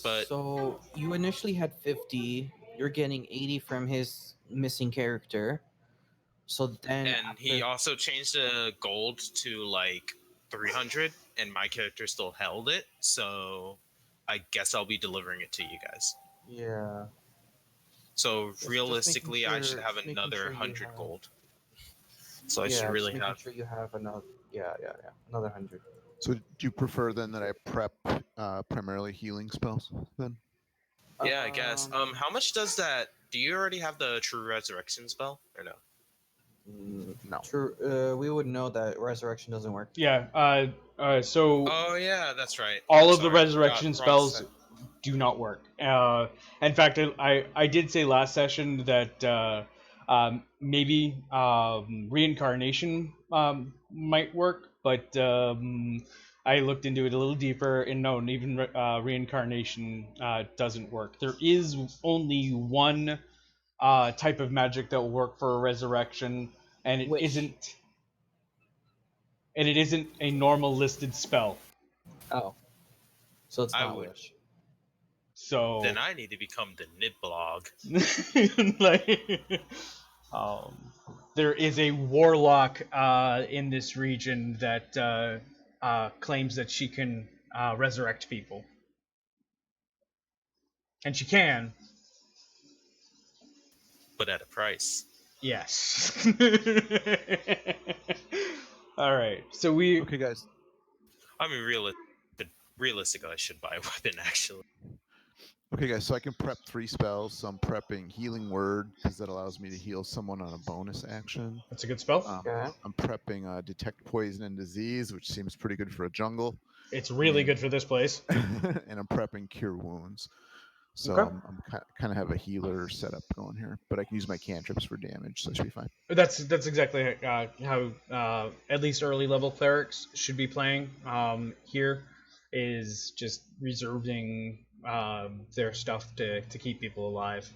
But So you initially had 50. You're getting 80 from his missing character. So then and he after, also changed the gold to like 300, and my character still held it. So I guess I'll be delivering it to you guys. yeah, So just making realistically, I should sure, have another you 100 have, gold. So I should yeah, just really making have. sure you have another, yeah, another 100. So do you prefer then that I prep primarily healing spells then? Yeah, I guess. Um, How much does that? Do you already have the True Resurrection spell or no? No. True. We would know that resurrection doesn't work. Yeah. So Oh yeah, that's right. all of the Sorry, resurrection wrong spells set. do not work. In fact, I did say last session that maybe reincarnation might work, but I looked into it a little deeper, and no, even reincarnation doesn't work. There is only one type of magic that will work for a resurrection, and it Which? isn't. And it isn't a normal listed spell. Oh, so it's I not would. wish. So Then I need to become the Nibblog. like, there is a warlock in this region that claims that she can resurrect people, and she can. But at a price. Yes. All right. So we. Okay, guys. I mean, realistically, I should buy a weapon actually. Okay, guys. So I can prep 3 spells. So I'm prepping Healing Word because that allows me to heal someone on a bonus action. That's a good spell. Okay. I'm prepping Detect Poison and Disease, which seems pretty good for a jungle. It's really good for this place. And I'm prepping Cure Wounds. So Okay. I'm kind of have a healer setup going here, but I can use my cantrips for damage, so I should be fine. That's exactly how at least early level clerics should be playing. Here is just reserving their stuff to keep people alive.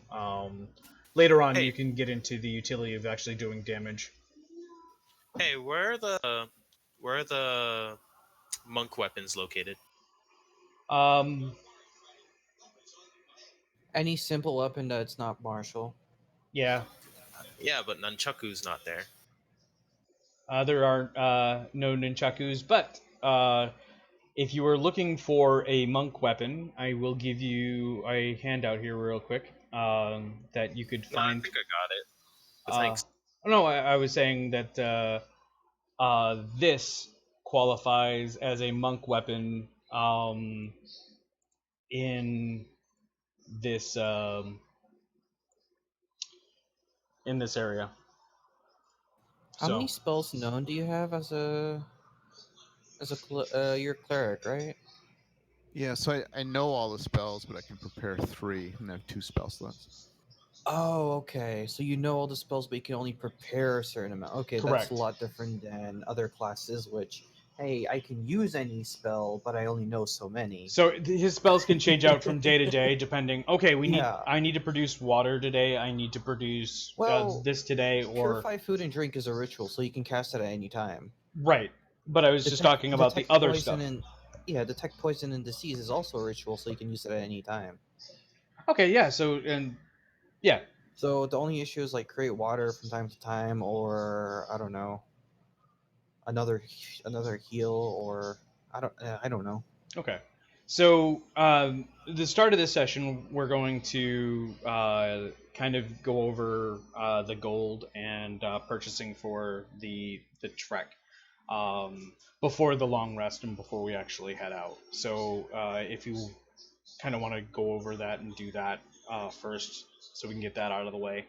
Later on, you Hey, can get into the utility of actually doing damage. hey, where are the monk weapons located? Um, Any simple weapon that's not martial. yeah, Yeah, but nunchaku's not there. there are no nunchakus, but if you are looking for a monk weapon, I will give you a handout here real quick that you could No, I find. think I got it. But thanks. No, I was saying that this qualifies as a monk weapon in this area. How many spells known do you have as a you're a cleric, right? Yeah, so I know all the spells, but I can prepare 3 and I have 2 spell slots. Oh, okay. So you know all the spells, but you can only prepare a certain amount. Okay, Correct. that's a lot different than other classes, which, hey, I can use any spell, but I only know so many. So his spells can change out from day to day depending. Okay, Yeah. I need to produce water today. I need to produce Well, this today, or Purify food and drink is a ritual, so you can cast it at any time. right. But I was just talking about the other stuff. Detect poison and disease is also a ritual, so you can use it at any time. Okay, yeah. So yeah. So the only issue is like create water from time to time, or I don't know, another heal, or I don't know. Okay. So the start of this session, we're going to kind of go over the gold and purchasing for the trek before the long rest and before we actually head out. So if you kind of want to go over that and do that first, so we can get that out of the way.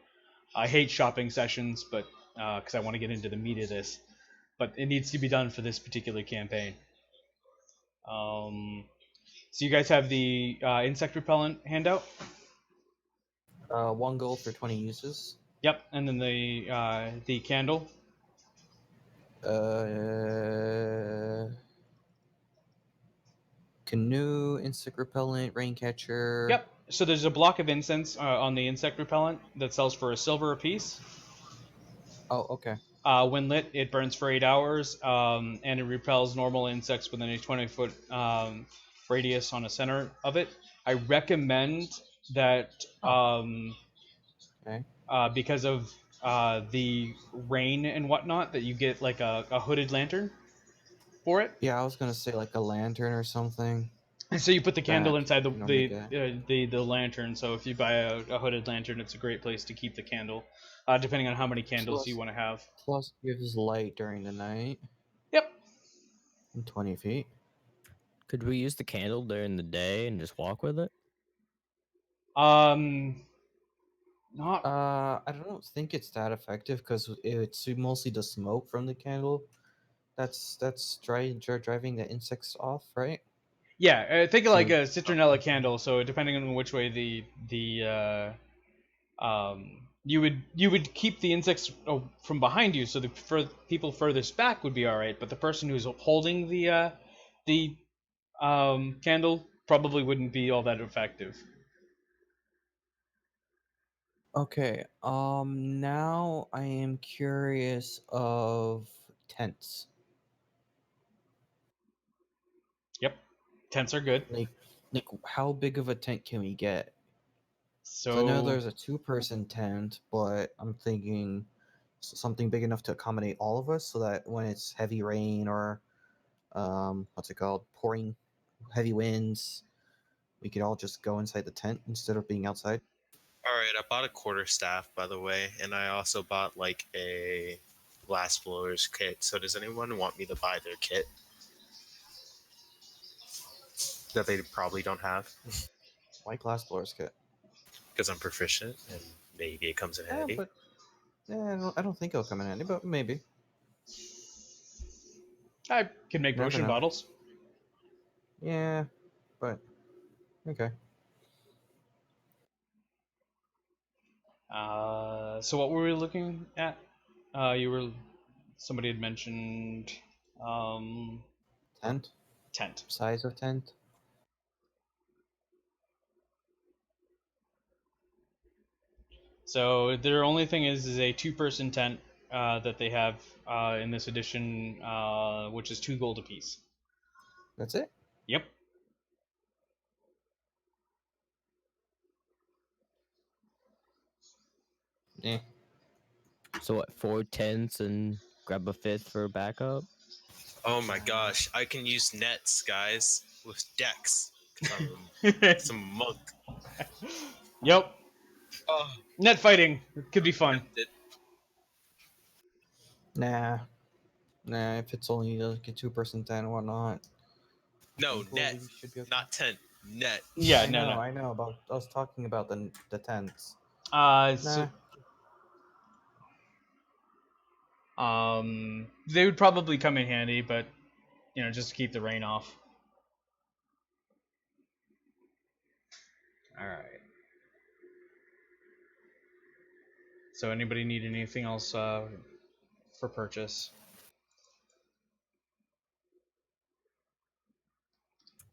I hate shopping sessions, but because I want to get into the meat of this, but it needs to be done for this particular campaign. So you guys have the insect repellent handout? 1 gold for 20 uses. Yep, and then the candle. Canoe, insect repellent, rain catcher. Yep. So there's a block of incense on the insect repellent that sells for $1 a piece. Oh, okay. When lit, it burns for 8 hours, and it repels normal insects within a 20-foot radius on the center of it. I recommend that Okay. because of the rain and whatnot, that you get like a hooded lantern for it. Yeah, I was gonna say like a lantern or something. And so you put the candle That inside you normally get. the lantern. So if you buy a hooded lantern, it's a great place to keep the candle, depending on how many candles you Plus, want to have. plus gives light during the night. Yep. And 20 feet. Could we use the candle during the day and just walk with it? Not. I don't think it's that effective because it's mostly the smoke from the candle that's driving the insects off, right? Yeah, think of like So a citronella candle. So depending on which way you would keep the insects from behind you, so the people furthest back would be all right, but the person who's holding the candle probably wouldn't be all that effective. okay. Now I am curious of tents. Yep, tents are good. Like how big of a tent can we get? So I know So there's a two-person tent, but I'm thinking something big enough to accommodate all of us, so that when it's heavy rain or what's it called, pouring heavy winds, we could all just go inside the tent instead of being outside. All right, I bought a quarterstaff, by the way, and I also bought like a glass blowers kit. So does anyone want me to buy their kit that they probably don't have? White glass blowers kit. Because I'm proficient and maybe it comes in Yeah, handy. but I don't think it'll come in handy, but maybe. I can make Never potion know. bottles. Yeah, but okay. So what were we looking at? Somebody had mentioned Tent? tent. Size of tent? So their only thing is a two-person tent that they have in this edition, which is 2 gold apiece. That's it? Yep. Yeah. So what? 4 tents and grab a 5th for backup. Oh my gosh, I can use nets, guys, with decks. Some monk. Yep. Oh, Net fighting could be fun. tempted. Nah. Nah, if it's only like a two-person tent and whatnot. I No, think net, we should be okay. not tent. Net. Yeah, I no, know, no. I know about. I was talking about the tents. So, Nah. they would probably come in handy, but just to keep the rain off. All right. So, anybody need anything else for purchase?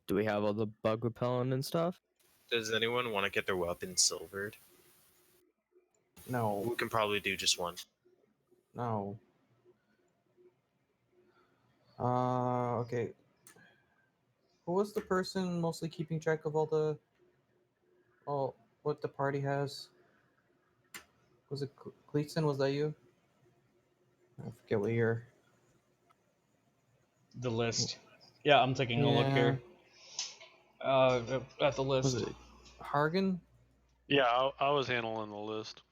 Do we have all the bug repellent and stuff? Does anyone want to get their weapon silvered? No. We can probably do just one. No. Okay. Who was the person mostly keeping track of all what the party has? Was it Cleetson? Was that you? I forget what year. The list. Yeah, I'm taking a look here. At the list. Was it Hargan? Yeah, I was handling the list.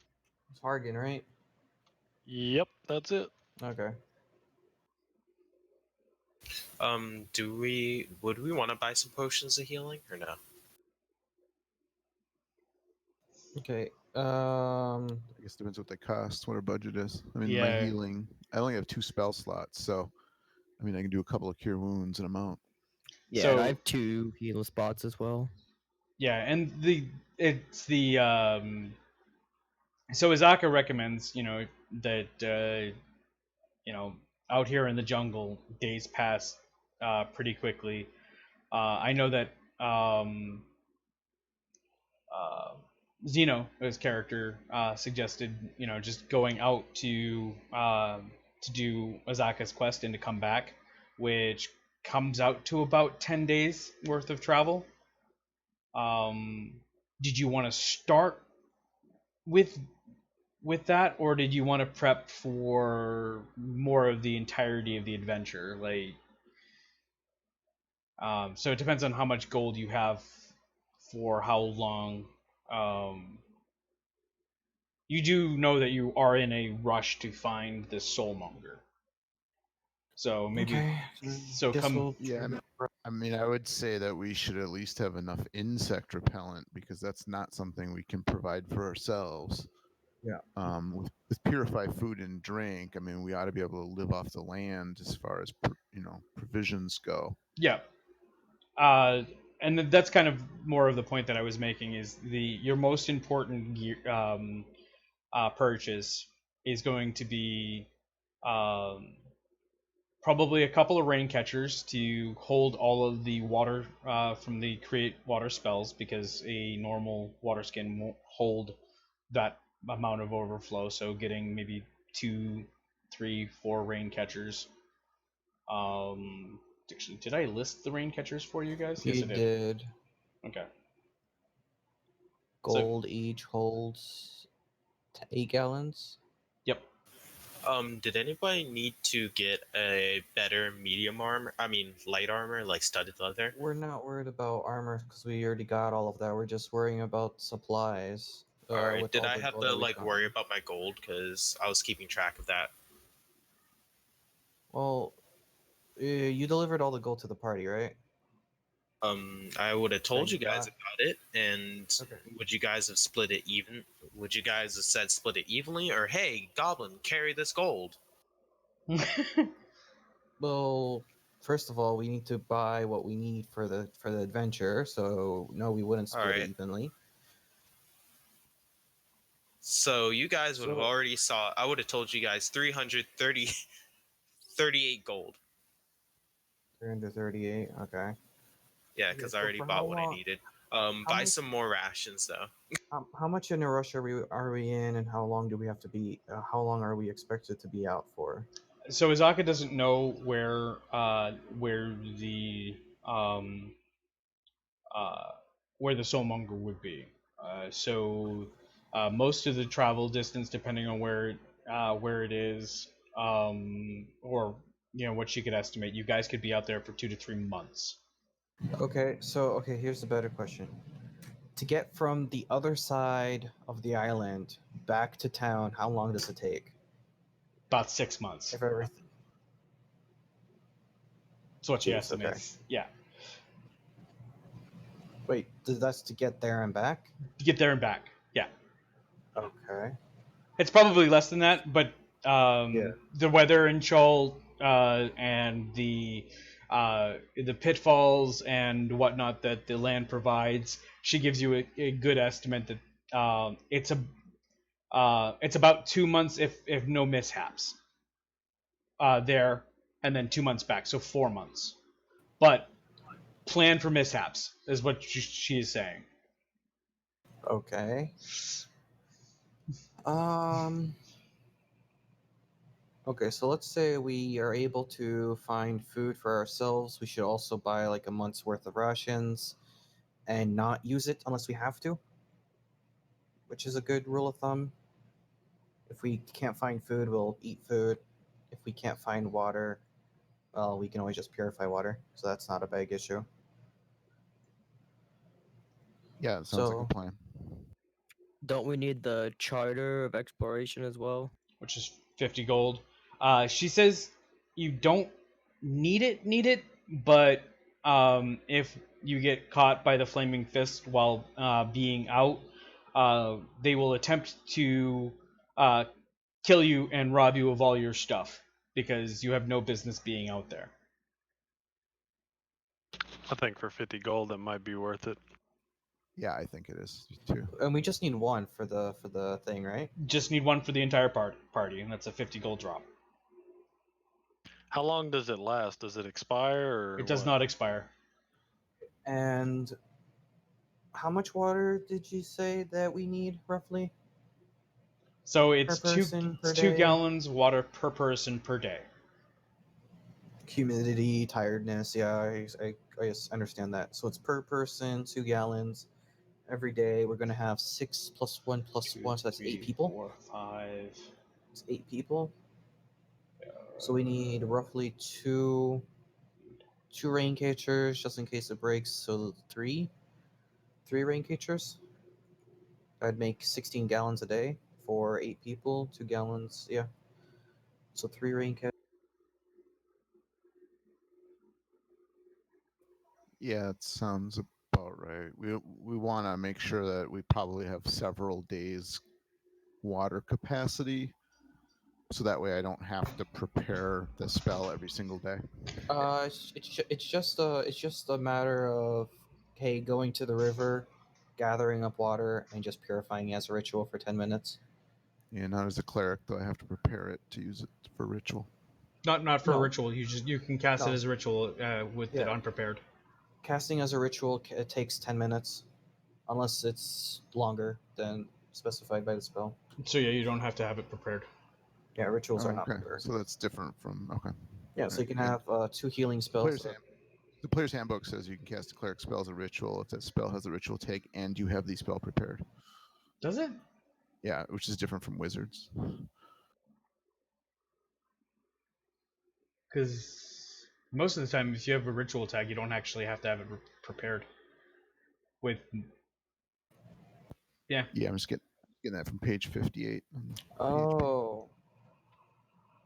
It's Hargan, right? Yep, that's it. Okay. Would we want to buy some potions of healing or no? Okay. I guess it depends what they cost, what our budget is. I mean, my Yeah. healing, I only have 2 spell slots, so I mean, I can do a couple of cure wounds and I'm out. Yeah, So- and I have 2 healing spots as well. Yeah, and it's the so Izaka recommends that out here in the jungle days pass pretty quickly. I know that Zeno, his character, suggested just going out to do Azaka's quest and to come back, which comes out to about 10 days worth of travel. Did you want to start with that, or did you want to prep for more of the entirety of the adventure? Like, so it depends on how much gold you have for how long. You do know that you are in a rush to find this soulmonger. So maybe, Okay. so Guess come. we'll Yeah, I mean, I would say that we should at least have enough insect repellent because that's not something we can provide for ourselves. Yeah. With purified food and drink, I mean, we ought to be able to live off the land as far as provisions go. Yeah. And that's kind of more of the point that I was making is your most important purchase is going to be probably a couple of rain catchers to hold all of the water from the create water spells, because a normal water skin won't hold that amount of overflow. So getting maybe 2, 3, 4 rain catchers. Actually, did I list the rain catchers for you guys? Yes, You I did. did. Okay. Gold each holds 8 gallons. Yep. Did anybody need to get a better medium armor? I mean, light armor, like studded leather? We're not worried about armor because we already got all of that. We're just worrying about supplies. All right. With Did all I the have gold to that we've like worry gotten. about my gold because I was keeping track of that? Well, you delivered all the gold to the party, right? I would have told you you guys got? about it, and Okay. would you guys have split it even? Would you guys have said split it evenly, or hey, Goblin, carry this gold? Well, first of all, we need to buy what we need for the adventure. So no, we wouldn't split it Alright. evenly. So you guys would have So- already saw. I would have told you guys 38 gold. 338. Okay. Yeah, Okay, because I so already for bought how what I long? needed. How Buy much? some more rations though. How much in a rush are we in, and how long do we have to be? How long are we expected to be out for? So Izaka doesn't know where the uh, where the soulmonger would be. So most of the travel distance, depending on where it is, or what she could estimate, you guys could be out there for 2 to 3 months. Okay, so here's a better question. To get from the other side of the island back to town, how long does it take? About 6 months. If everything. That's what she Jeez, estimates. Yeah. Wait, that's to get there and back? To get there and back. Yeah. Okay. It's probably less than that, but Yeah. the weather in Chol and the pitfalls and whatnot that the land provides, she gives you a good estimate that it's about 2 months if no mishaps there, and then 2 months back, so 4 months. But plan for mishaps is what she is saying. Okay. Okay, so let's say we are able to find food for ourselves. We should also buy like a month's worth of rations and not use it unless we have to, which is a good rule of thumb. If we can't find food, we'll eat food. If we can't find water, well, we can always just purify water, so that's not a big issue. Yeah, it sounds like a plan. Don't we need the charter of exploration as well? Which is 50 gold. She says you don't need it, but if you get caught by the Flaming Fist while being out, they will attempt to kill you and rob you of all your stuff because you have no business being out there. I think for 50 gold, that might be worth it. Yeah, I think it is too. And we just need one for the thing, right? Just need one for the entire party, and that's a 50 gold drop. How long does it last? Does it expire? Or It does what? not expire. And how much water did you say that we need roughly? So it's Per person, per 2 day? gallons of water per person per day. Humidity, tiredness, yeah, I I just understand that. So it's per person, 2 gallons. Every day we're gonna have 6 plus 1 plus 1, so that's 8 people. 4, 5. It's 8 people. So we need roughly two rain catchers just in case it breaks. So three rain catchers. I'd make 16 gallons a day for 8 people. 2 gallons, yeah. So 3 rain catchers. Yeah, it sounds about right. We want to make sure that we probably have several days water capacity, so that way I don't have to prepare the spell every single day. It's just a matter of, hey, going to the river, gathering up water, and just purifying it as a ritual for 10 minutes. Yeah, not as a cleric though. I have to prepare it to use it for ritual. Not for a No. ritual. You can cast it No. as a ritual with it Yeah. unprepared. Casting as a ritual, it takes 10 minutes, unless it's longer than specified by the spell. So yeah, you don't have to have it prepared. Yeah, rituals Oh, are not okay, prepared. so that's different from okay. Yeah, so you can Alright, have 2 healing The spells. player's handbook says you can cast a cleric spell as a ritual if that spell has a ritual tag and you have the spell prepared. Does it? Yeah, which is different from wizards. Because most of the time, if you have a ritual tag, you don't actually have to have it prepared. With yeah, I'm just getting that from page 58. On the PHP. Oh.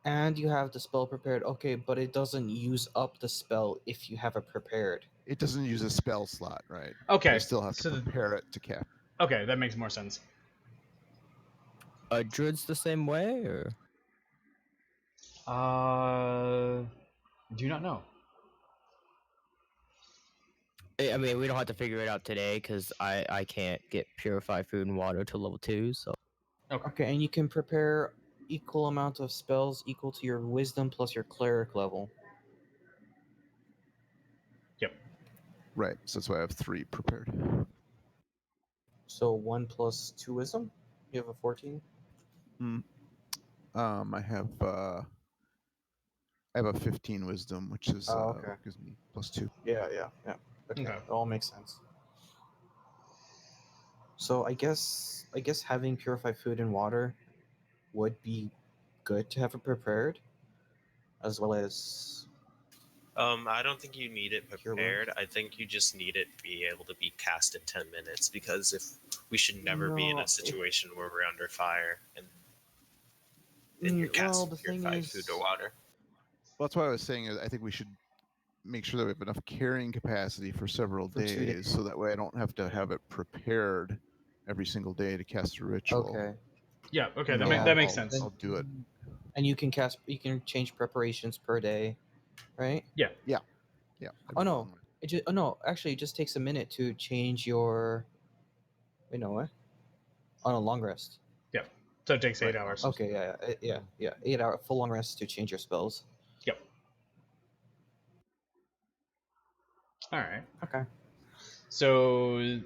And you have the spell prepared. Okay, but it doesn't use up the spell if you have it prepared. It doesn't use a spell slot, right? okay. I still have to So prepare it to cast. okay, that makes more sense. Are druids the same way, or Do not know. I mean, we don't have to figure it out today because I can't get purified food and water to level 2. So Okay, and you can prepare equal amount of spells equal to your wisdom plus your cleric level. Yep. Right, so that's why I have 3 prepared. So 1 plus 2 wisdom? You have a 14? I have a 15 wisdom, which is Oh, okay. gives me +2. Yeah. Okay, Okay. it all makes sense. So I guess having purified food and water would be good to have it prepared, as well as I don't think you need it Cure wounds. prepared. I think you just need it to be able to be cast in 10 minutes because if we should never be in No, a situation where we're under fire and you're well, casting the thing purified food is, or water. Well, that's why I was saying is I think we should make sure that we have enough carrying capacity for several For 2 days, so that way I don't have to have it prepared every single day to cast a ritual. okay, Yeah. Okay. You know, Yeah. That makes I'll- sense. I'll do it. and you can change preparations per day, right? Yeah. Oh no, actually, it just takes a minute to change your. Wait, no, what? On a long rest. Yep. So it takes 8 Right. hours. Okay, yeah. 8 hour full long rest to change your spells. Yep. All right. Okay. So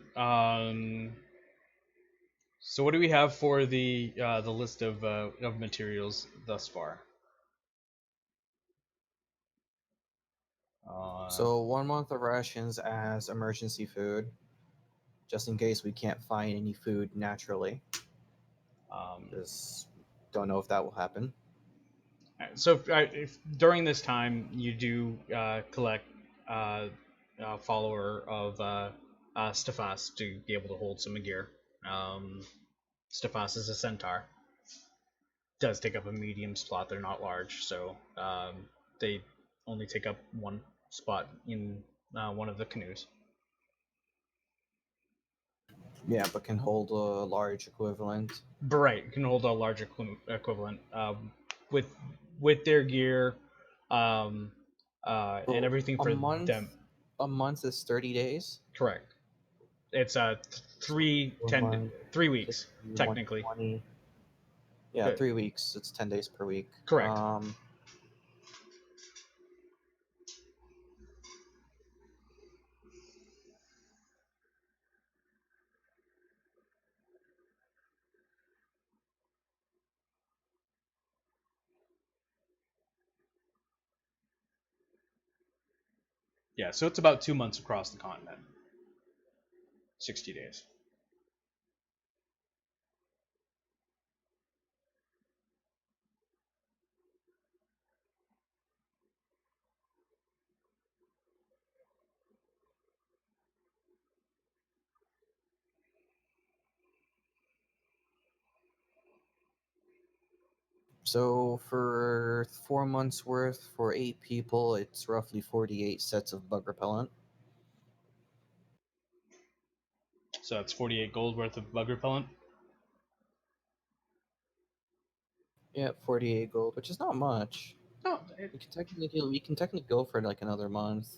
so what do we have for the list of materials thus far? So 1 month of rations as emergency food, just in case we can't find any food naturally. Just don't know if that will happen. so if during this time you do collect a follower of Stephas to be able to hold some gear. Stephas is a centaur. Does take up a medium slot. They're not large, so they only take up one spot in one of the canoes. Yeah, but can hold a large equivalent. Right, can hold a large equivalent with their gear, and everything a for month, them. A month is 30 days. Correct. It's 3 weeks 60, technically. 120. Yeah, But- 3 weeks. It's 10 days per week. Correct. Yeah, so it's about 2 months across the continent. 60 days. So for 4 months worth for 8 people, it's roughly 48 sets of bug repellent. So that's 48 gold worth of bug repellent. Yeah, 48 gold, which is not much. No, We can technically go for like another month.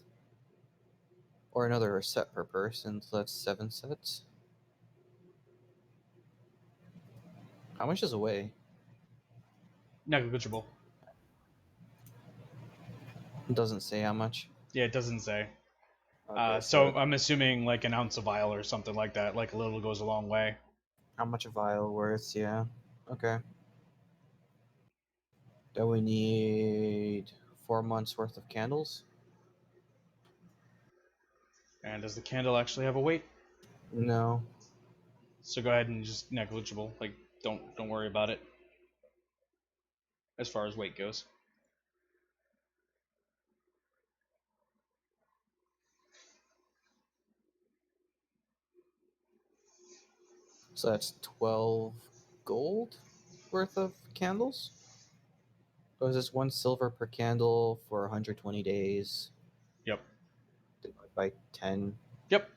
Or another set per person, so that's 7 sets. How much does it weigh? negligible. It doesn't say how much. Yeah, it doesn't say. Okay, So I'm assuming like an ounce of vial or something like that. Like a little goes a long way. how much a vial worth? Yeah. Okay. Then we need 4 months worth of candles. And does the candle actually have a weight? No. So go ahead and just negligible. Like don't worry about it. As far as weight goes. So that's 12 gold worth of candles. So is this 1 silver per candle for 120 days? Yep. Divided by 10. Yep.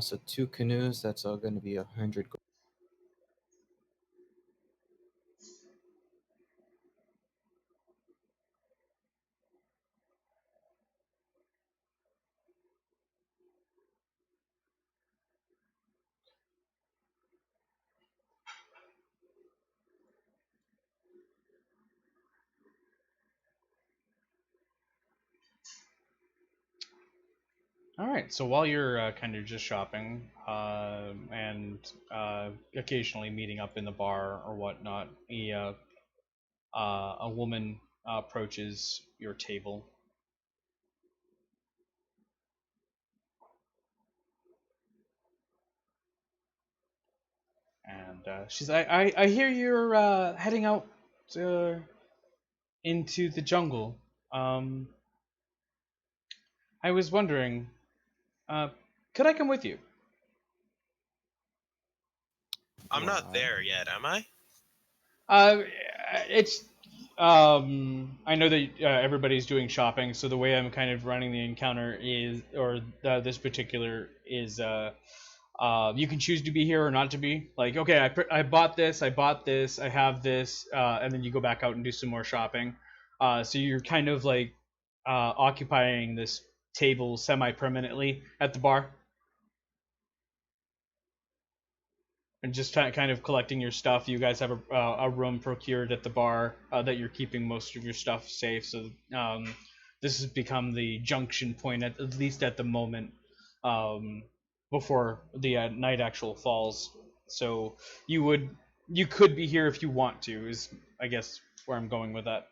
So 2 canoes, that's all going to be 100 gold. All right. So while you're kind of just shopping and occasionally meeting up in the bar or whatnot, a woman approaches your table. And she's, I hear you're heading out into the jungle. Um, I was wondering, could I come with you? I'm not Why? there yet, am I? It's I know that everybody's doing shopping, so the way I'm kind of running the encounter is, or this particular is, you can choose to be here or not to be. Like, okay, I bought this, I have this, and then you go back out and do some more shopping. So you're kind of like occupying this table semi-permanently at the bar. And just kind of collecting your stuff. You guys have a room procured at the bar that you're keeping most of your stuff safe. So this has become the junction point, at least at the moment, before the night actual falls. So you could be here if you want to. Is I guess where I'm going with that.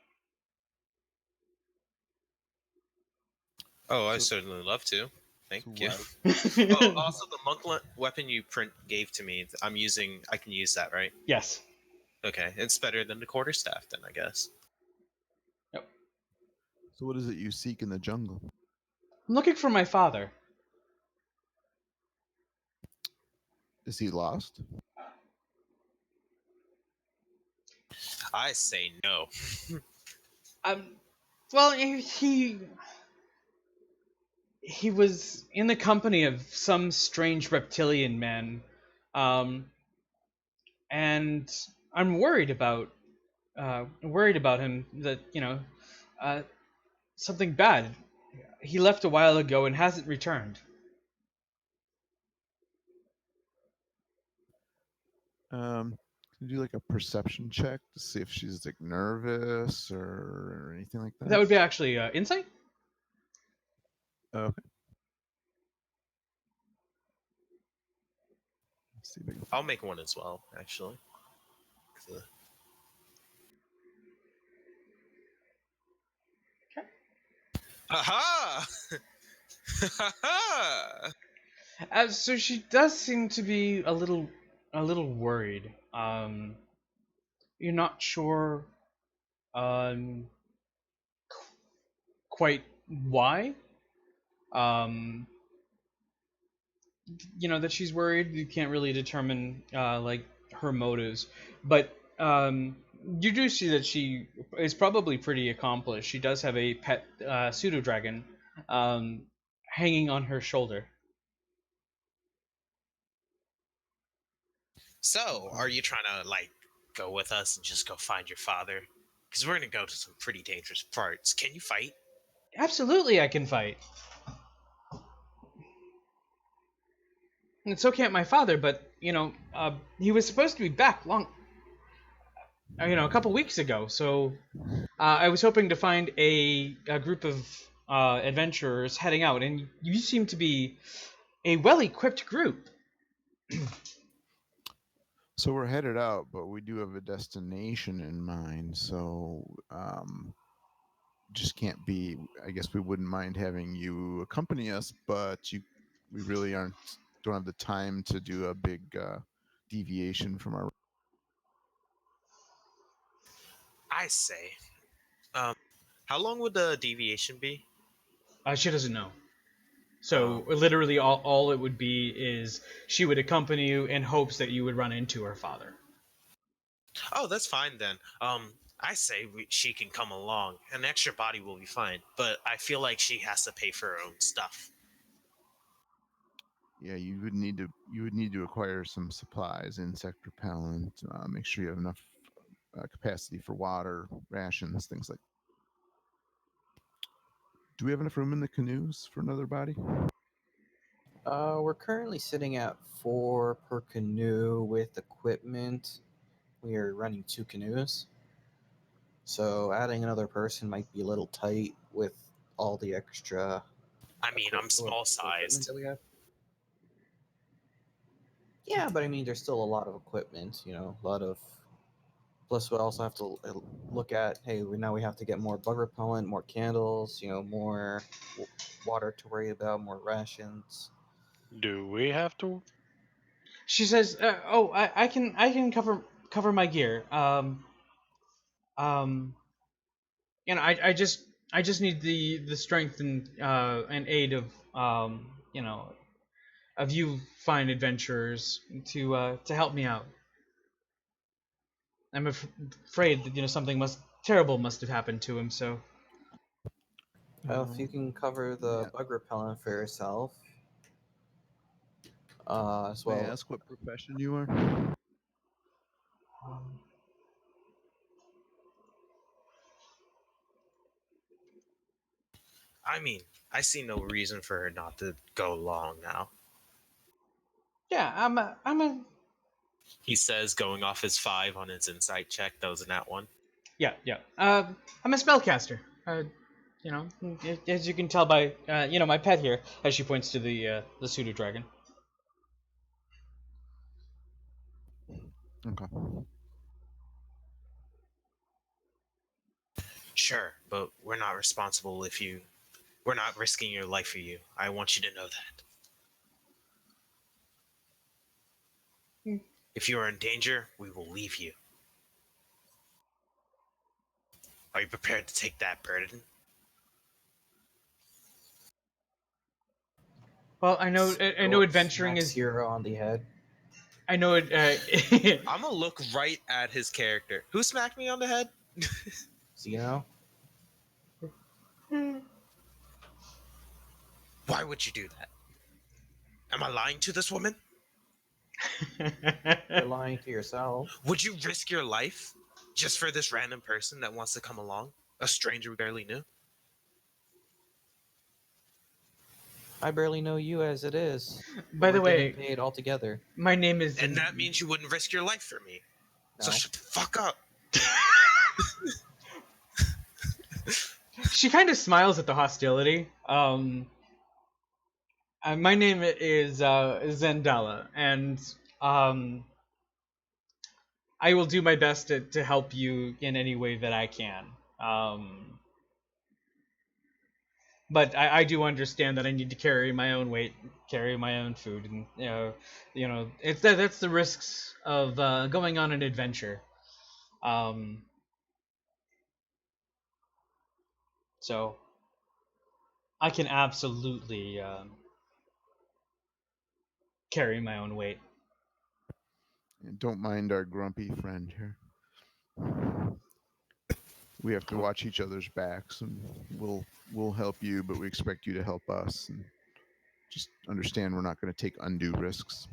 Oh, I So- certainly love to. Thank so you. why- Oh, also the monk weapon you gave to me, I can use that, right? Yes. Okay, it's better than the quarterstaff then, I guess. Yep. So what is it you seek in the jungle? I'm looking for my father. Is he lost? I say no. Well, he was in the company of some strange reptilian man, and I'm worried about him, that uh, something bad. He left a while ago and hasn't returned. Can you do like a perception check to see if she's like nervous or anything like that? That would be actually insight. Okay. Let's see if I can I'll make one as well, actually. Aha! Haha! So she does seem to be a little worried. You're not sure um, quite why. Um, that she's worried. You can't really determine like her motives, but you do see that she is probably pretty accomplished. She does have a pet pseudo dragon hanging on her shoulder. So, are you trying to, like, go with us and just go find your father? Because we're going to go to some pretty dangerous parts. Can you fight? Absolutely, I can fight. And so can't my father, but he was supposed to be back a couple weeks ago. So I was hoping to find a group of adventurers heading out, and you seem to be a well-equipped group. So we're headed out, but we do have a destination in mind. So just can't be. I guess we wouldn't mind having you accompany us, but we really don't have the time to do a big deviation from our. I say. How long would the deviation be? She doesn't know. So literally all it would be is she would accompany you in hopes that you would run into her father. Oh, that's fine then. I say she can come along. An extra body will be fine, but I feel like she has to pay for her own stuff. Yeah, you would need to acquire some supplies, insect repellent. Make sure you have enough capacity for water, rations, things like. Do we have enough room in the canoes for another body? We're currently sitting at 4 per canoe with equipment. We are running 2 canoes. So adding another person might be a little tight with all the extra. I mean, I'm small sized. That we have. Yeah, but I mean, there's still a lot of equipment. A lot of. Plus, we also have to look at. Hey, now we have to get more bug repellent, more candles. More water to worry about, more rations. Do we have to? She says, "Oh, I can cover my gear. I just need the strength and aid of of you fine adventurers to help me out. I'm afraid that something terrible must have happened to him. So Well, if you can cover the bug repellent for yourself, as May I well. ask what profession you are? I mean, I see no reason for her not to go along now. yeah, I'm a He says, going off his 5 on his insight check. That was a nat 1. yeah. I'm a spellcaster. As you can tell by my pet here, as she points to the pseudo dragon. Okay. Sure, but we're not responsible if you. We're not risking your life for you. I want you to know that. If you are in danger, we will leave you. Are you prepared to take that burden? Well, I know adventuring is 0 on the head. I know it. I'm gonna look right at his character. Who smacked me on the head? Zeno? Why would you do that? Am I lying to this woman? You're lying to yourself. Would you risk your life just for this random person that wants to come along? A stranger we barely knew? I barely know you as it is. By the We're way, getting paid altogether. my name is. And that means you wouldn't risk your life for me. No. So shut the fuck up. She kind of smiles at the hostility. My name is Zendala, and I will do my best to help you in any way that I can. But I do understand that I need to carry my own weight, carry my own food, and it's that's the risks of going on an adventure. Um, so I can absolutely carry my own weight. And don't mind our grumpy friend here. We have to watch each other's backs, and we'll help you, but we expect you to help us. And just understand we're not going to take undue risks.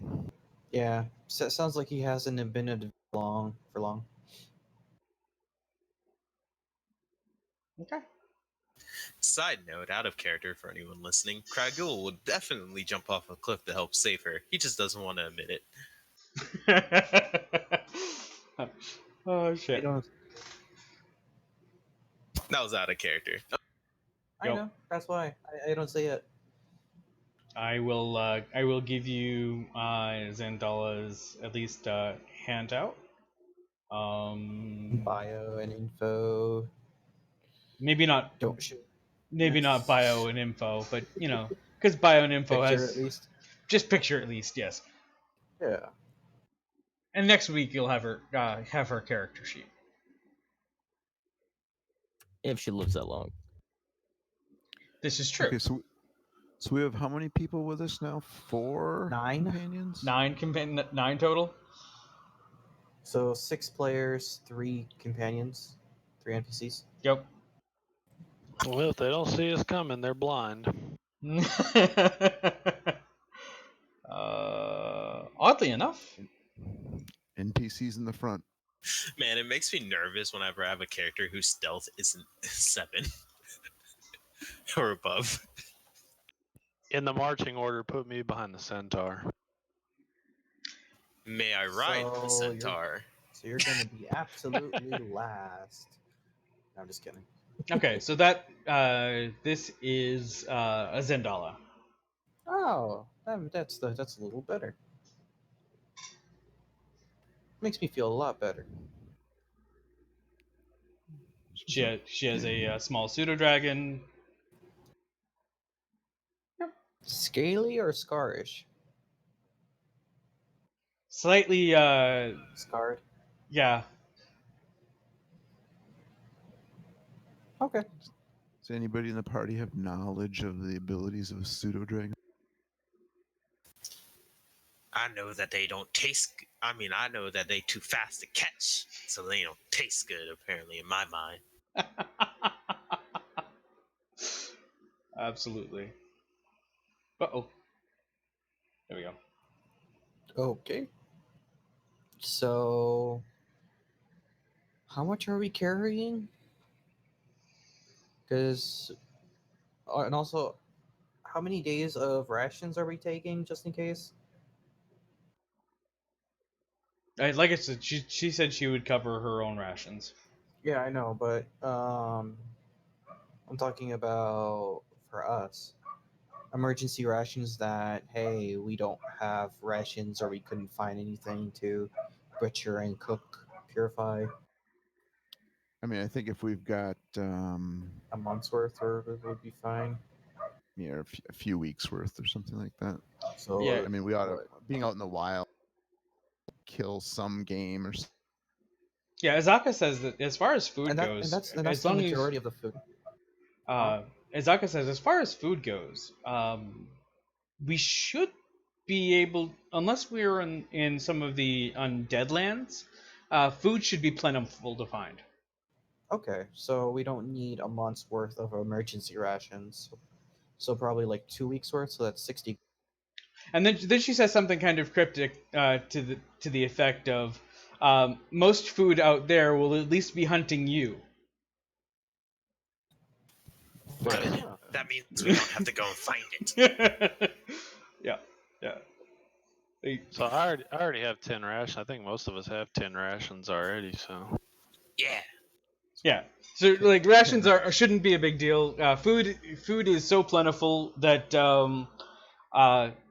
Yeah, sounds like he hasn't been for long. Okay. Side note, out of character for anyone listening, Kragul would definitely jump off a cliff to help save her. He just doesn't want to admit it. Oh You shit. know, That was out of character. I Yo. know. That's why I don't say it. I will give you Zendala's at least handout. Bio and info. Maybe not Don't shoot. maybe not bio and info, but because bio and info Picture has at least. just picture at least, yes. Yeah. And next week you'll have her character sheet. If she lives that long. This is true. Okay, so we have how many people with us now? 4 9? companions. 9 total. So 6 players, 3 companions, 3 NPCs. Yep. Well, if they don't see us coming, they're blind. Oddly enough. NPCs in the front. Man, it makes me nervous whenever I have a character whose stealth isn't 7 or above. In the marching order, put me behind the centaur. May I ride the So centaur? So you're going to be absolutely last. No, I'm just kidding. Okay, so that this is a Zendala. Oh, that's a little better. Makes me feel a lot better. She has a small pseudo dragon. Scaly or scarish? Slightly Scarred. yeah. Okay. Does anybody in the party have knowledge of the abilities of a pseudo dragon? I know that they don't taste. I know that they too fast to catch, so they don't taste good. Apparently, in my mind. Absolutely. Uh-oh. There we go. Okay. So, how much are we carrying? Because, and also, how many days of rations are we taking, just in case? Like I said, she said she would cover her own rations. Yeah, I know, but I'm talking about for us. Emergency rations that, hey, we don't have rations or we couldn't find anything to butcher and cook, purify. I mean, I think if we've got A month's worth or it would be fine. yeah, a few weeks worth or something like that. So Yeah. I mean, we ought to being out in the wild, kill some game or something. Yeah, Azaka says that as far as food goes, that's as the long majority of the food. as Azaka says, as far as food goes, we should be able, unless we're in some of the undead lands, food should be plentiful to find. Okay, so we don't need a month's worth of emergency rations. So probably like 2 weeks worth. So that's 60. And then she says something kind of cryptic to the effect of, most food out there will at least be hunting you. Fair Good. enough. That means we don't have to go and find it. Yeah. So I already have 10 rations. I think most of us have 10 rations already. So Yeah. Yeah. So like rations shouldn't be a big deal. Food is so plentiful that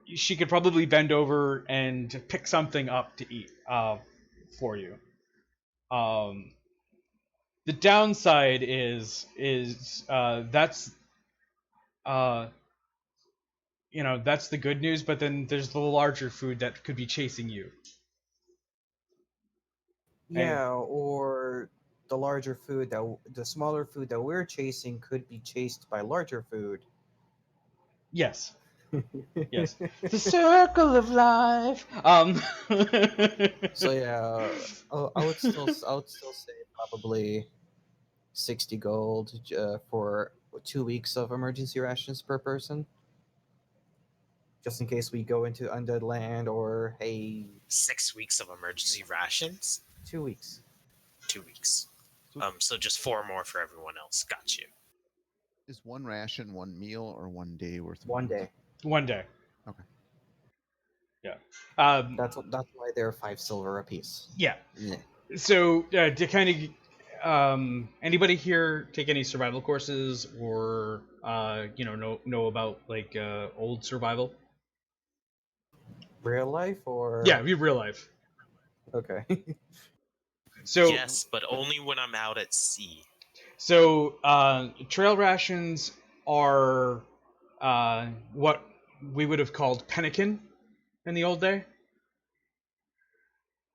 she could probably bend over and pick something up to eat for you. The downside is that's that's the good news, but then there's the larger food that could be chasing you. Yeah, or the larger food the smaller food that we're chasing could be chased by larger food. Yes. Yes. The circle of life. So yeah, I would still say probably 60 gold for 2 weeks of emergency rations per person, just in case we go into undead land, or hey, 6 weeks of emergency rations. 2 weeks. 2 weeks. So just 4 more for everyone else. Got you. Is one ration 1 meal or 1 day worth of One meals? day. 1 day. Okay. Yeah. That's why they're 5 silver apiece. Yeah. Yeah. So to kind of anybody here take any survival courses or know about like old survival? Real life or Yeah, real life. Okay. So Yes, but only when I'm out at sea. So trail rations are what we would have called pemmican in the old day.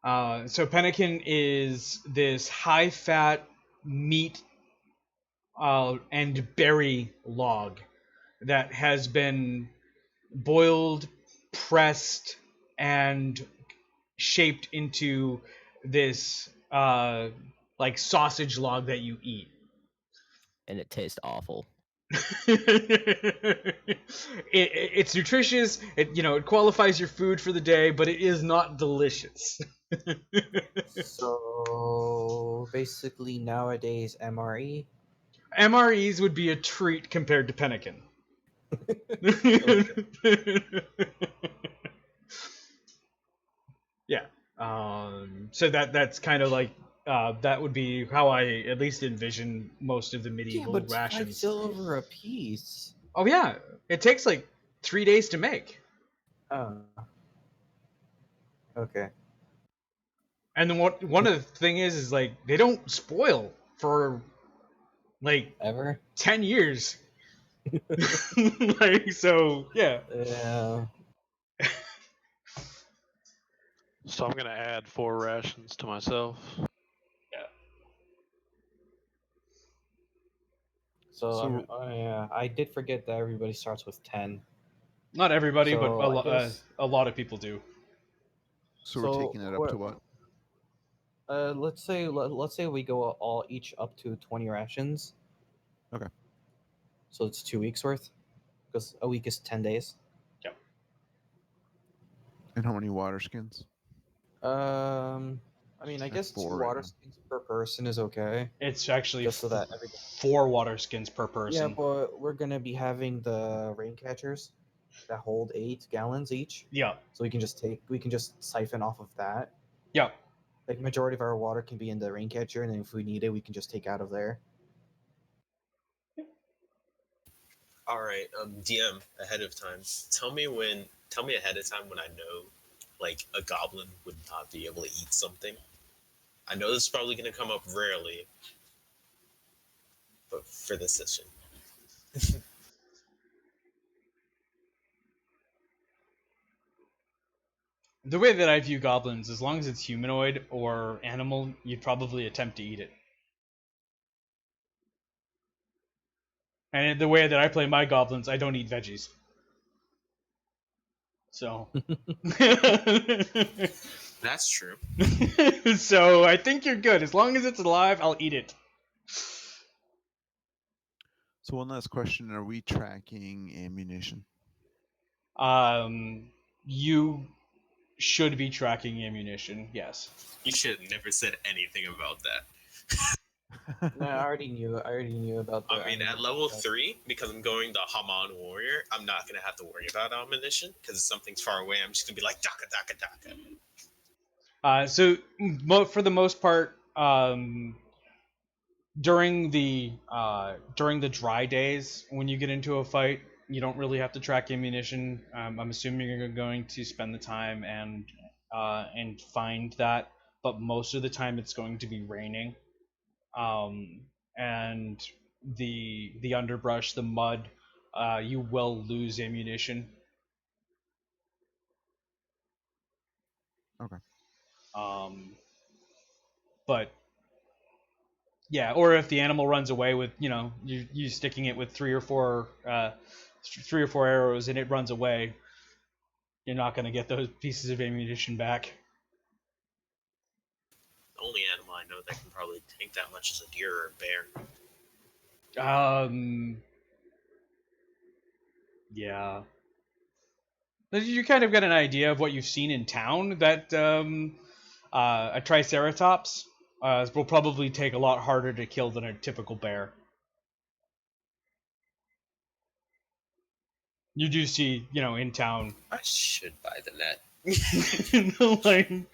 So pemmican is this high-fat meat and berry log that has been boiled, pressed, and shaped into this like sausage log that you eat. And it tastes awful. It's nutritious. It qualifies your food for the day, but it is not delicious. So basically nowadays MRE. MREs would be a treat compared to pemmican. Yeah. So that's kind of like that would be how I at least envision most of the Yeah, medieval but 5 rations. silver apiece. Oh yeah, it takes like 3 days to make. Oh. Okay. And then one of the thing is like they don't spoil for like Ever? 10 years. Like so, yeah. Yeah. So I'm gonna add 4 rations to myself. So yeah, I did forget that everybody starts with 10. Not everybody, but So I guess a lot of people do. So we're taking it up to what? let's say we go all each up to 20 rations. Okay. So it's 2 weeks worth, because a week is 10 days. Yep. And how many water skins? I mean, I guess 2 4 right water now. skins per person is okay. It's actually Just so that everybody. 4 water skins per Yeah, person. but we're gonna be having the rain catchers that hold 8 gallons each. Yeah. So we can just siphon off of that. Yeah. Like majority of our water can be in the rain catcher, and then if we need it, we can just take out of there. All right, DM ahead of time. Tell me ahead of time when I know, like, a goblin would not be able to eat something. I know this is probably going to come up rarely, but for this session. The way that I view goblins, as long as it's humanoid or animal, you'd probably attempt to eat it. And the way that I play my goblins, I don't eat veggies. So. That's true. So I think you're good. As long as it's alive, I'll eat it. So one last question: are we tracking ammunition? You should be tracking ammunition. Yes. You should have never said anything about that. No, I already knew about that. I mean, at level 3, because I'm going the Haman Warrior, I'm not going to have to worry about ammunition, because if something's far away, I'm just going to be like, daka, daka, daka. So for the most part, during the dry days when you get into a fight, You don't really have to track ammunition. I'm assuming you're going to spend the time and find that, but most of the time it's going to be raining, and the underbrush, the mud, you will lose ammunition. Okay. Um, but yeah, or if the animal runs away with you sticking it with three or four arrows and it runs away, you're not going to get those pieces of ammunition back. The only animal I know that can probably tank that much is a deer or a bear. Yeah. You kind of get an idea of what you've seen in town. That a triceratops will probably take a lot harder to kill than a typical bear. You do see, in town, I should buy the net. like, I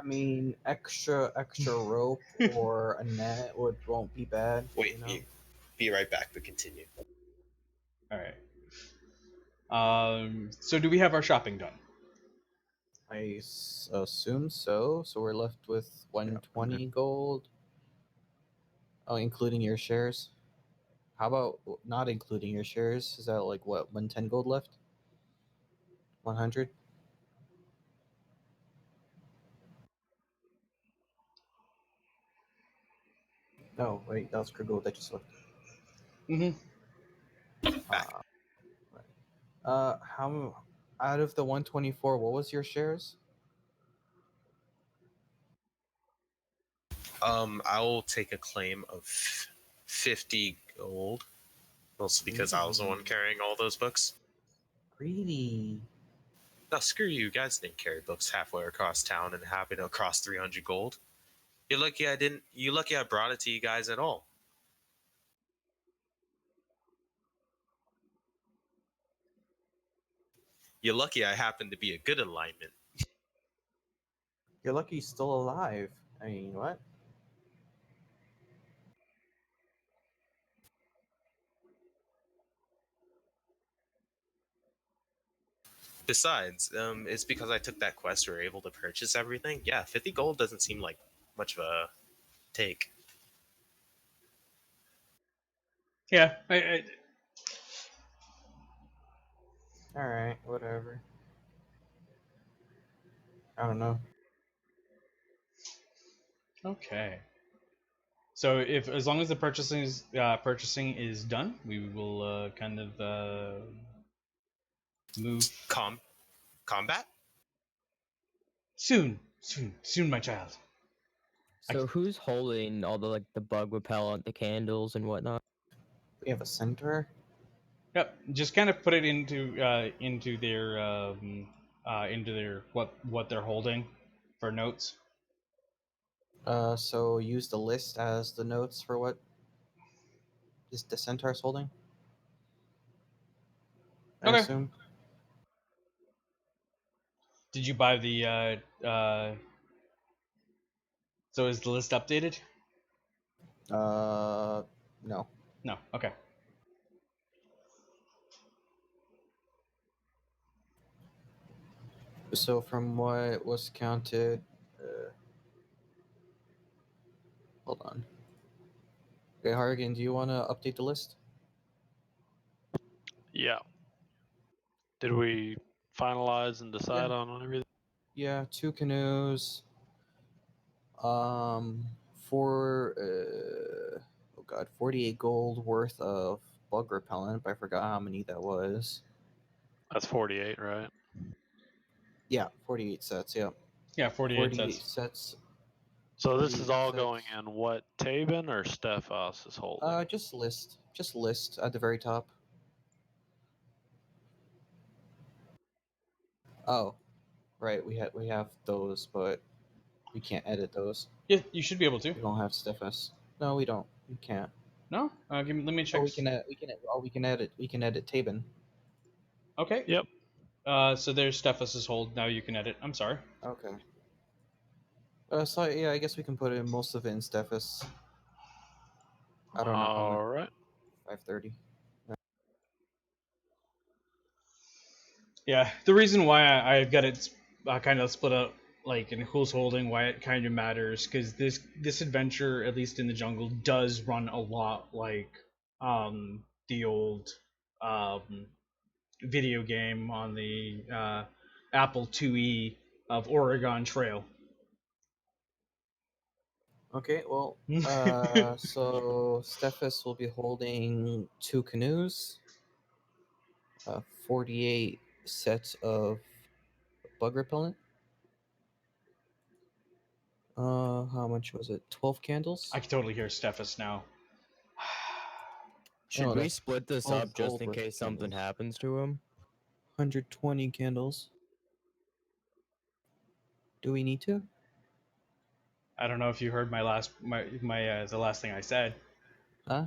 mean, extra rope or a net won't be bad. Wait, be right back, but continue. all right. So do we have our shopping done? I assume so. So we're left with 120 gold. Oh, including your shares. How about not including your shares? Is that like what, 110 gold left? 100? No, wait, that was for gold that just left. Mm-hmm. How out of the 124, what was your shares? I will take a claim of 50 gold, mostly because I was the one carrying all those books. Greedy. Now, screw you guys didn't carry books halfway across town and happen to cross 300 gold. You're lucky I didn't. You lucky I brought it to you guys at all. You're lucky I happened to be a good alignment. You're lucky he's still alive. I mean, what? Besides, it's because I took that quest we were able to purchase everything. Yeah, 50 gold doesn't seem like much of a take. Yeah. Alright, whatever. I don't know. Okay. So if as long as the purchasing is done, we will kind of move Combat? soon, my child. So who's holding all the the bug repellent, the candles, and whatnot? We have a center. Yep. Just kind of put it into their what they're holding for notes. So use the list as the notes for what is the centaur's holding? I Okay. assume. Did you buy the so is the list updated? No. No. Okay. So from what was counted, hold on. Okay, Harrigan, do you want to update the list? Yeah. Did we finalize and decide Yeah. on everything? Yeah, 2 canoes. For oh god, 48 gold worth of bug repellent. But I forgot how many that was. That's 48, right? Yeah, 48 sets. Yeah, Yeah, 48 48 sets. sets. So this 48 is all sets. going in what Tabin or Stephos is holding? Just list at the very top. Oh, right. We have those, but we can't edit those. Yeah, you should be able to. We don't have stiffness. No, we don't. We can't. No? Let me Oh, check. we can edit. We can edit Tabin. Okay. Yep. So there's Stephos' hold. Now you can edit. I'm sorry. Okay. So yeah, I guess we can put in most of it in Stephus. I don't know how much. All right. 530. Yeah, the reason why I've got it kind of split up, like, in who's holding, why it kind of matters, because this adventure, at least in the jungle, does run a lot like the old um, video game on the Apple IIe of Oregon Trail. Okay, well, so Stephus will be holding 2 canoes, 48 sets of bug repellent. How much was it? 12 candles? I can totally hear Stephus now. Should Oh, we that's split this 12 up just gold in worth of case something candles. happens to him? 120 candles. Do we need to? I don't know if you heard my the last thing I said. Huh?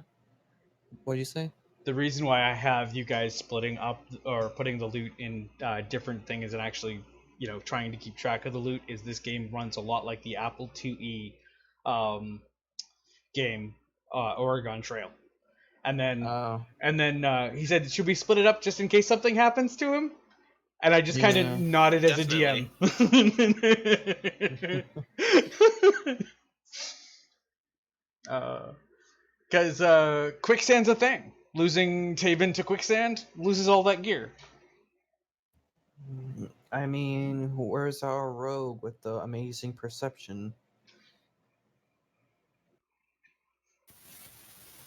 What'd you say? The reason why I have you guys splitting up or putting the loot in different things and actually, trying to keep track of the loot is this game runs a lot like the Apple IIe game, Oregon Trail. And then Oh. He said, "Should we split it up just in case something happens to him?" And I just kind of Yeah. nodded as Definitely. a DM. Because quicksand's a thing. Losing Taven to quicksand loses all that gear. I mean, where's our rogue with the amazing perception?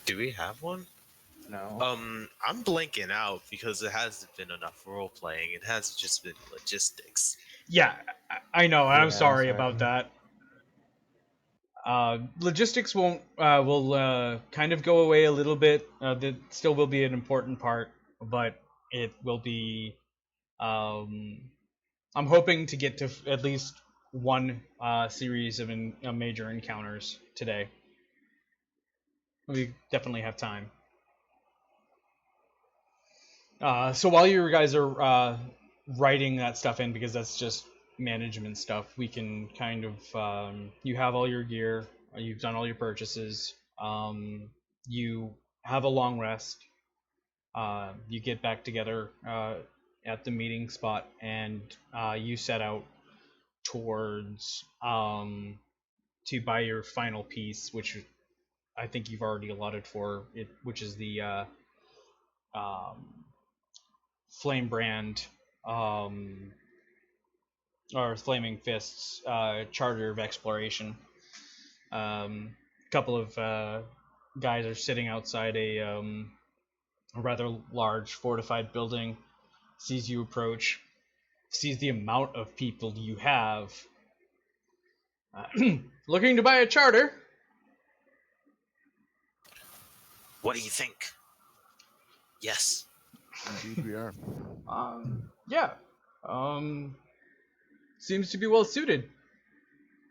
Do we have one? No. I'm blanking out because it hasn't been enough role playing. It has just been logistics. Yeah, I know. I'm Yeah, sorry sorry. about that. Logistics will kind of go away a little bit. That still will be an important part, but it will be. I'm hoping to get to at least one series of major encounters today. We definitely have time. So while you guys are writing that stuff in, because that's just management stuff, we can kind of you have all your gear, you've done all your purchases, you have a long rest, you get back together at the meeting spot, and you set out towards to buy your final piece, which I think you've already allotted for it, which is the Flame Brand or Flaming Fists Charter of Exploration. A couple of guys are sitting outside a rather large fortified building, sees you approach, sees the amount of people you have. Looking to buy a charter? What do you think? Yes. Indeed, we are. Yeah. Seems to be well suited.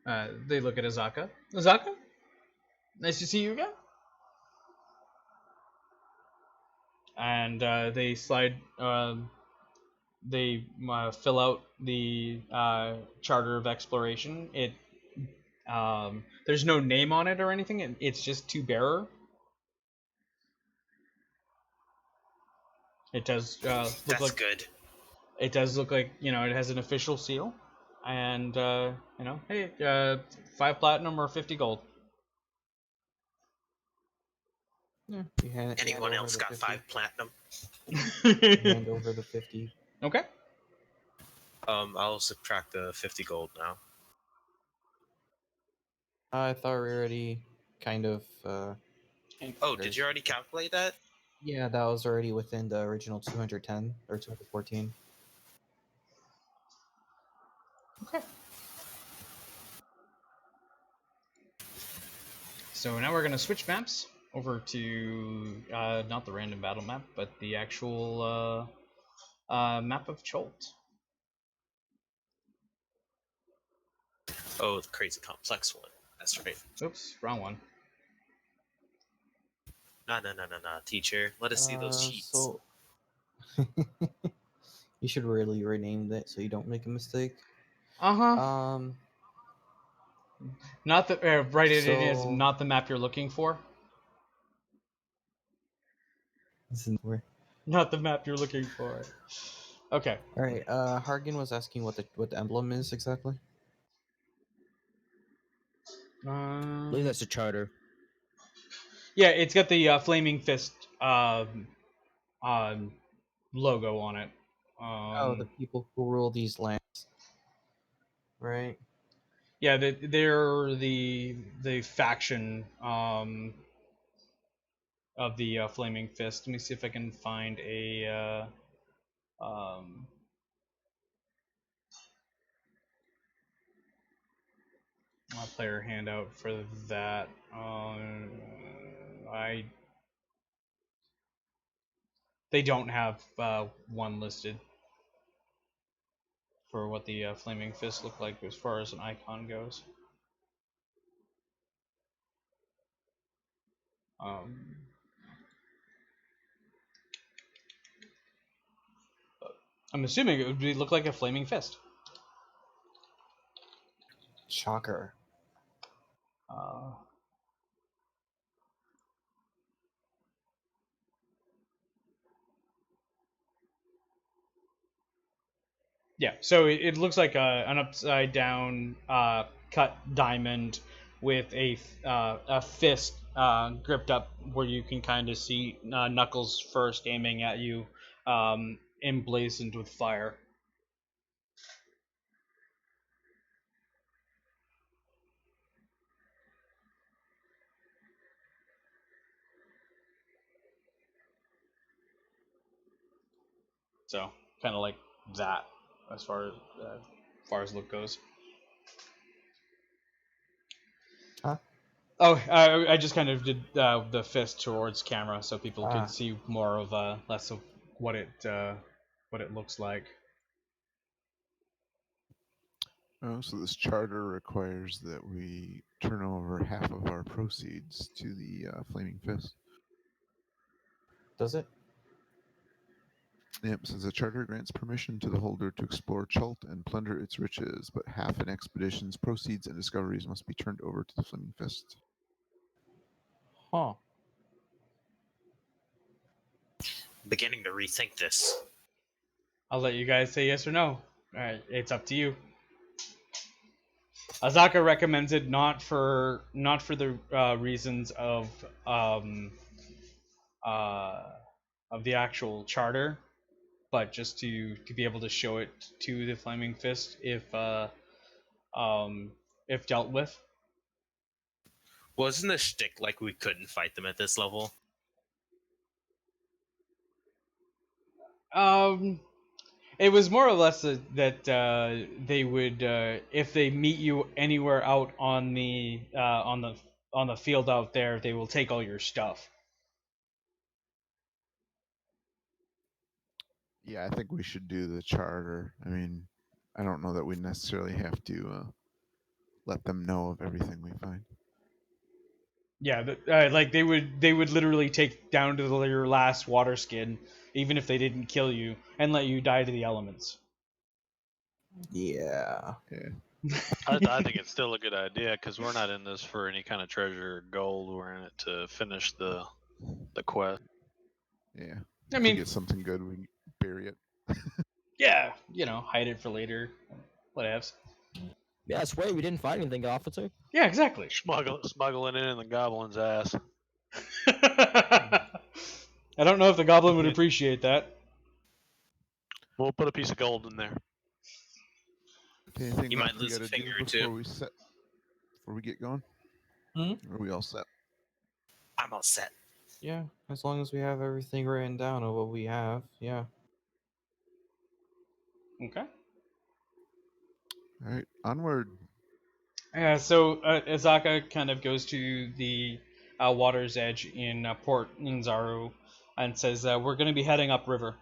They look at Azaka. Azaka? Nice to see you again. And they slide. They fill out the Charter of Exploration. There's no name on it or anything. It's just to bearer. It does look That's like good. it does look like it has an official seal, and hey, 5 platinum or 50 gold. Yeah, you hand Anyone over else the got 50. 5 platinum? Hand over the 50. Okay. I'll subtract the 50 gold now. I thought we already kind of. Oh, did you already calculate that? Yeah, that was already within the original 210 or 214. Okay. So now we're gonna switch maps over to not the random battle map, but the actual map of Cholt. Oh, the crazy complex one. That's right. Oops, wrong one. Nah, teacher. Let us see those cheats. So you should really rename that so you don't make a mistake. Not the write it in as So- not the map you're looking for. This is where. Not the map you're looking for. Okay. All right. Hargan was asking what the emblem is exactly. I believe that's a charter. Yeah, it's got the flaming fist logo on it. The people who rule these lands, right? Yeah, they're the faction of the flaming fist. Let me see if I can find a player handout for that. They don't have one listed for what the flaming fist look like as far as an icon goes. I'm assuming it would look like a flaming fist. Shocker. Yeah, so it looks like an upside down cut diamond with a fist gripped up where you can kind of see Knuckles first aiming at you, emblazoned with fire. So kind of like that as far as look goes. Huh? Oh, I just kind of did the fist towards camera so people could Ah. see more of less of what it looks like. Oh, so this charter requires that we turn over half of our proceeds to the Flaming Fist. Does it? Yep, says the charter grants permission to the holder to explore Chult and plunder its riches, but half an expedition's proceeds and discoveries must be turned over to the Flaming Fist. Huh. Beginning to rethink this. I'll let you guys say yes or no. All right, it's up to you. Azaka recommends it not for the reasons of the actual charter, but just to be able to show it to the Flaming Fist if dealt with. Wasn't the shtick like we couldn't fight them at this level? It was more or less that they would, if they meet you anywhere out on the field out there, they will take all your stuff. Yeah, I think we should do the charter. I mean, I don't know that we necessarily have to let them know of everything we find. Yeah, like they would literally take down to your last water skin, even if they didn't kill you, and let you die to the elements. Yeah. Yeah. I think it's still a good idea because we're not in this for any kind of treasure or gold. We're in it to finish the quest. Yeah. I If mean, we get something good, we can bury it. yeah, hide it for later. Whatevs. Yeah, I swear we didn't find anything, officer. Yeah, exactly. Smuggling it in the goblin's ass. I don't know if the goblin would appreciate that. We'll put a piece of gold in there. Anything You else might we lose a got to do finger or before two. before we get going? Hmm? Are we all set? I'm all set. Yeah, as long as we have everything written down of what we have, yeah. Okay. All right, onward. Yeah, so Azaka kind of goes to the water's edge in Port Nzaru and says, we're going to be heading upriver.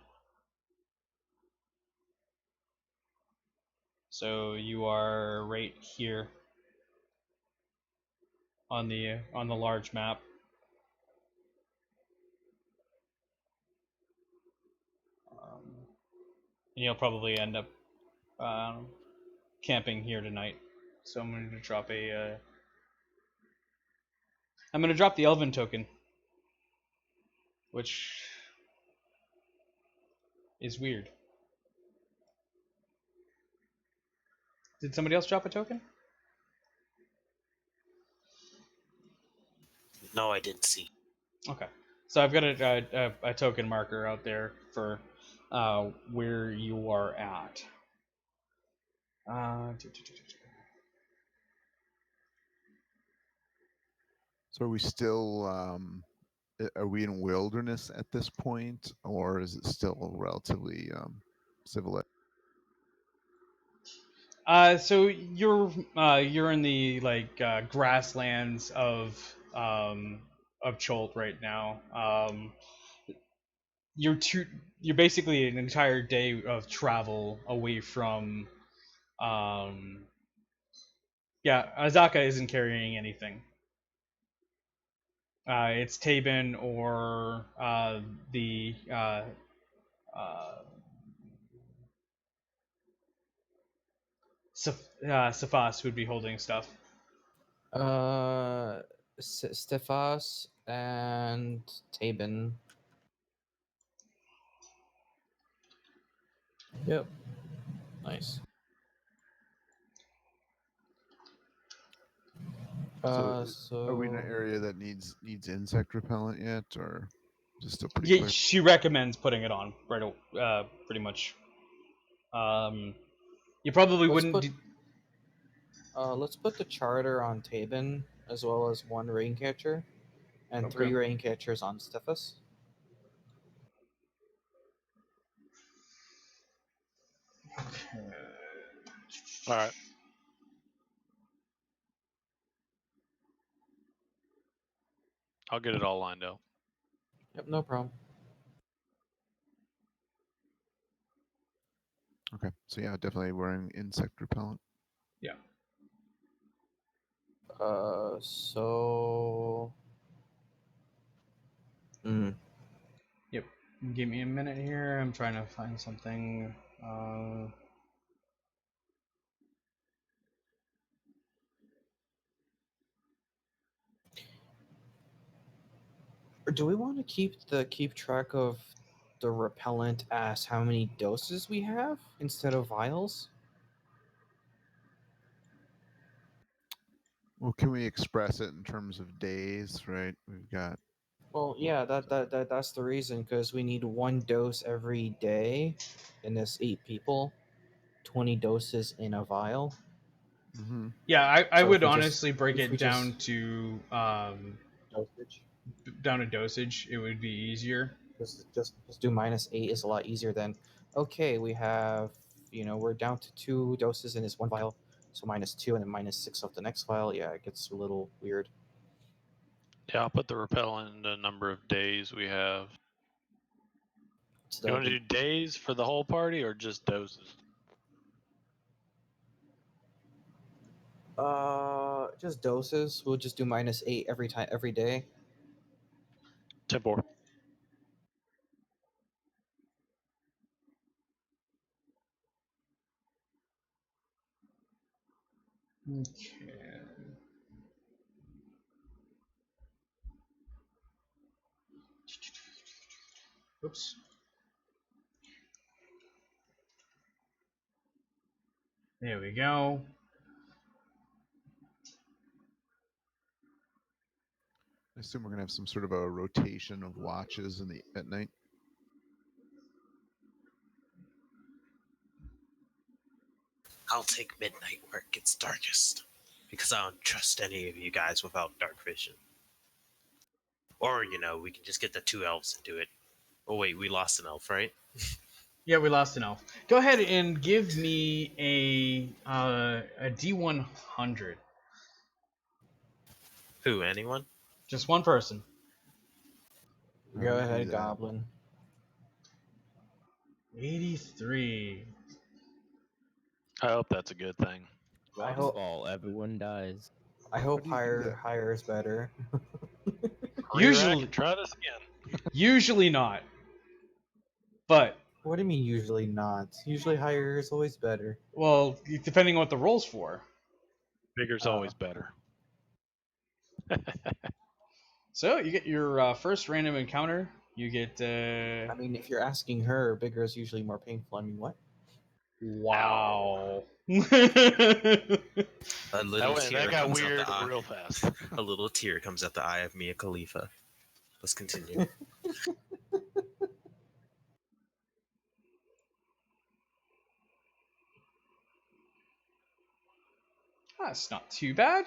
So you are right here on the large map. And you'll probably end up camping here tonight. So I'm going to drop I'm going to drop the Elven token, which is weird. Did somebody else drop a token? No, I didn't see. Okay. So I've got a token marker out there for where you are at. So are we still are we in wilderness at this point, or is it still relatively civilized? So you're in the grasslands of Cholt right now. You're two, you're basically an entire day of travel away from. Yeah, Azaka isn't carrying anything. It's Tabin or the uh, Safas would be holding stuff. Stephas and Tabin. Yep. Nice. So are we in an area that needs insect repellent yet, or just still pretty Yeah, clear? she recommends putting it on pretty much. You probably Let's wouldn't. put let's put the charter on Tabin as well as one rain catcher and Okay. 3 rain catchers on Stephas. All right. I'll get it all lined up. Yep, no problem. Okay, so yeah, definitely wearing insect repellent. Yeah. So. Yep. Give me a minute here. I'm trying to find something. Or do we want to keep track of the repellent as how many doses we have instead of vials? Well, can we express it in terms of days, right? We've got Well, yeah, that's the reason, because we need 1 dose every day, and there's 8 people, 20 doses in a vial. Yeah, I So would honestly break if we it just down to dosage, dosage. It would be easier. just do -8 is a lot easier than, okay, we have, we're down to 2 doses in this one vial, so -2 and then -6 of the next vial. Yeah, it gets a little weird. Yeah, I'll put the repellent in the number of days we have. So You want to do days for the whole party or just doses? just doses. We'll just do -8 every time, every day. 10-4. Okay. Oops. There we go. I assume we're gonna have some sort of a rotation of watches at night. I'll take midnight where it gets darkest, because I don't trust any of you guys without dark vision. Or we can just get the 2 elves and do it. Oh wait, we lost an elf, right? Yeah, we lost an elf. Go ahead and give me a D100. Who? Anyone? Just one person. Go We can do ahead, that. Goblin. 83. I hope that's a good thing. I Last hope fall, everyone dies. I hope do you do that? higher is better. Usually, try this again. usually not. But What do you mean usually not? Usually higher is always better. well, depending on what the roll's for. Bigger's always better. So you get your first random encounter. You get. I mean, if you're asking her, bigger is usually more painful. I mean, what? Wow. A little tear That got comes out weird the eye. real fast. A little tear comes out the eye of Mia Khalifa. Let's continue. That's not too bad.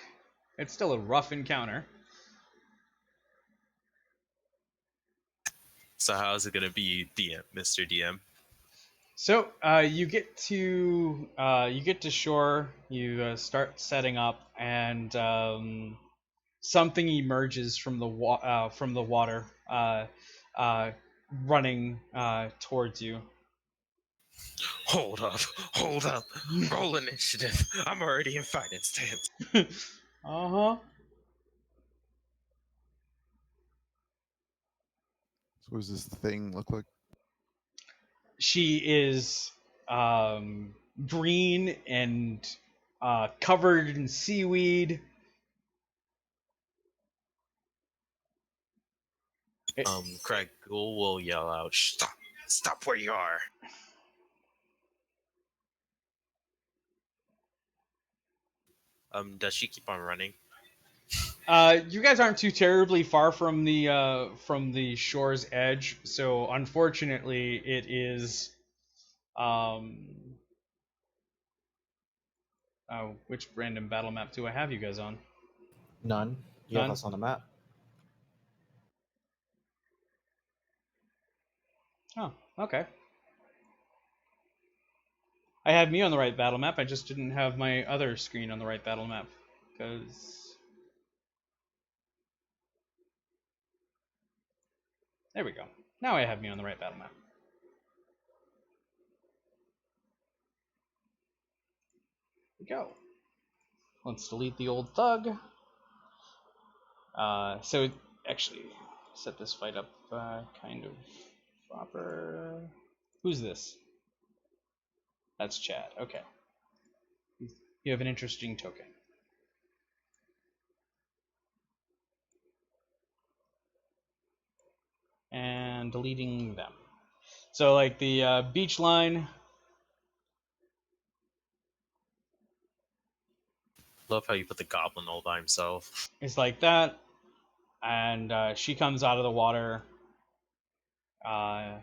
It's still a rough encounter. So how's it gonna be, DM, Mr. DM? So you get to shore. You start setting up, and something emerges from the water, uh, running towards you. Hold up, hold up. Roll initiative. I'm already in fighting stance. Uh-huh. So what does this thing look like? She is green and covered in seaweed. Craig Ghoul will yell out, "Stop! Stop where you are!" Does she keep on running? You guys aren't too terribly far from the shore's edge, so unfortunately, it is. Which random battle map do I have you guys on? None. You have None? us on the map. Oh, okay. I had me on the right battle map. I just didn't have my other screen on the right battle map because there we go. Now I have me on the right battle map. Here we go. Let's delete the old thug. So actually, set this fight up kind of proper. Who's this? That's Chad. Okay. You have an interesting token. And deleting them. So like the beach line. Love how you put the goblin all by himself. Is like that, and she comes out of the water uh,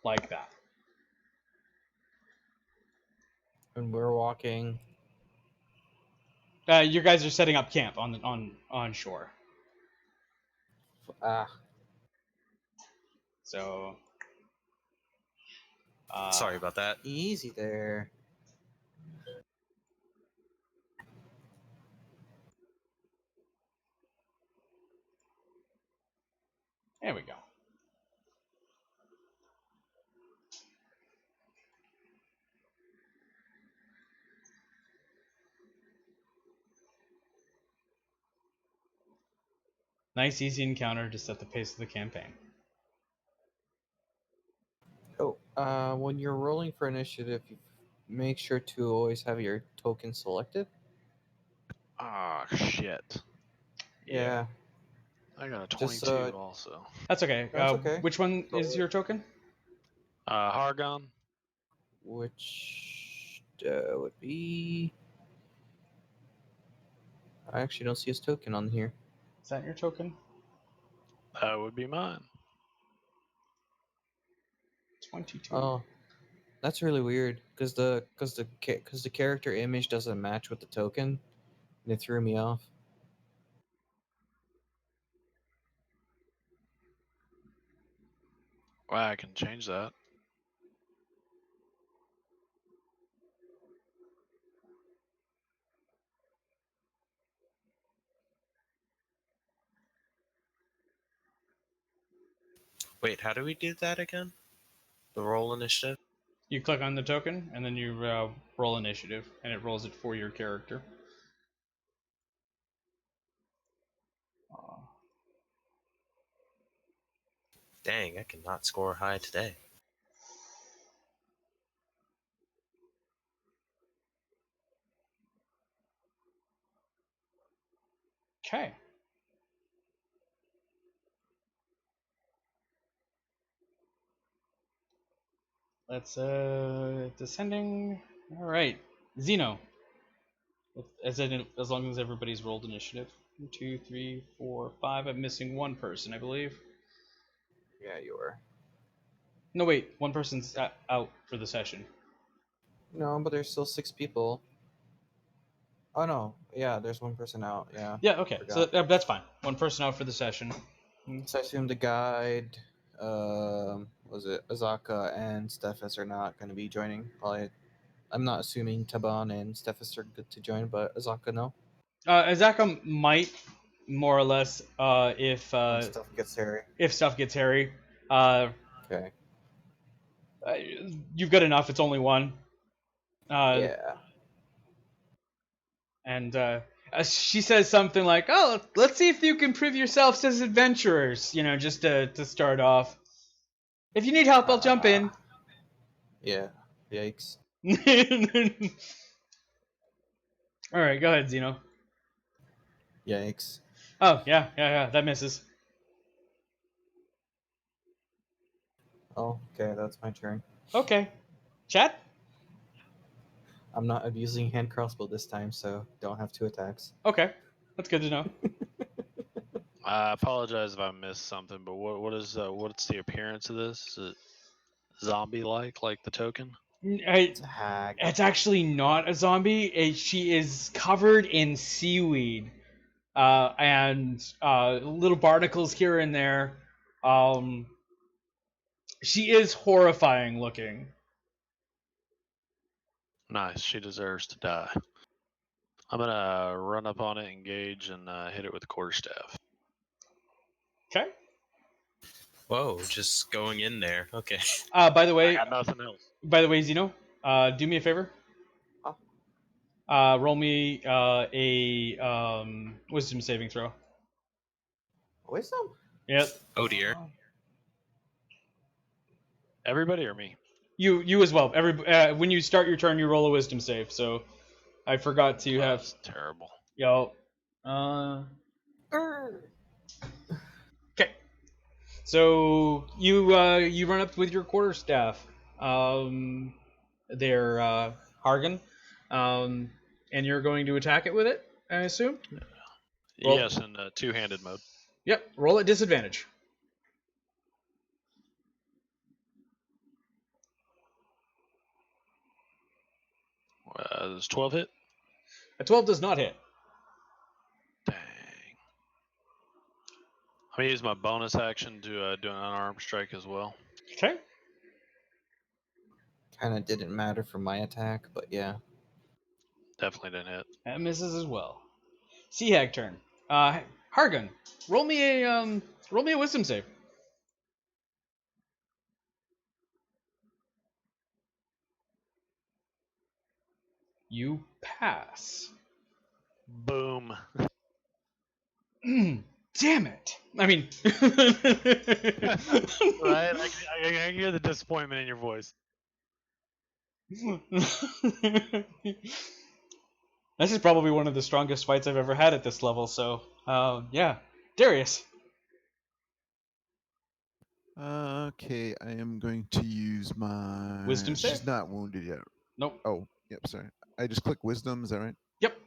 like that. And we're walking. You guys are setting up camp on shore. Ah, So Sorry about that. easy there. there we go. Nice, easy encounter to set the pace of the campaign. Oh, when you're rolling for initiative, you make sure to always have your token selected. Ah, shit. Yeah. I got a Just, 22 also. That's okay. That's okay. Which one is your token? Hargon. Which would be. I actually don't see his token on here. Is that your token? That would be mine. 22. Oh, that's really weird because the character image doesn't match with the token, and it threw me off. Well, I can change that. Wait, how do we do that again? The roll initiative? You click on the token and then you roll initiative, and it rolls it for your character. Dang, I cannot score high today. Okay. Let's descending. All right, Zeno. As long as everybody's rolled initiative. 1, 2, 3, 4, 5. I'm missing one person, I believe. Yeah, you were. No, wait. One person's out for the session. No, but there's still 6 people. Oh no, yeah, there's one person out. Yeah. Yeah. Okay. So Forgot. that's fine. One person out for the session. So I assume the guide, was it Azaka and Stephis are not going to be joining. Probably, I'm not assuming Taban and Stephis are good to join, but Azaka no. Azaka might, more or less, When stuff gets hairy. if stuff gets hairy. Okay. You've got enough. It's only one. Yeah. And she says something like, "Oh, let's see if you can prove yourselves as adventurers." You know, just to start off. If you need help, I'll jump in. Yeah. Yikes. All right, go ahead, Zeno. Yikes. Oh, yeah. That misses. Oh, okay, that's my turn. Okay. Chat? I'm not abusing hand crossbow this time, so don't have 2 attacks. Okay. That's good to know. I apologize if I missed something, but what's the appearance of this? Is it zombie like the token? It's a hag. It's actually not a zombie. She is covered in seaweed. And little barnacles here and there. She is horrifying looking. Nice. She deserves to die. I'm gonna run up on it, engage, and hit it with the quarterstaff. Okay. Whoa, just going in there. Okay. By the way, I got nothing else. By the way, Zeno, do me a favor. Roll me a wisdom saving throw. Wisdom? Yep. Oh dear. Everybody or me? You as well. When you start your turn, you roll a wisdom save. So I forgot to have. That's terrible. Yo. Okay. So you run up with your quarterstaff. There, Hargan. And you're going to attack it with it, I assume. Roll. Yes, in two-handed mode. Yep. Roll at disadvantage. Does 12 hit? A 12 does not hit. Dang. I'm gonna use my bonus action to do an unarmed strike as well. Okay. Kind of didn't matter for my attack, but yeah. Definitely didn't hit. That misses as well. Sea Hag turn. Hargan, roll me a wisdom save. You pass. Boom. Damn it! I mean, Right? I hear the disappointment in your voice. This is probably one of the strongest fights I've ever had at this level. So, yeah, Darius. Okay, I am going to use my Wisdom save? She's not wounded yet. Nope. Oh, yep. Sorry, I just clicked wisdom. Is that right? Yep.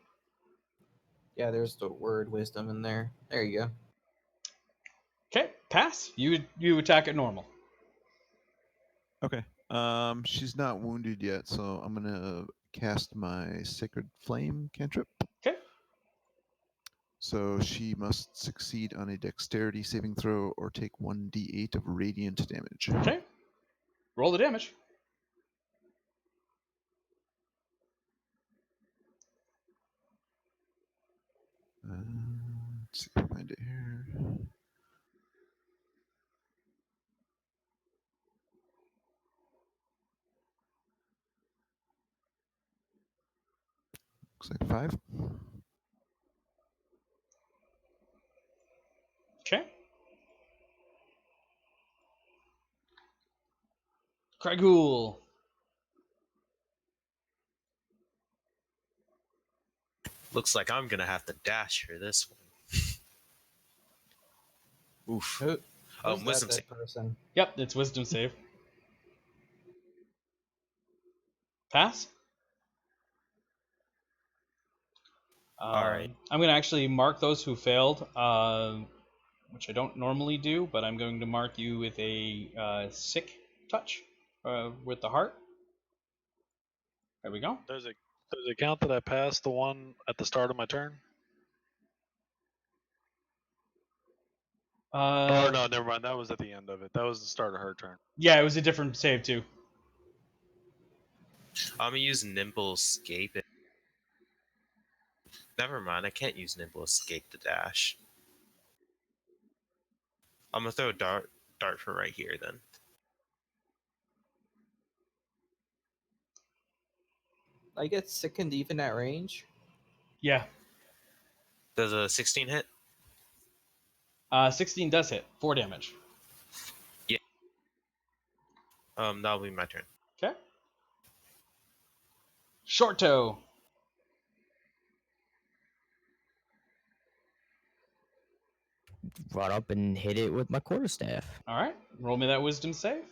Yeah, there's the word wisdom in there. There you go. Okay, pass. You attack it normal. Okay. She's not wounded yet, so I'm gonna cast my Sacred Flame cantrip. Okay. So she must succeed on a Dexterity saving throw or take 1d8 of radiant damage. Okay. Roll the damage. Let's see if I find it here. Looks like 5. Okay. Craigool. Looks like I'm gonna have to dash for this one. Oof. Who's Wisdom that save. dead person? Yep, it's wisdom save. Pass. All right. I'm going to actually mark those who failed, which I don't normally do, but I'm going to mark you with a sick touch with the heart. There we go. Does it count that I passed the one at the start of my turn? Or no, never mind. That was at the end of it. That was the start of her turn. Yeah, it was a different save too. I'm gonna use Nimble Escape. Never mind, I can't use Nimble Escape to dash. I'm gonna throw a dart for right here then. I get sickened even at range. Yeah. Does a 16 hit? 16 does hit. 4 damage. That'll be my turn. Okay. Short toe. Run up and hit it with my quarterstaff. All right. Roll me that wisdom save.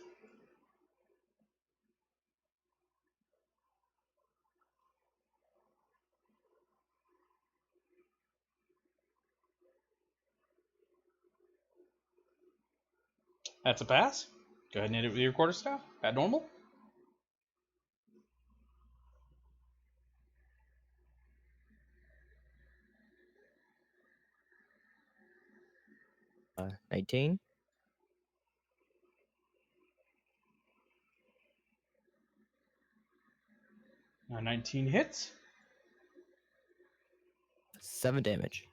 That's a pass. Go ahead and hit it with your quarterstaff at normal. Uh, 19. 19 hits. 7 damage.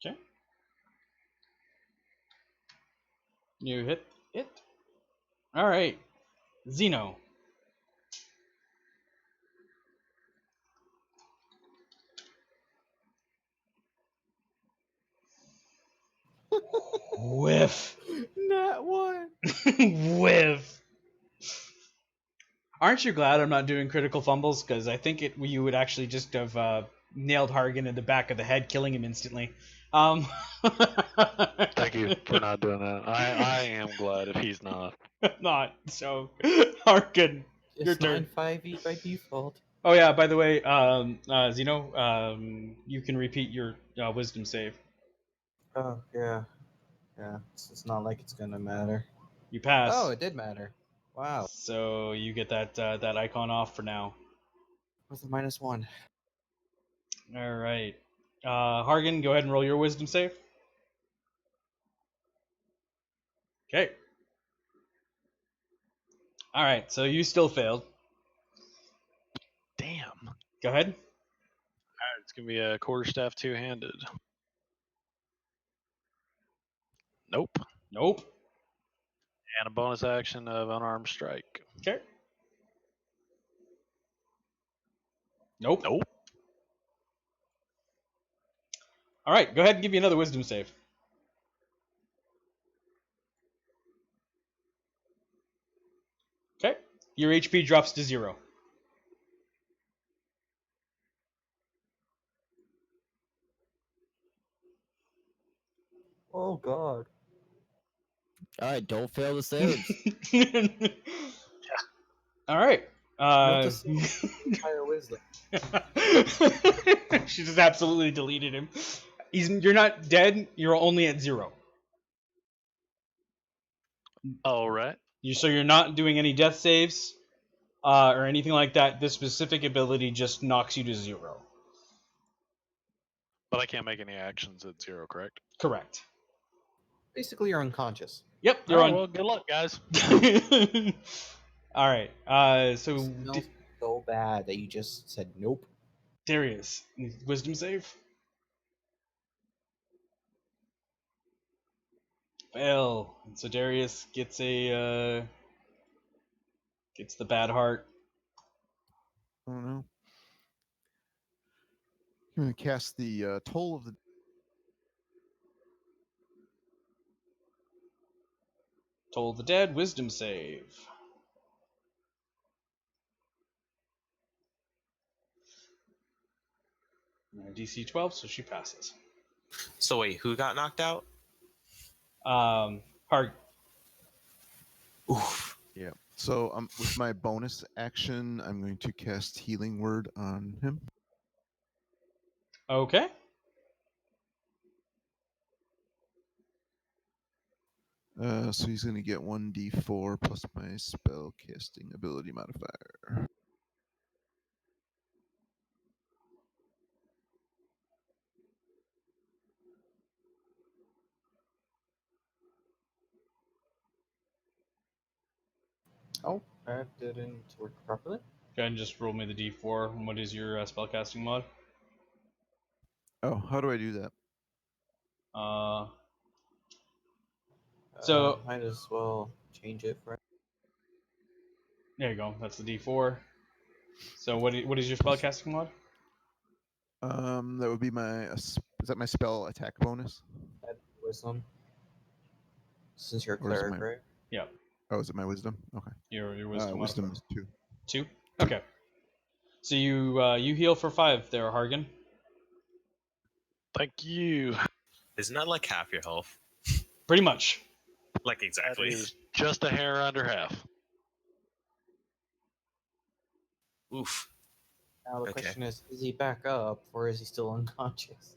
Okay. You hit it. All right. Xeno. Whiff. Not one. Whiff. Aren't you glad I'm not doing critical fumbles? Because I think you would actually just have nailed Hargan in the back of the head, killing him instantly. Thank you for not doing that. I am glad if he's not. Not so. Hargan, your It's turn. 9-5 by default. Oh yeah, by the way, Xeno, you can repeat your wisdom save. Oh, yeah. Yeah, it's not like it's gonna matter. You pass. Oh, it did matter. Wow. So you get that icon off for now. With a -1. All right. Hargan, go ahead and roll your wisdom save. Okay. All right, so you still failed. Damn. Go ahead. Alright, it's gonna be a quarterstaff two-handed. Nope. Nope. And a bonus action of unarmed strike. Okay. Nope. Nope. All right, go ahead and give me another wisdom save. Okay. Your HP drops to 0. Oh god. Alright, don't fail the saves. All right. Note to self, higher wisdom. She just absolutely deleted him. You're not dead. You're only at 0. All right. So you're not doing any death saves or anything like that. This specific ability just knocks you to 0. But I can't make any actions at 0, correct? Correct. Basically, you're unconscious. Yep, you're Alright, on. well, good luck, guys. All right. So It smells so bad that you just said nope. Darius, wisdom save. Fail. And so Darius gets gets the bad heart. I don't know. I'm gonna cast the Toll of the Toll of the Dead, wisdom save. DC 12, so she passes. So wait, who got knocked out? Heart. Oof. Yeah. So with my bonus action, I'm going to cast Healing Word on him. Okay. So he's going to get 1d4 plus my spell casting ability modifier. Oh, that didn't work properly. Go ahead and just roll me the d4. And what is your spellcasting mod? Oh, how do I do that? So Might as well change it for. there you go. That's the d4. So what is your spellcasting mod? That would be my is that my spell attack bonus, Add wisdom. Since you're a or is it cleric, my? right? Yeah, Oh, is it my wisdom? Okay. your wisdom Wisdom modifier. is 2. 2. Okay. So you heal for 5 there, Hargan. Thank you. Isn't that like half your health? Pretty much. Like That exactly. is just a hair under half. Oof. Now the Okay. question is he back up or is he still unconscious?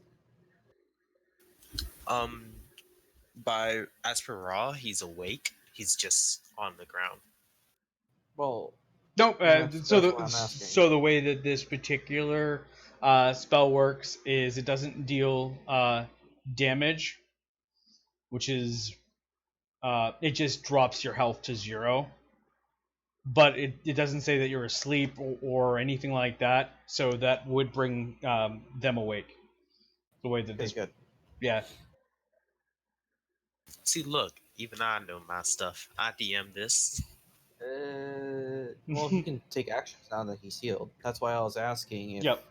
By as per Raw, he's awake. He's just on the ground. Well, No. that's what I'm asking. So the way that this particular spell works is it doesn't deal damage, which is it just drops your health to 0. But it doesn't say that you're asleep or anything like that. So that would bring them awake. The way that Okay, this, good. yeah. See, look, even I know my stuff. I DM this. Well, he can take actions now that he's healed. That's why I was asking if Yep.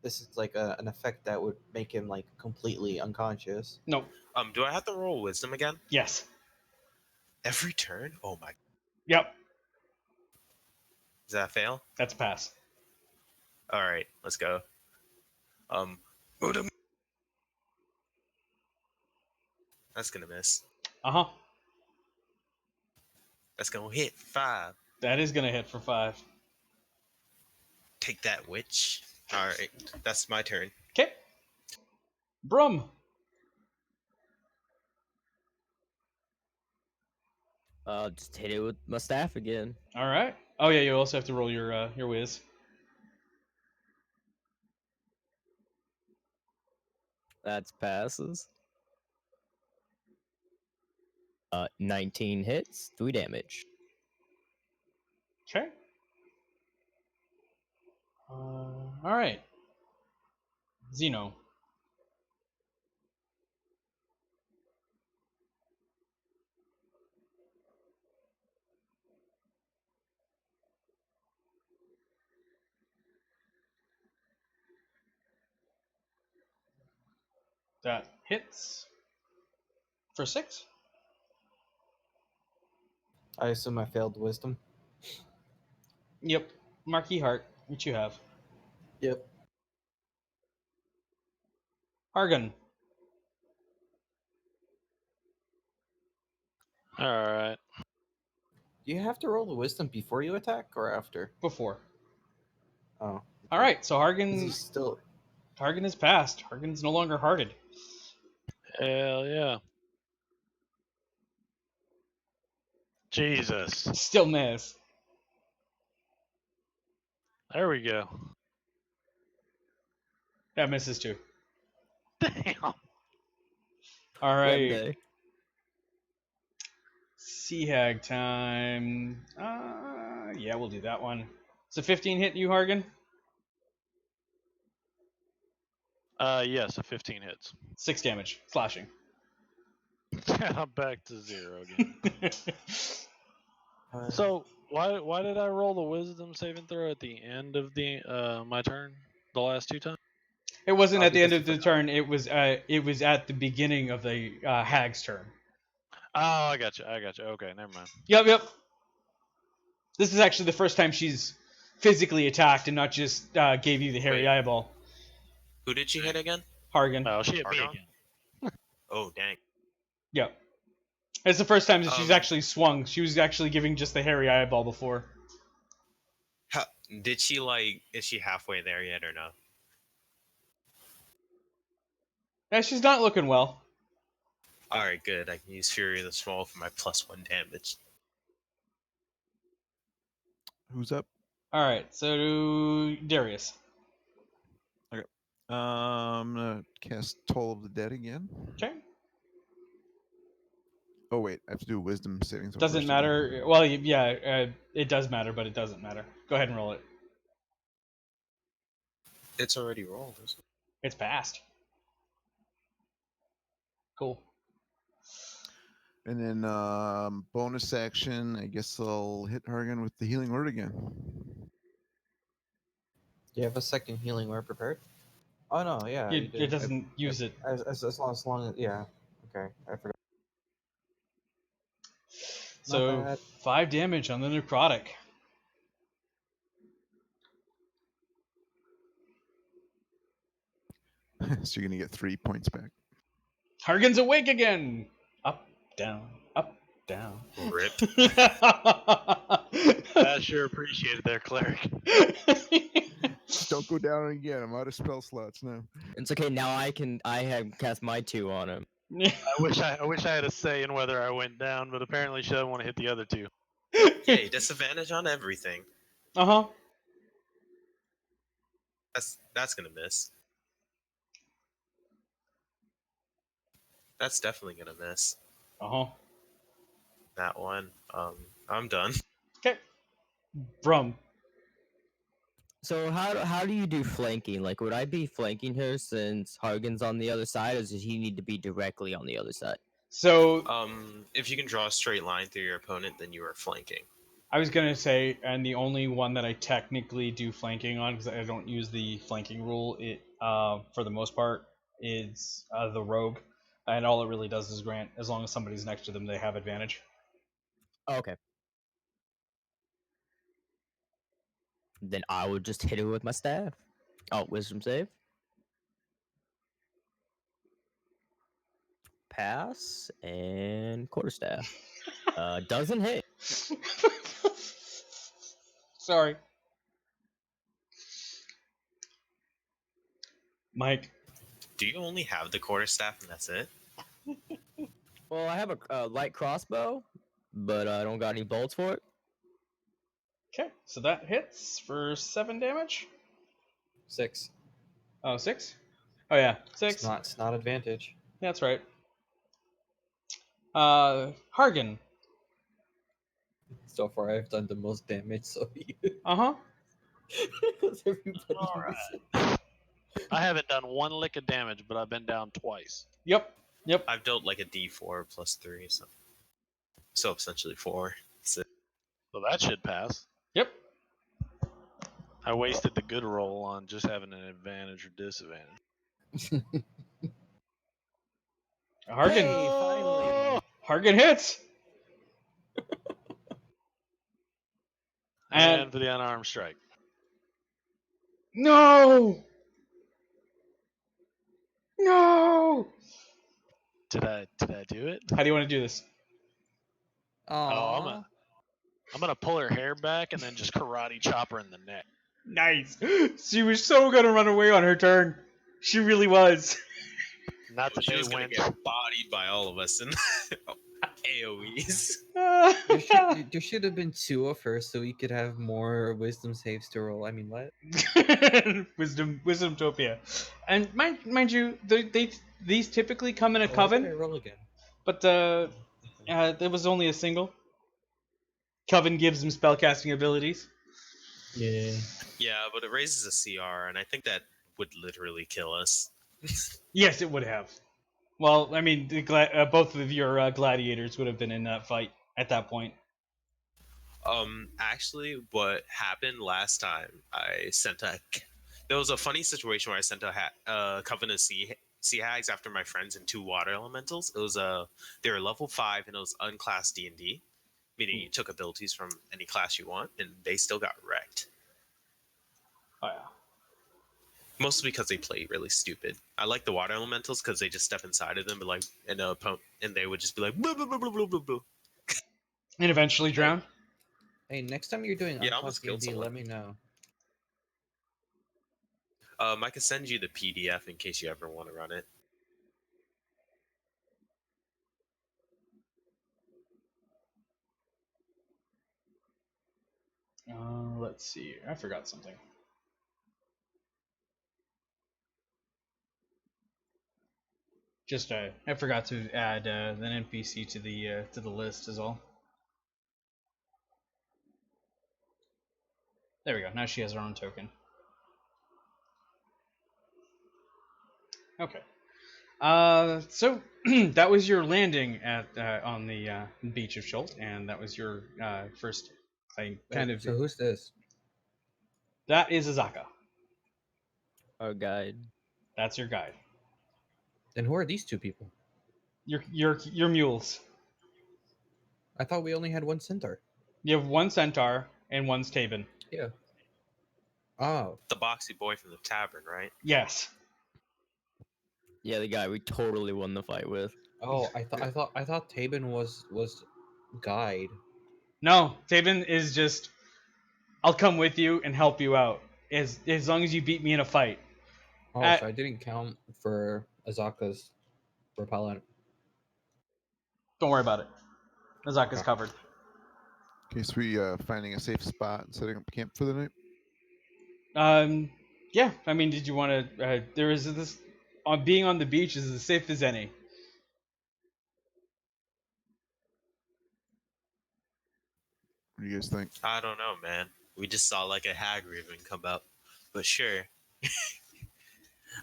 this is like an effect that would make him like completely unconscious. No. Do I have to roll wisdom again? Yes. Every turn? Oh my. Yep. Does that fail? That's a pass. Alright, let's go. That's gonna miss. Uh-huh. That's gonna hit 5. That is gonna hit for 5. Take that, witch. Alright, that's my turn. Okay. Brum. Just hit it with my staff again. All right. Oh yeah, you also have to roll your whiz. That's passes. 19 hits, 3 damage. Okay. All right. Zeno. That hits for 6. I assume I failed wisdom. Yep. Marquee Heart, what you have? Yep. Hargan. All right. Do you have to roll the wisdom before you attack or after? Before. Oh. All right. So Is he Hargan still? is passed. Hargan's no longer hearted. Hell yeah. Jesus. Still miss. There we go. That misses too. Damn. All One right. day. Sea Hag time. Yeah, we'll do that one. So 15 hit you, Hargan? Yes, a 15 hits. 6 damage. Slashing. I'm back to 0 again. So why did I roll the wisdom saving throw at the end of the my turn the last 2 times? It wasn't at the end Because of the turn. It was at the beginning of the hag's turn. Oh, I got you. Okay, never mind. Yep. This is actually the first time she's physically attacked and not just gave you the hairy Wait. eyeball. Who did she hit again? Hargan. Oh, she hit me Argon? again. Oh, dang. Yep. It's the first time that she's Um, actually swung. She was actually giving just the hairy eyeball before. How, did she like? Is she halfway there yet or no? Yeah, she's not looking well. All right, good. I can use Fury of the Small for my +1 damage. Who's up? All right, so Darius. I'm gonna cast Toll of the Dead again. Okay. Oh wait, I have to do a Wisdom saving throw. Doesn't first, don't I? matter. Well, yeah, it does matter, but it doesn't matter. Go ahead and roll it. It's already rolled, isn't it? It's passed. Cool. And then bonus action, I guess I'll hit Hargan with the Healing Word again. Do you have a second healing word prepared? Oh no, yeah, you do. It doesn't use it. As long as yeah. Okay, I forgot. Not So bad. 5 damage on the necrotic. So you're gonna get 3 points back. Hargan's awake again. Up, down, up, down. Rip. I sure appreciate it there, cleric. Don't go down again. I'm out of spell slots now. It's okay. Now I have cast my 2 on him. I wish I had a say in whether I went down, but apparently she doesn't want to hit the other 2. Yay, disadvantage on everything. Uh-huh. That's gonna miss. That's definitely gonna miss. Uh-huh. That one. I'm done. Okay. Brum. So how do you do flanking? Like, would I be flanking her since Hargan's on the other side, or does he need to be directly on the other side? So If you can draw a straight line through your opponent, then you are flanking. I was gonna say, and the only one that I technically do flanking on, because I don't use the flanking rule, it for the most part, is the rogue, and all it really does is grant, as long as somebody's next to them, they have advantage. Oh, okay. Then I would just hit her with my staff. Oh, wisdom save. Pass and quarterstaff. Doesn't hit. Sorry, Mike. Do you only have the quarterstaff and that's it? Well, I have a light crossbow, but I don't got any bolts for it. Okay, so that hits for 7 damage. 6. Oh, 6? Oh yeah, 6. It's not advantage. Yeah, that's right. Hargan. So far, I've done the most damage. So Uh-huh. everybody. All right. I haven't done 1 lick of damage, but I've been down twice. Yep. I've dealt like a D4 +3, so essentially 4. So So that should pass. Yep. I wasted the good roll on just having an advantage or disadvantage. Hargan. Hey, finally. Hargan hits. And for the unarmed strike. No. No. Did I do it? How do you want to do this? Oh, I'm gonna pull her hair back and then just karate chop her in the neck. Nice. She was so gonna run away on her turn. She really was. Not she today, was gonna wench. get bodied by all of us in AoEs. There should have been 2 of her, so we could have more wisdom saves to roll. I mean, what? Wisdom Topia. And mind you, these typically come in a Oh, coven, I roll again. but there was only a single. Coven gives them spellcasting abilities. Yeah. Yeah, but it raises a CR, and I think that would literally kill us. Yes, it would have. Well, I mean, both of your gladiators would have been in that fight at that point. Actually, what happened last time, there was a funny situation where I sent a coven of sea hags after my friends and 2 water elementals. It was they were level 5 and it was unclassed D&D, meaning you took abilities from any class you want, and they still got wrecked. Oh yeah. Mostly because they play really stupid. I like the water elementals because they just step inside of them, but like and they would just be like, blah, blah, blah, blah, blah, blah, blah. And eventually Hey, drown. hey, next time you're doing Yeah, I Unpause almost killed D&D, someone. let me know. I can send you the PDF in case you ever want to run it. Let's see. I forgot something. Just I forgot to add an NPC to the list as well. There we go. Now she has her own token. Okay. So that was your landing at on the beach of Schult, and that was your first kind of. So who's this? That is Azaka. Our guide. That's your guide. Then who are these two people? Your mules. I thought we only had one centaur. You have one centaur and one's Tabin. Yeah. Oh. The boxy boy from the tavern, right? Yes. Yeah, the guy we totally won the fight with. Oh, I thought Tabin was guide. No, Tabin is just. I'll come with you and help you out as long as you beat me in a fight. Oh, so I didn't count for Azaka's repellent. Don't worry about it. Azaka's Okay. covered. In case we finding a safe spot and setting up camp for the night. Yeah. I mean, did you want to? There is this. On being on the beach is as safe as any. What do you guys think? I don't know, man. We just saw like a hag raven come up, but sure.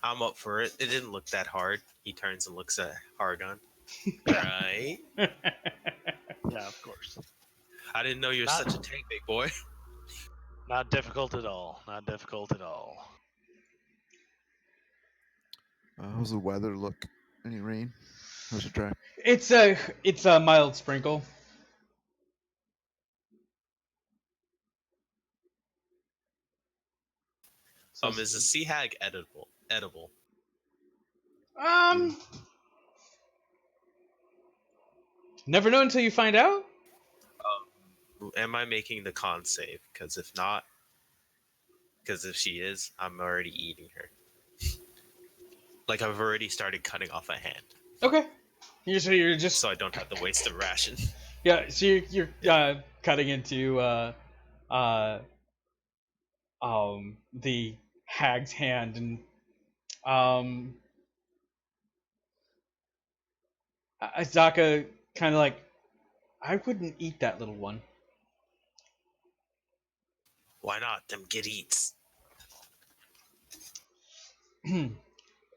I'm up for it. It didn't look that hard. He turns and looks at Hargon. Right? Yeah, of course. I didn't know you were such a tank, big boy. Not difficult at all. Not difficult at all. How's the weather look? Any rain? How's it dry? It's a mild sprinkle. So Is a sea hag edible? Never know until you find out. Am I making the con save? Because if not, because if she is, I'm already eating her. Like I've already started cutting off a hand. Okay. You're just so I don't have to waste a ration. Yeah. So you're cutting into the hag's hand, and Azaka kind of like, I wouldn't eat that little one. Why not? Them get eats.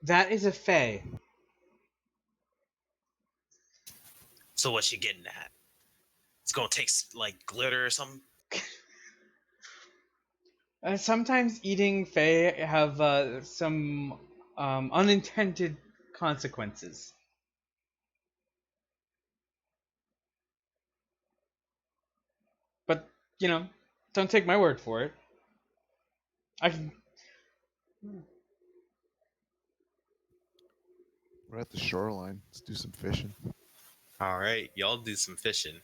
That is a fae. So what's she getting at? It's gonna take like glitter or something. Sometimes eating fae have some unintended consequences. But don't take my word for it. I can. We're at the shoreline. Let's do some fishing. All right, y'all do some fishing.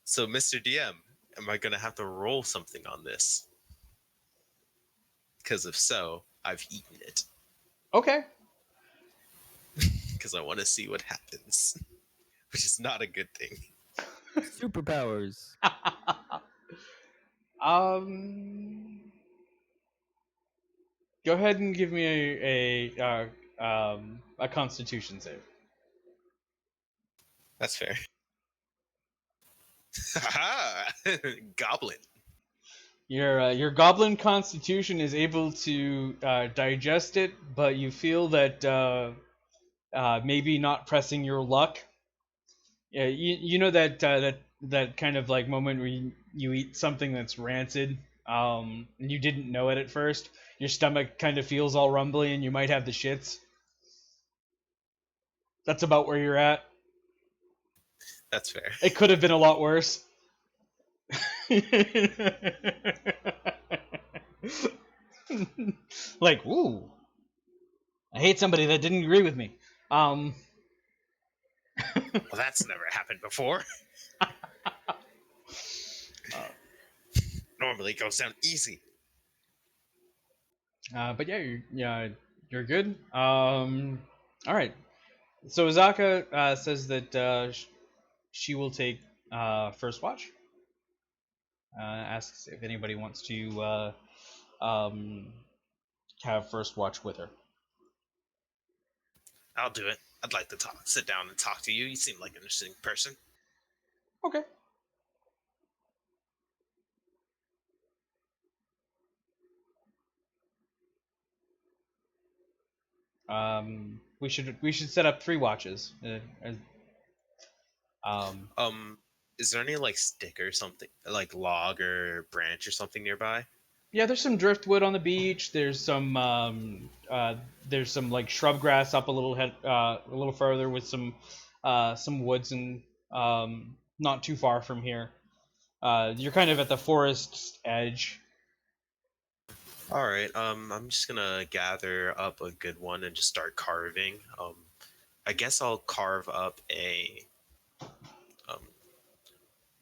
So Mr. DM, am I gonna have to roll something on this? Because if so, I've eaten it. Okay. Because I want to see what happens, which is not a good thing. Superpowers. Go ahead and give me a Constitution save. That's fair. Haha! Goblin. Your goblin constitution is able to digest it, but you feel that maybe not pressing your luck. Yeah, you know that kind of like moment where you eat something that's rancid, and you didn't know it at first. Your stomach kind of feels all rumbly, and you might have the shits. That's about where you're at. That's fair. It could have been a lot worse. Like, ooh, I hate somebody that didn't agree with me. Well, that's never happened before. Normally it goes down easy. But you're good. All right. So Azaka says that she will take first watch. Asks if anybody wants to um, have first watch with her. I'll do it. I'd like to sit down and talk to you. You seem like an interesting person. Okay. We should set up 3 watches. Um, Is there any like stick or something, like log or branch or something nearby? yeah, there's some driftwood on the beach. There's some like shrub grass up a little further with some woods and not too far from here. You're kind of at the forest edge. All right. I'm just gonna gather up a good one and just start carving. I guess I'll carve up um,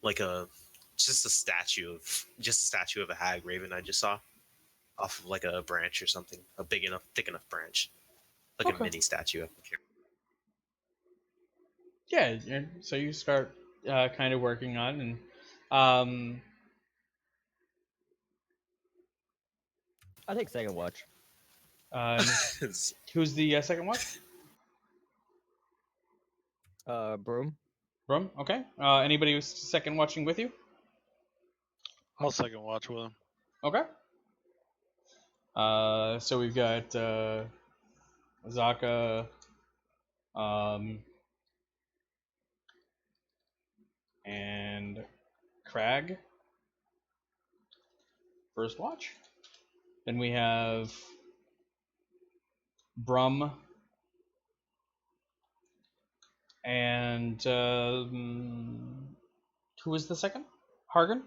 like a just a statue of a hag raven I just saw off of like a branch or something, a big enough, thick enough branch, like a Okay. mini statue. Yeah. So you start kind of working on and um, I take second watch. who's the second watch? Broom. Brum. Okay. Anybody who's second watching with you? I'll second watch with him. Okay. So we've got Zaka, um, and Crag. First watch. Then we have Brum and who was the second? Hargan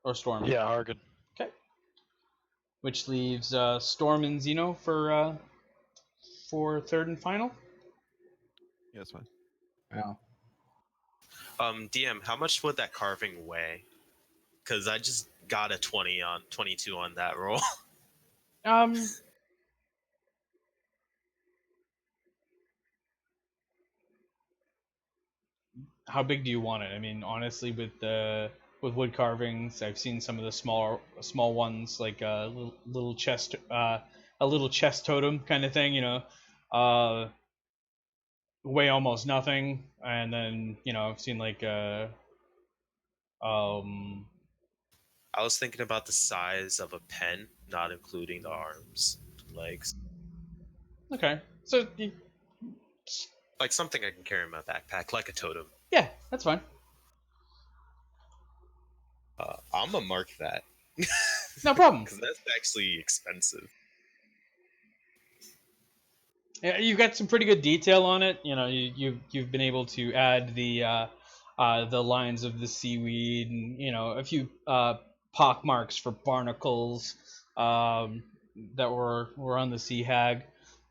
or Storm? Yeah, Hargan. Okay. Which leaves Storm and Zeno for third and final. Yeah, that's fine. Yeah. DM, how much would that carving weigh? Because I just got a 22 on that roll. Um, how big do you want it? I mean, honestly, with wood carvings, I've seen some of the small ones like little chest a little chest totem kind of thing. Weigh almost nothing, and then I've seen like um I was thinking about the size of a pen, not including the arms, legs, okay, so like something I can carry in my backpack, like a totem. yeah, that's fine. I'm gonna mark that No problem. because that's actually expensive. Yeah, you've got some pretty good detail on it. You've been able to add the lines of the seaweed and a few pock marks for barnacles that were on the sea hag.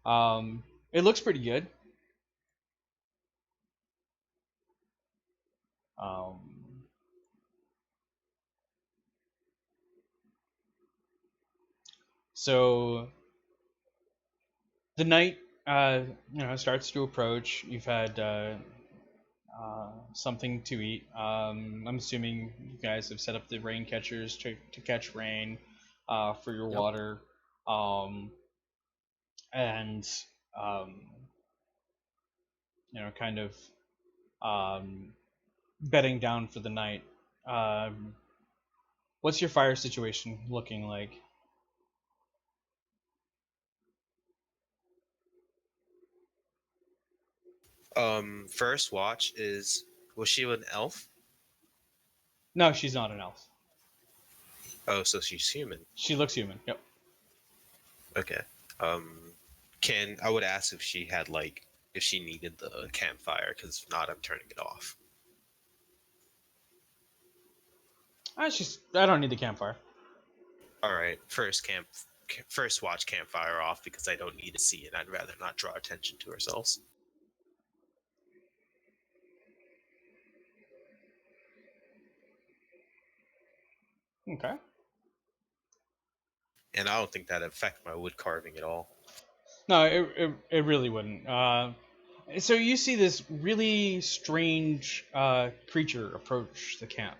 It looks pretty good. Um, so the night starts to approach. You've had something to eat. I'm assuming you guys have set up the rain catchers to catch rain for your Yep. water, and um, kind of bedding down for the night. What's your fire situation looking like? First watch is, was she an elf? No, she's not an elf. Oh, so she's human. She looks human. Yep. Okay. Can I would ask if she had if she needed the campfire, because if not, I'm turning it off. I don't need the campfire. All right, first watch campfire off because I don't need to see it. I'd rather not draw attention to ourselves. Okay. And I don't think that'd affect my wood carving at all. No, it really wouldn't. So you see this really strange creature approach the camp.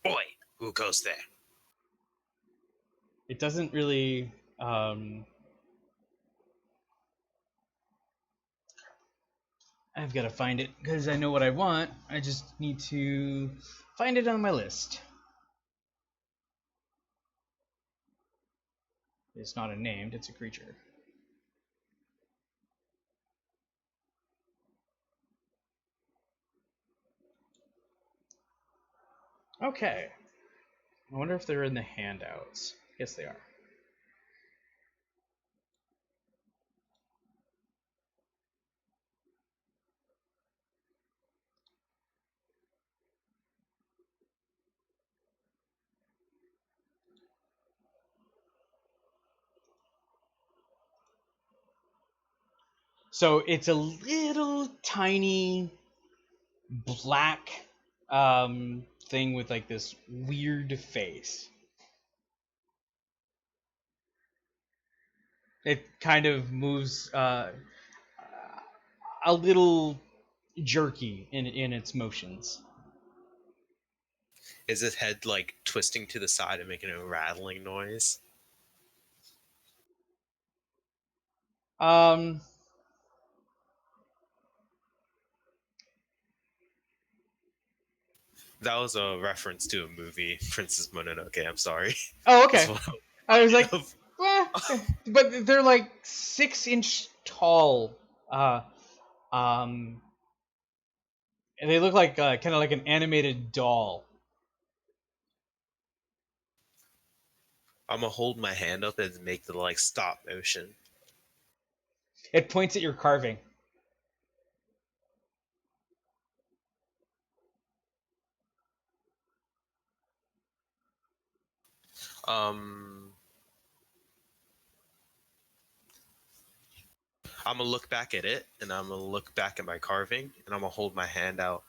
Boy, who goes there? It doesn't really. I've got to find it because I know what I want. I just need to find it on my list. It's not a named, it's a creature. Okay. I wonder if they're in the handouts. Yes, they are. So it's a little tiny black thing with like this weird face. It kind of moves a little jerky in its motions. Is his head like twisting to the side and making a rattling noise? Um, That was a reference to a movie, Princess Mononoke. I'm sorry. oh, okay. That's what I was I'm like, thinking but they're like 6-inch tall. Um, and they look like kind of like an animated doll. I'm gonna hold my hand up and make the like stop motion. It points at your carving. Um, I'm gonna look back at it, and I'm gonna look back at my carving, and I'm gonna hold my hand out.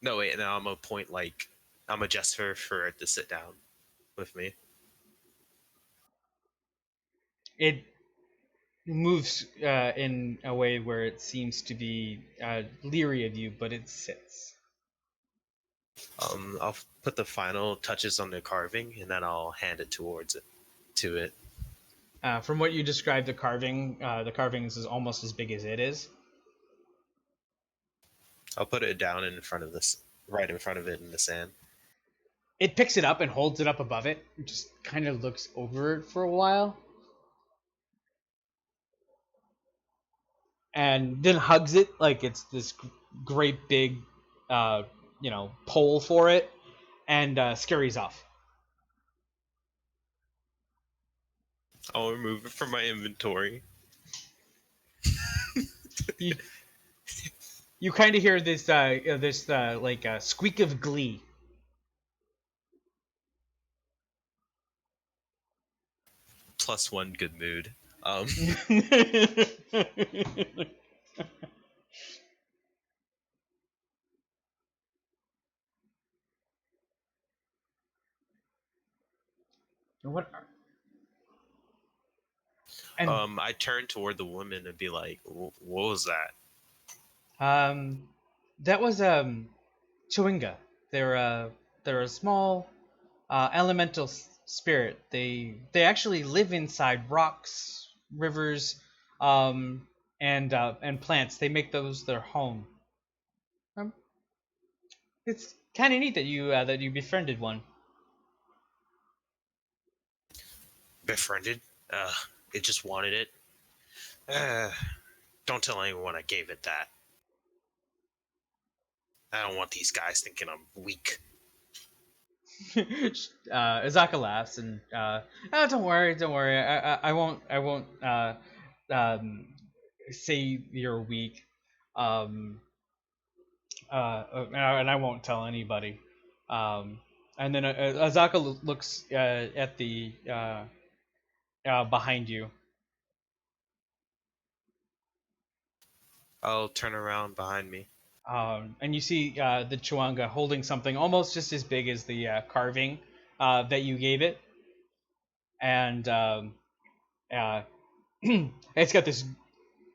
No, wait, and then I'm gonna point like I'm gonna gesture for it to sit down with me. It moves in a way where it seems to be leery of you, but it sits. I'll put the final touches on the carving, and then I'll hand it to it. From what you described, the carvings is almost as big as it is. I'll put it down in front of this, right in front of it in the sand. It picks it up and holds it up above it. It just kind of looks over it for a while. And then hugs it like it's this great big, pole for it, and scurries off. I'll remove it from my inventory. You, you kind of hear this squeak of glee. +1 good mood. What? And I turn toward the woman and be like, "What was that?" that was Chewinga. They're a small elemental spirit. They actually live inside rocks, rivers, and plants. They make those their home. Um, it's kind of neat that you befriended one. Befriended? It just wanted it. Uh, don't tell anyone I gave it that. I don't want these guys thinking I'm weak. Izaka laughs and oh, don't worry. I won't say you're weak. And I won't tell anybody. And then Azaka looks at the behind you. I'll turn around behind me. And you see the Chewanga holding something almost just as big as the carving that you gave it, and uh, it's got this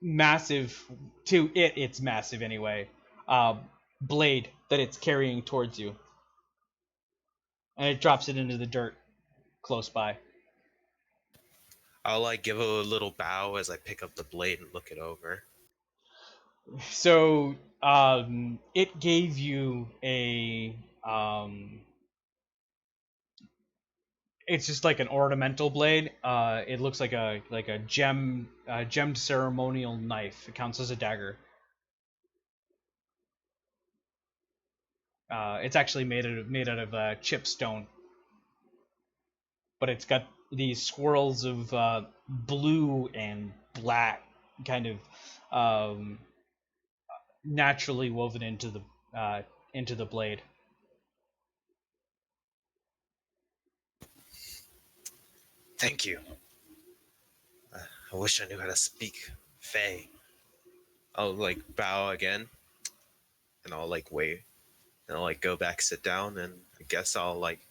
massive, to it, it's massive anyway, uh, blade that it's carrying towards you, and it drops it into the dirt close by. I'll like give a little bow as I pick up the blade and look it over. So it gave you a it's just like an ornamental blade. It looks like a gemmed ceremonial knife. It counts as a dagger. It's actually made out of chipstone, but it's got these swirls of blue and black, kind of um, naturally woven into the blade. Thank you. I wish I knew how to speak Fey. I'll like bow again, and I'll like wait, and I'll like go back, sit down, and I guess I'll like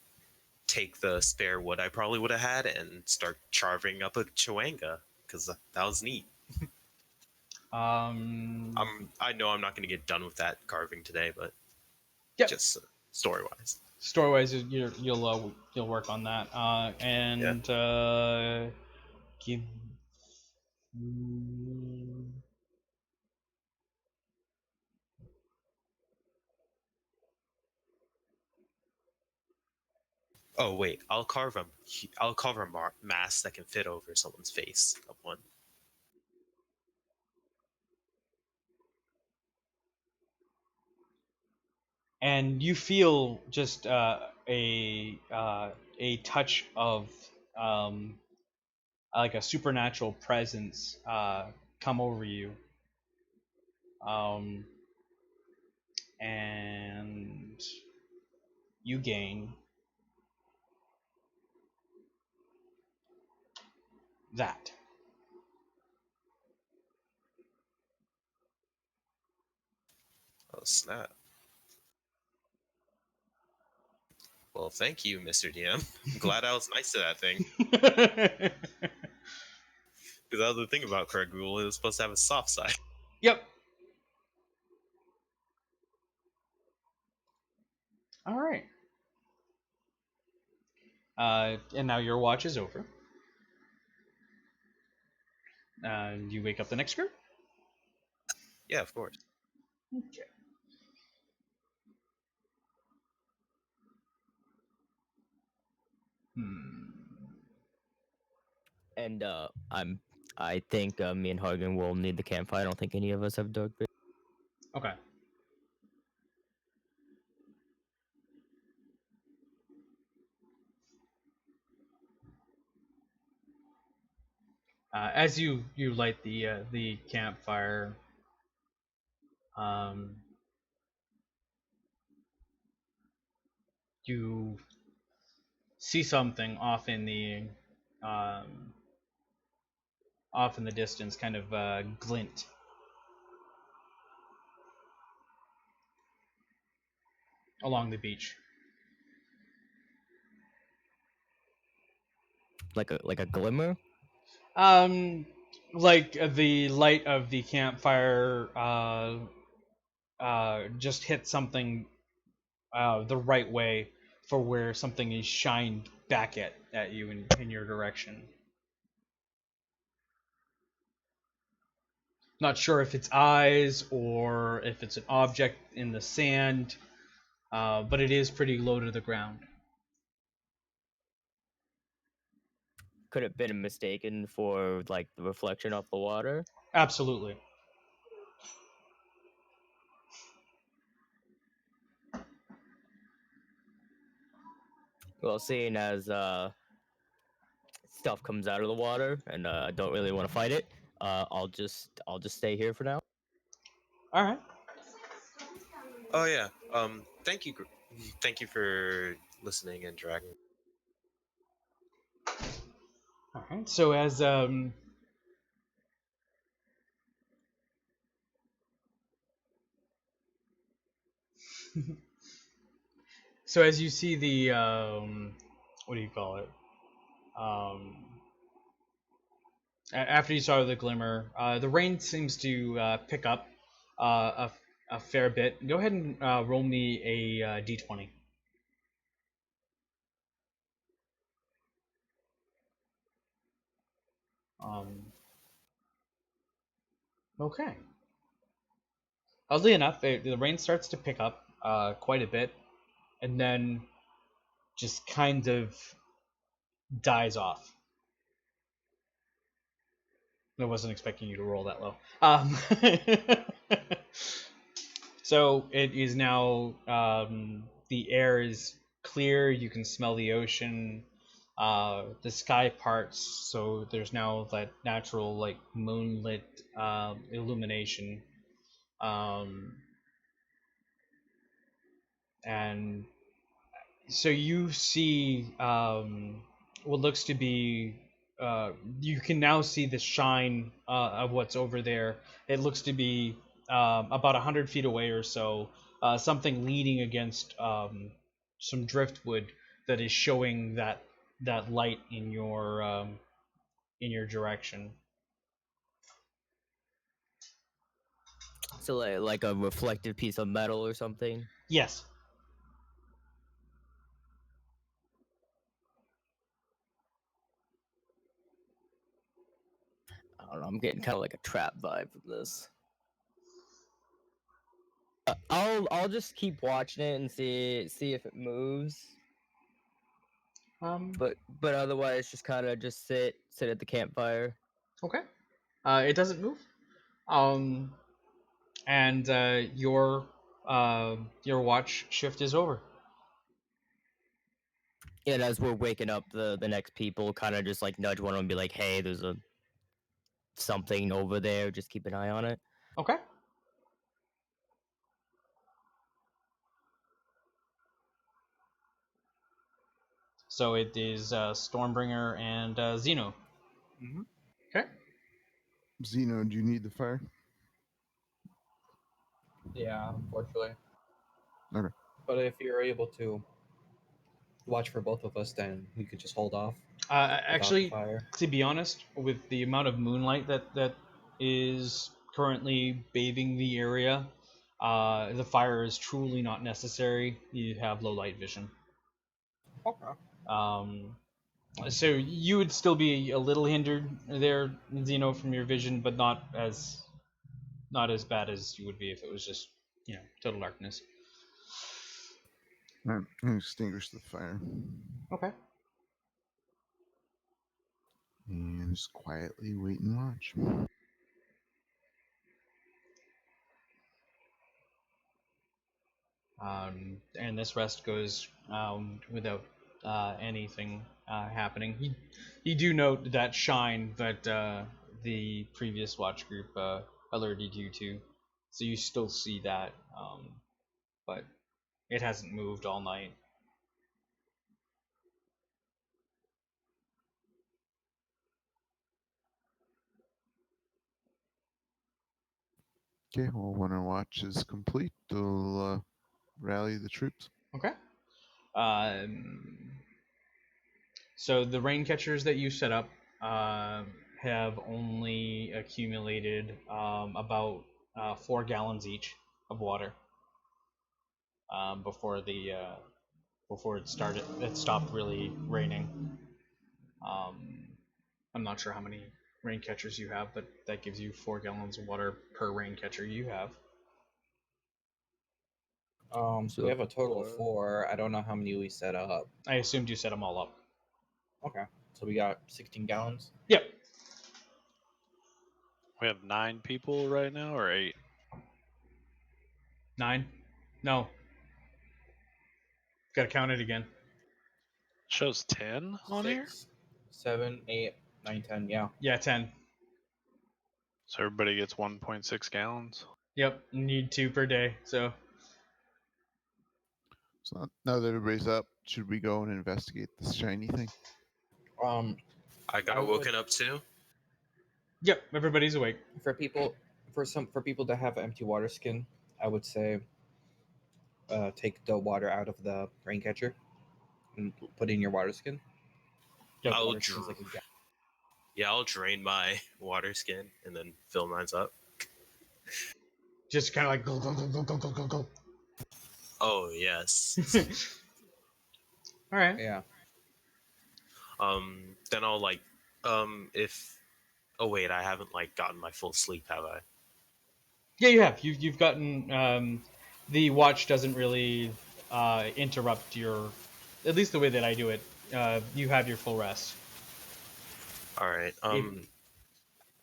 take the spare wood I probably would have had and start carving up a chewanga because that was neat. Um, I know I'm not going to get done with that carving today, but yep. just story wise. Story wise, you'll work on that. And give. Oh wait, I'll carve a mask that can fit over someone's face. Of one. And you feel just a touch of um, like a supernatural presence come over you, um, and you gain that. Oh snap! Well, thank you, Mr. DM. I'm glad I was nice to that thing. Because that was the thing about Craig Rule, it was supposed to have a soft side. Yep. All right. And now your watch is over. You wake up the next group. Yeah, of course. Okay. And I think me and Hagen will need the campfire. I don't think any of us have dark vision. Okay. As you light the campfire, um, you see something um, off in the distance, kind of glint. Along the beach. Like a glimmer. Like the light of the campfire just hit something the right way for where something is shined back at you in your direction. Not sure if it's eyes or if it's an object in the sand, but it is pretty low to the ground. Could have been mistaken for like the reflection off the water. Absolutely. Well, seeing as stuff comes out of the water and I don't really want to fight it, I'll just stay here for now. All right. Oh yeah. Thank you, Thank you for listening and dragging. All right. So as so as you see the what do you call it? Um, After you saw the glimmer, the rain seems to pick up a fair bit. Go ahead and roll me a d20. Um, okay. Oddly enough, the rain starts to pick up quite a bit, and then just kind of dies off. I wasn't expecting you to roll that low. So it is now the air is clear. You can smell the ocean. The sky parts, so there's now that natural like moonlit illumination. Um, and so you see what looks to be you can now see the shine of what's over there. It looks to be about 100 feet away or so, something leaning against some driftwood that is showing that light in your direction. So like a reflective piece of metal or something. Yes. I don't know. I'm getting kind of like a trap vibe from this. I'll just keep watching it and see if it moves. Um, But otherwise, just kind of just sit at the campfire. okay. It doesn't move. Um, and your watch shift is over. And as we're waking up the next people, kind of just like nudge one of them and be like, "Hey, there's a something over there. Just keep an eye on it." Okay. So it is Stormbringer and Xeno. Mhm. Okay. Zeno, do you need the fire? Yeah, unfortunately. Okay. But if you're able to watch for both of us, then we could just hold off without the Actually, fire. to be honest, with the amount of moonlight that is currently bathing the area, the fire is truly not necessary. You have low light vision. Okay. Um, so you would still be a little hindered there, Xeno, from your vision, but not as bad as you would be if it was just total darkness. All right. I extinguish the fire Okay. and just quietly wait and watch. And this rest goes without anything happening. You do note that shine that the previous watch group alerted you to, so you still see that, but it hasn't moved all night. Okay, well, when our watch is complete, we'll rally the troops. Okay. Um, so the rain catchers that you set up uh, have only accumulated about 4 gallons each of water before it stopped really raining. Um, I'm not sure how many rain catchers you have, but that gives you 4 gallons of water per rain catcher you have. So we have a total of 4. I don't know how many we set up. I assumed you set them all up. Okay. So we got 16 gallons. Yep. We have 9 people right now, or 8? 9? No. Gotta count it again. Shows 10 on here. 6, 7, 8, 9, 10. Yeah. Yeah, 10. So everybody gets 1.6 gallons. Yep. Need 2 per day. So So now that everybody's up, should we go and investigate this shiny thing? Um, I I got would- woken up too. Yep, everybody's awake. for people, for people that have empty water skin, I would say take the water out of the rain catcher and put in your water skin. Yep. I'll Water skin's dr- like a ga- yeah, I'll drain my water skin and then fill mine's up. Just kind of like go, go, go, go, go, go, go, go. Oh yes. All right. yeah. Then I'll like, if. Oh wait, I haven't like gotten my full sleep, have I? Yeah, you have. You've gotten. The watch doesn't really interrupt your. At least the way that I do it. You have your full rest. All right.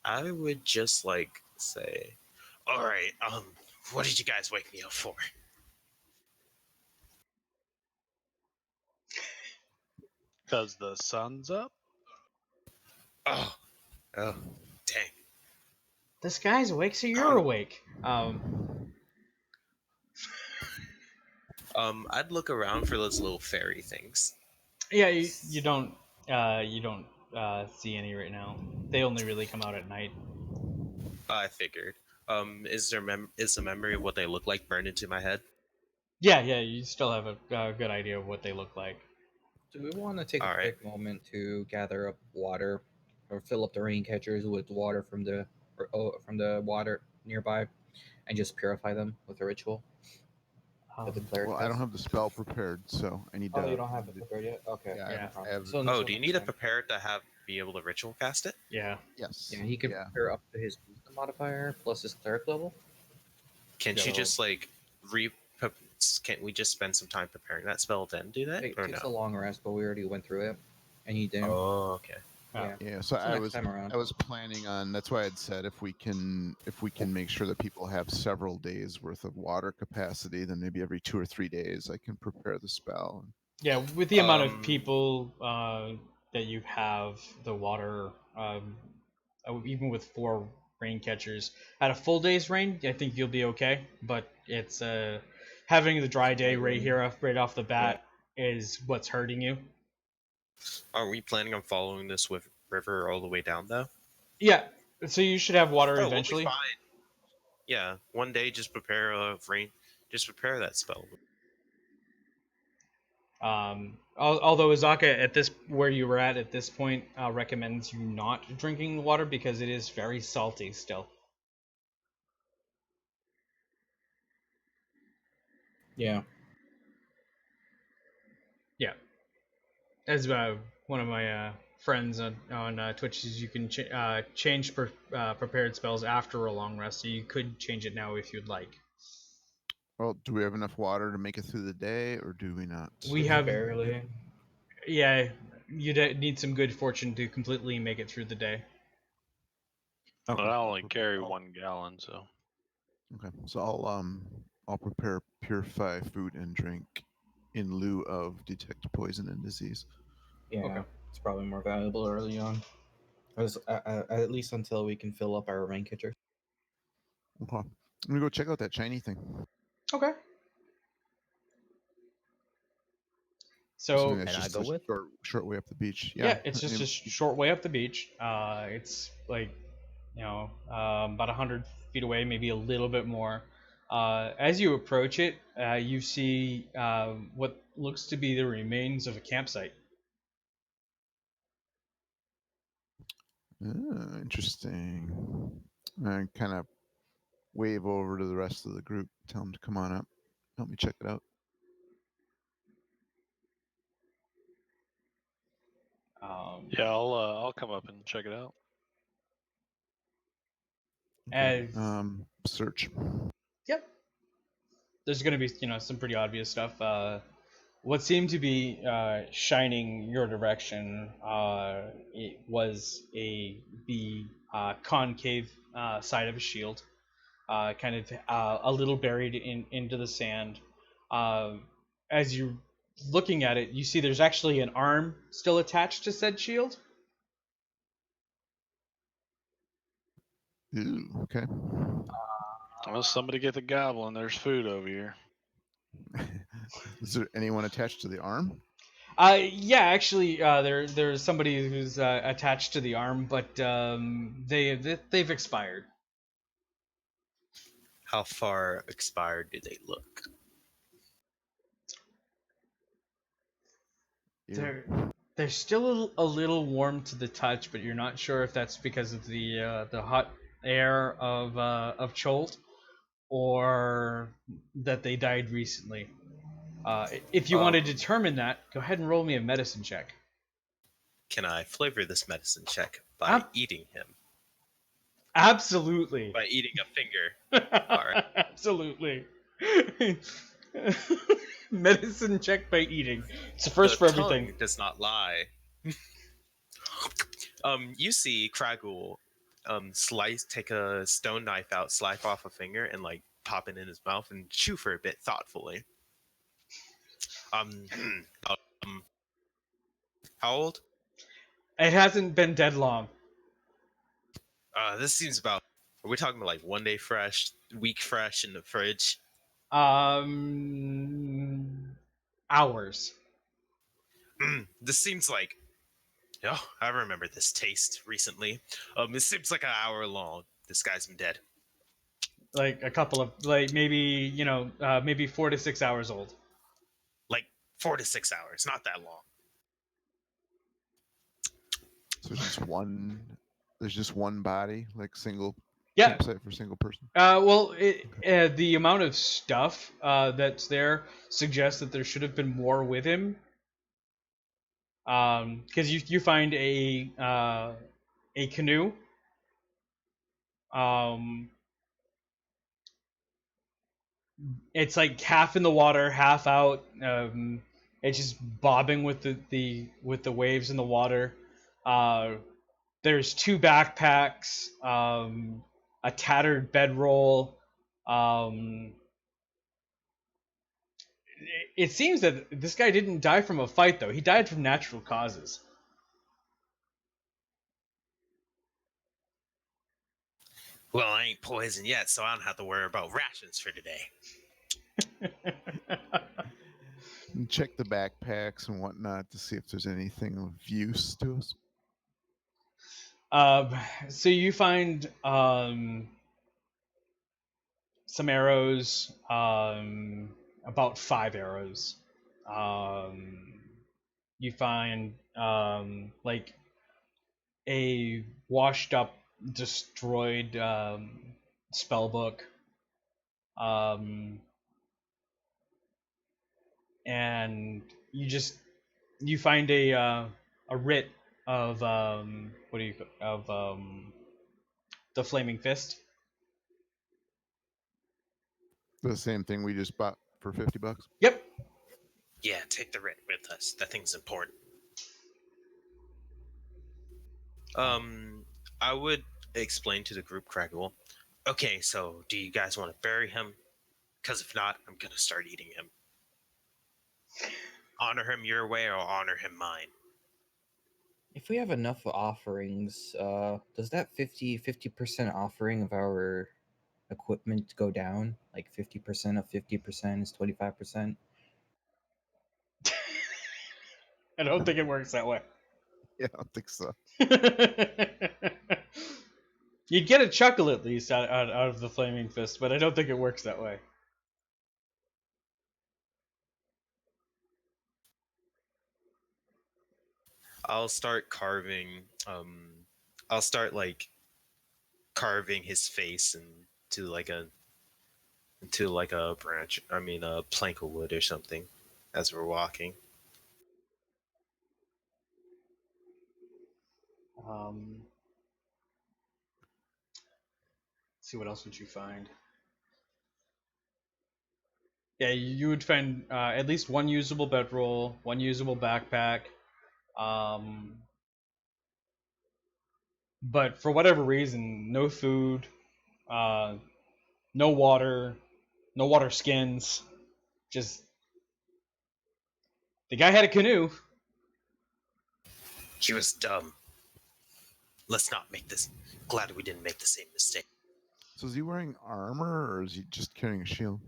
I would just like say, all right. What did you guys wake me up for? Because the sun's up. Oh, oh, dang. This guy's awake, so you're awake. I'd look around for those little fairy things. Yeah, you don't see any right now. They only really come out at night. I figured. Is the memory of what they look like burned into my head? Yeah, you still have a good idea of what they look like. Do we want to take All a right. quick moment to gather up water, or fill up the rain catchers with water from from the water nearby, and just purify them with a ritual that the Um, cleric Well, I has? don't have the spell prepared, so I need to. Oh, you don't have it prepared yet. Okay. Yeah, Yeah. I have. So, Oh, so do you next need to time. prepare it to be able to ritual cast it? yeah. Yes. Yeah, he can Yeah. prepare up to his wisdom modifier plus his cleric level. Can't you So- just like Can't we just spend some time preparing that spell then do that, It or takes no? a long rest, but we already went through it, and you didn't. Oh, okay. Yeah. Yeah. So So I next was. time around. I was planning on. That's why I'd said if we can make sure that people have several days worth of water capacity, then maybe every 2 or 3 days I can prepare the spell. Yeah, with the amount of Um, people that you have, the water, even with 4 rain catchers, at a full day's rain, I think you'll be okay. But it's having the dry day right here, right off the bat, is what's hurting you. Are we planning on following this with river all the way down though? Yeah, so you should have water Oh, we'll be eventually. fine. Yeah, one day just prepare a rain. Just prepare that spell. Although Azaka, at this where you were at this point, recommends you not drinking the water because it is very salty still. Yeah. Yeah, as one of my friends on Twitch says, you can change prepared spells after a long rest, so you could change it now if you'd like. Well, do we have enough water to make it through the day, or do we not? We Just have barely. Yeah, you'd need some good fortune to completely make it through the day. But I only carry 1 gallon, so. Okay, so I'll prepare purify food and drink in lieu of detect poison and disease. Yeah, Okay. it's probably more valuable early on, at least until we can fill up our rain catcher. Okay, I'm gonna go check out that shiny thing. Okay. Assuming So that's And I just go a with? short way up the beach. yeah, it's just I- a short way up the beach. It's like, about 100 feet away, maybe a little bit more. As you approach it, you see what looks to be the remains of a campsite. Interesting. I kind of wave over to the rest of the group, tell them to come on up, help me check it out. Yeah, I'll come up and check it out. Okay. As Search. Yep. There's going to be, some pretty obvious stuff. What seemed to be shining your direction it was the concave side of a shield, kind of a little buried into the sand. As you're looking at it, you see there's actually an arm still attached to said shield. Ooh, okay. Well, somebody get the goblin. There's food over here. Is there anyone attached to the arm? Yeah, actually, there's somebody who's attached to the arm, but they've expired. How far expired do they look? Ew. They're still a little warm to the touch, but you're not sure if that's because of the hot air of Cholt or that they died recently. If you want to determine that, go ahead and roll me a medicine check. Can I flavor this medicine check by Ab- eating him? Absolutely. By eating a finger. Alright. Absolutely. Medicine check by eating. It's the first The for everything. tongue does not lie. You see Kragul take a stone knife out, slice off a finger, and like pop it in his mouth and chew for a bit thoughtfully. Um, how old? It hasn't been dead long. This seems about. Are we talking about like 1 day fresh, week fresh in the fridge? Hours. This seems like. Oh, I remember this taste recently. It seems like an hour long. This guy's been dead. Like a couple of, like maybe, maybe 4 to 6 hours old. Like 4 to 6 hours, not that long. So there's just one body, like single Yeah. campsite for single person. Well, the amount of stuff that's there suggests that there should have been more with him. Because you find a canoe. It's like half in the water, half out. It's just bobbing with the waves in the water. There's 2 backpacks, a tattered bedroll. It seems that this guy didn't die from a fight, though. He died from natural causes. Well, I ain't poisoned yet, so I don't have to worry about rations for today. And check the backpacks and whatnot to see if there's anything of use to us. So you find some arrows, about 5 arrows. You find like a washed up, destroyed spell book. And you find a writ of the Flaming Fist. The same thing we just bought for $50. Yep. Yeah, take the writ with us. That thing's important. I would explain to the group, Craggle. Okay, so do you guys want to bury him? Because if not, I'm gonna start eating him. Honor him your way or honor him mine. If we have enough offerings, does that 50% offering of our equipment go down? Like 50% of 50% is 25%? I don't think it works that way. Yeah, I don't think so. You'd get a chuckle at least out of the Flaming Fist, but I don't think it works that way. I'll start carving. I'll start like carving his face into like a branch. I mean, a plank of wood or something, as we're walking. See what else would you find? Yeah, you would find at least one usable bedroll, one usable backpack. But for whatever reason, no food, no water, no water skins. Just the guy had a canoe. He was dumb. Let's not make this. Glad we didn't make the same mistake. So is he wearing armor or is he just carrying a shield?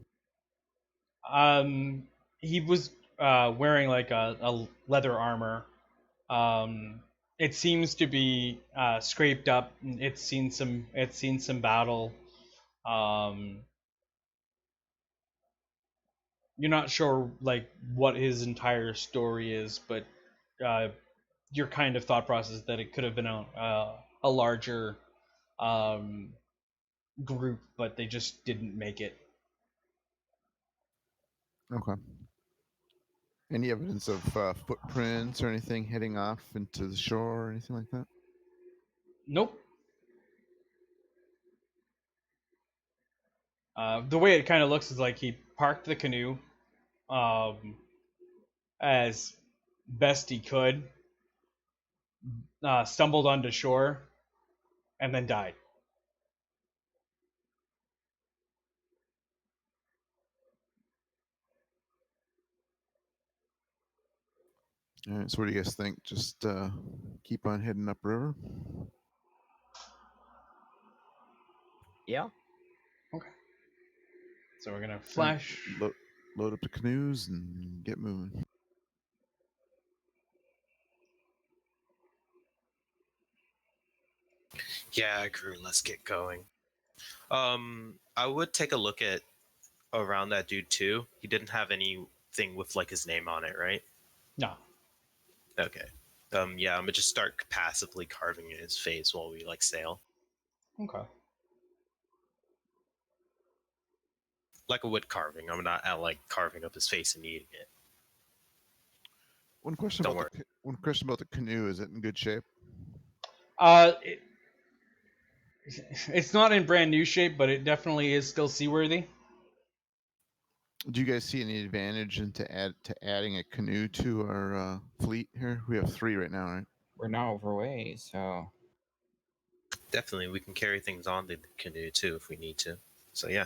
he was wearing like a leather armor. It seems to be scraped up. It's seen some battle. Um, you're not sure like what his entire story is, but your kind of thought process that it could have been a larger um, group, but they just didn't make it. Okay. Any evidence of footprints or anything heading off into the shore or anything like that? Nope. The way it kind of looks is like he parked the canoe um, as best he could, stumbled onto shore, and then died. All right. So what do you guys think? Just keep on heading upriver. Yeah. So we're gonna All right, flash. load up the canoes and get moving. Yeah, crew, let's get going. I would take a look at around that dude too. He didn't have anything with like his name on it, right? No. Okay. Yeah, I'm gonna just start passively carving in his face while we like sail, Okay. like a wood carving. I'm not at like carving up his face and eating it. One question Don't about worry. the canoe. Is it in good shape? It, it's not in brand new shape, but it definitely is still seaworthy. Do you guys see any advantage adding a canoe to our fleet here? We have 3 right now, right? We're now overweight, so Definitely, we can carry things on the canoe too if we need to. So yeah.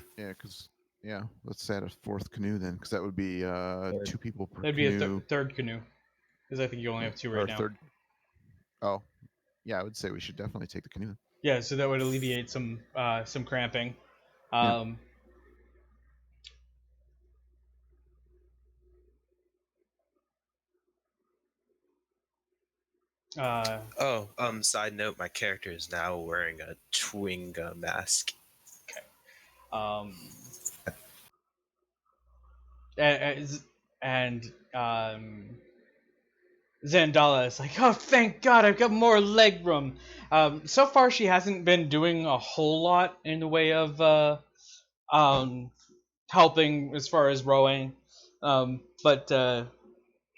Yeah, let's add a 4th canoe then, because that would be Third. 2 people per That'd be canoe. a third canoe, because I think you only have 2 right Or now. third. Oh, yeah, I would say we should definitely take the canoe. Yeah, so that would alleviate some cramping. Yeah. Oh, side note, my character is now wearing a Twinga mask. Um, and Zandala is like, oh, thank God, I've got more leg room. So far, she hasn't been doing a whole lot in the way of helping as far as rowing, but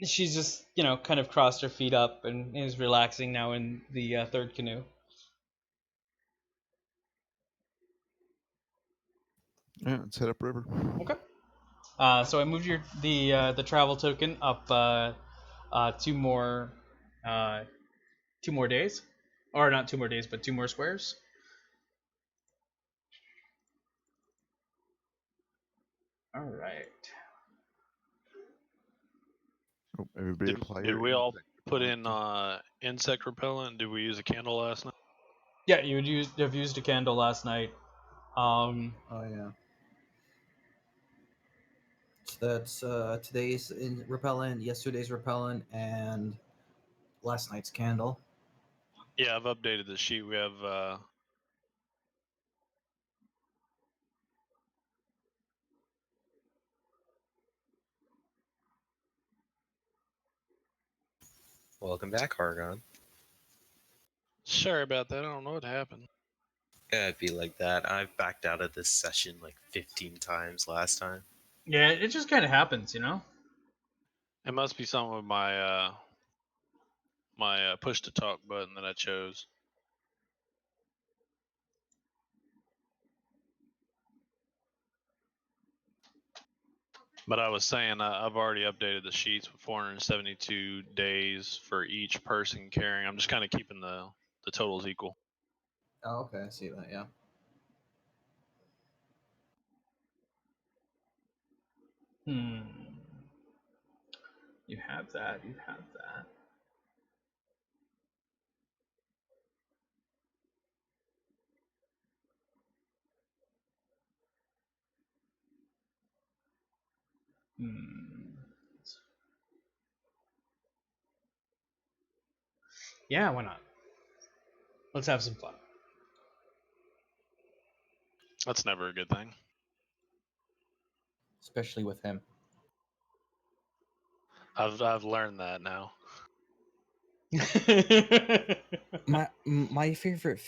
she's just kind of crossed her feet up and is relaxing now in the third canoe. Yeah, let's head upriver. Okay. So I moved the travel token up 2 more 2 more days, or not 2 more days, but 2 more squares. All right. Oh, everybody apply Did your we all insect put in repellent. insect repellent? Did we use a candle last night? Yeah, you would have used a candle last night. Oh yeah. So that's today's repellent, yesterday's repellent, and last night's candle. Yeah, I've updated the sheet. We have Welcome back, Argon. sorry about that. I don't know what happened. Yeah, it'd be like that. I've backed out of this session like 15 times last time. Yeah, it just kind of happens, you know. It must be something with my my push to talk button that I chose. But I was saying I've already updated the sheets with 472 days for each person carrying. I'm just kind of keeping the totals equal. Oh, okay, I see that. Yeah. You have that. You have that. Yeah, why not? Let's have some fun. That's never a good thing. especially with him. I've learned that now. My favorite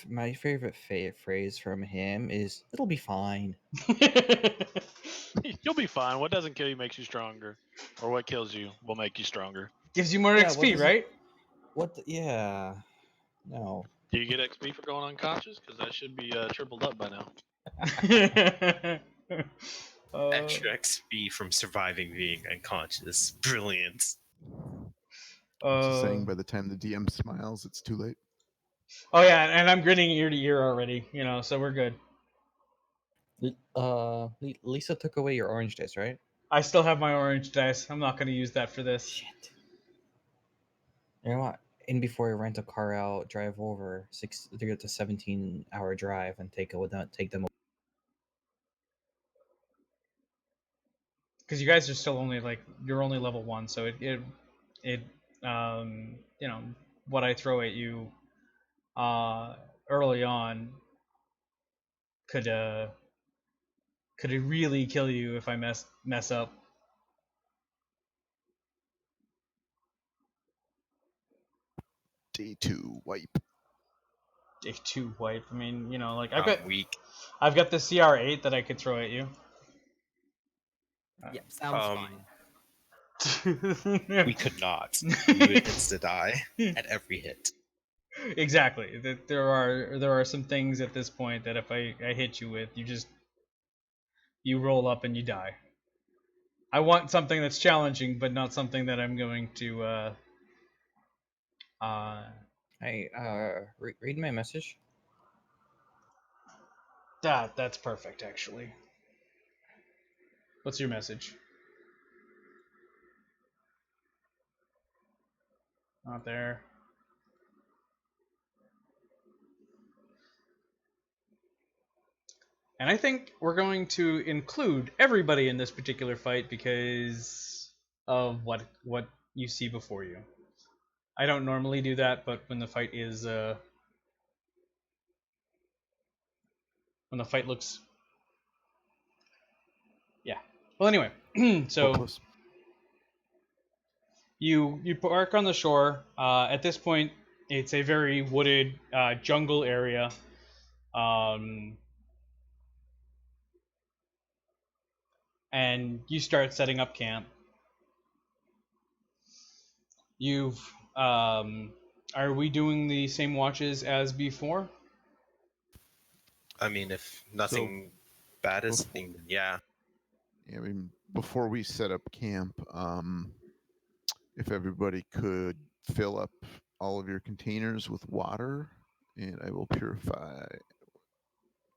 phrase from him is "It'll be fine." You'll be fine. What doesn't kill you makes you stronger, or what kills you will make you stronger. Gives you more Yeah, what XP, does it? right? Yeah. No. Do you get XP for going unconscious? Because that should be tripled up by now. Extra XP from surviving being unconscious. Brilliant. What's the saying? By the time the DM smiles, it's too late. Oh yeah, and I'm grinning ear to ear already, so we're good. Lisa took away your orange dice, right? I still have my orange dice. I'm not going to use that for this. Shit. You know what? In before I rent a car out, drive over to get the 17-hour drive and take them. Because you guys are still only you're only level 1, so it what I throw at you early on could it really kill you if I mess up. Day 2 wipe. Day 2 wipe. I mean, I'm weak. I've got the CR8 that I could throw at you. Yep, sounds fine. We could not. You would insta die at every hit. Exactly. There are some things at this point that if I hit you with, you roll up and you die. I want something that's challenging, but not something that I'm going to Hey, read my message. That's perfect, actually. What's your message? Not there. And I think we're going to include everybody in this particular fight because of what you see before you. I don't normally do that, but when the fight looks, yeah. Well, anyway, so Hopeless. you park on the shore. At this point, it's a very wooded jungle area. And you start setting up camp. Are we doing the same watches as before? I mean, if nothing bad is happening, then yeah. Yeah, I mean, before we set up camp, if everybody could fill up all of your containers with water, and I will purify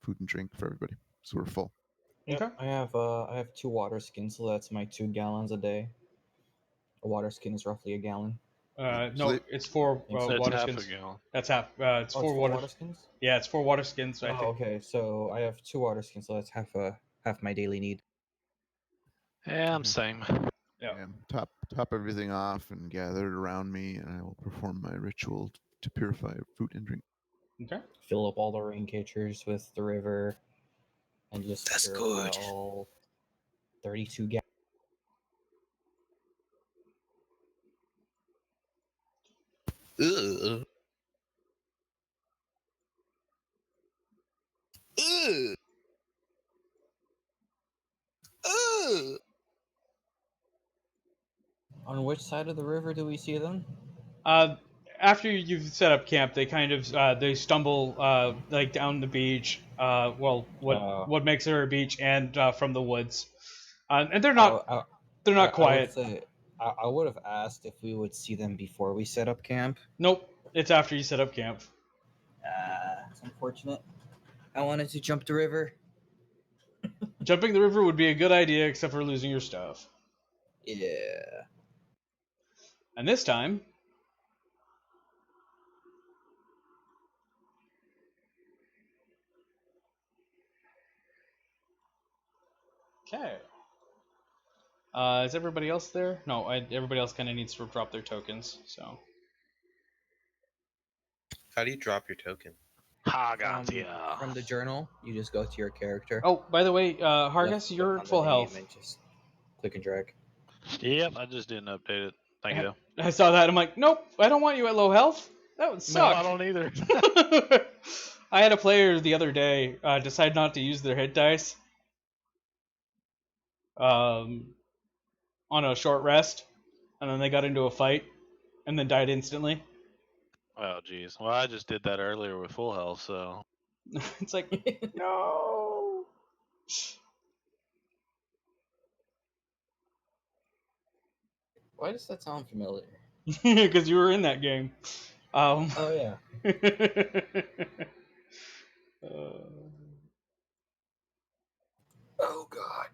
food and drink for everybody, so we're full. Yep. Okay. I have 2 water skins, so that's my 2 gallons a day. A water skin is roughly a gallon. No, it's 4 That's water half skins. a gallon. That's half. It's Oh, 4 it's 4 water. water skins. Yeah, it's 4 water skins. I Oh, think. okay. So I have 2 water skins, so that's half my daily need. Yeah, I'm same. Yeah. Yeah, top everything off and gather it around me, and I will perform my ritual to purify food and drink. Okay. Fill up all the rain catchers with the river, and just That's purify good. all 32 gallons. Ugh. Ugh. Ugh. On which side of the river do we see them? After you've set up camp, they kind of they stumble down the beach. What makes it a beach, and from the woods, and they're not quiet. I would say I would have asked if we would see them before we set up camp. Nope, it's after you set up camp. It's unfortunate. I wanted to jump the river. Jumping the river would be a good idea, except for losing your stuff. Yeah. And this time, okay. Is everybody else there? No, everybody else kind of needs to drop their tokens. So How do you drop your token? From the journal, you just go to your character. Oh, by the way, Hargus, Click you're on at the full name health. and just click and drag. Yep, I just didn't update it. Thank you, though. I saw that. I'm like, nope, I don't want you at low health. That would No, suck. I don't either. I had a player the other day decide not to use their hit dice on a short rest, and then they got into a fight, and then died instantly. Oh, jeez. Well, I just did that earlier with full health, so. It's like, no. Why does that sound familiar? Because you were in that game. Oh yeah. Oh god.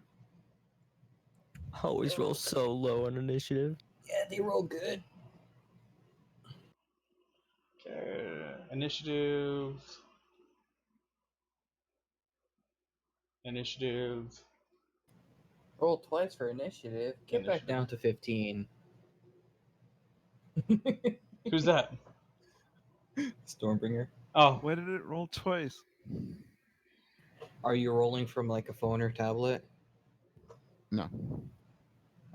Always roll so low on initiative. Yeah, they roll good. Okay. Initiative. Roll twice for initiative. Get back down to 15. Who's that? Stormbringer. Oh, Why did it roll twice? Are you rolling from like a phone or tablet? No.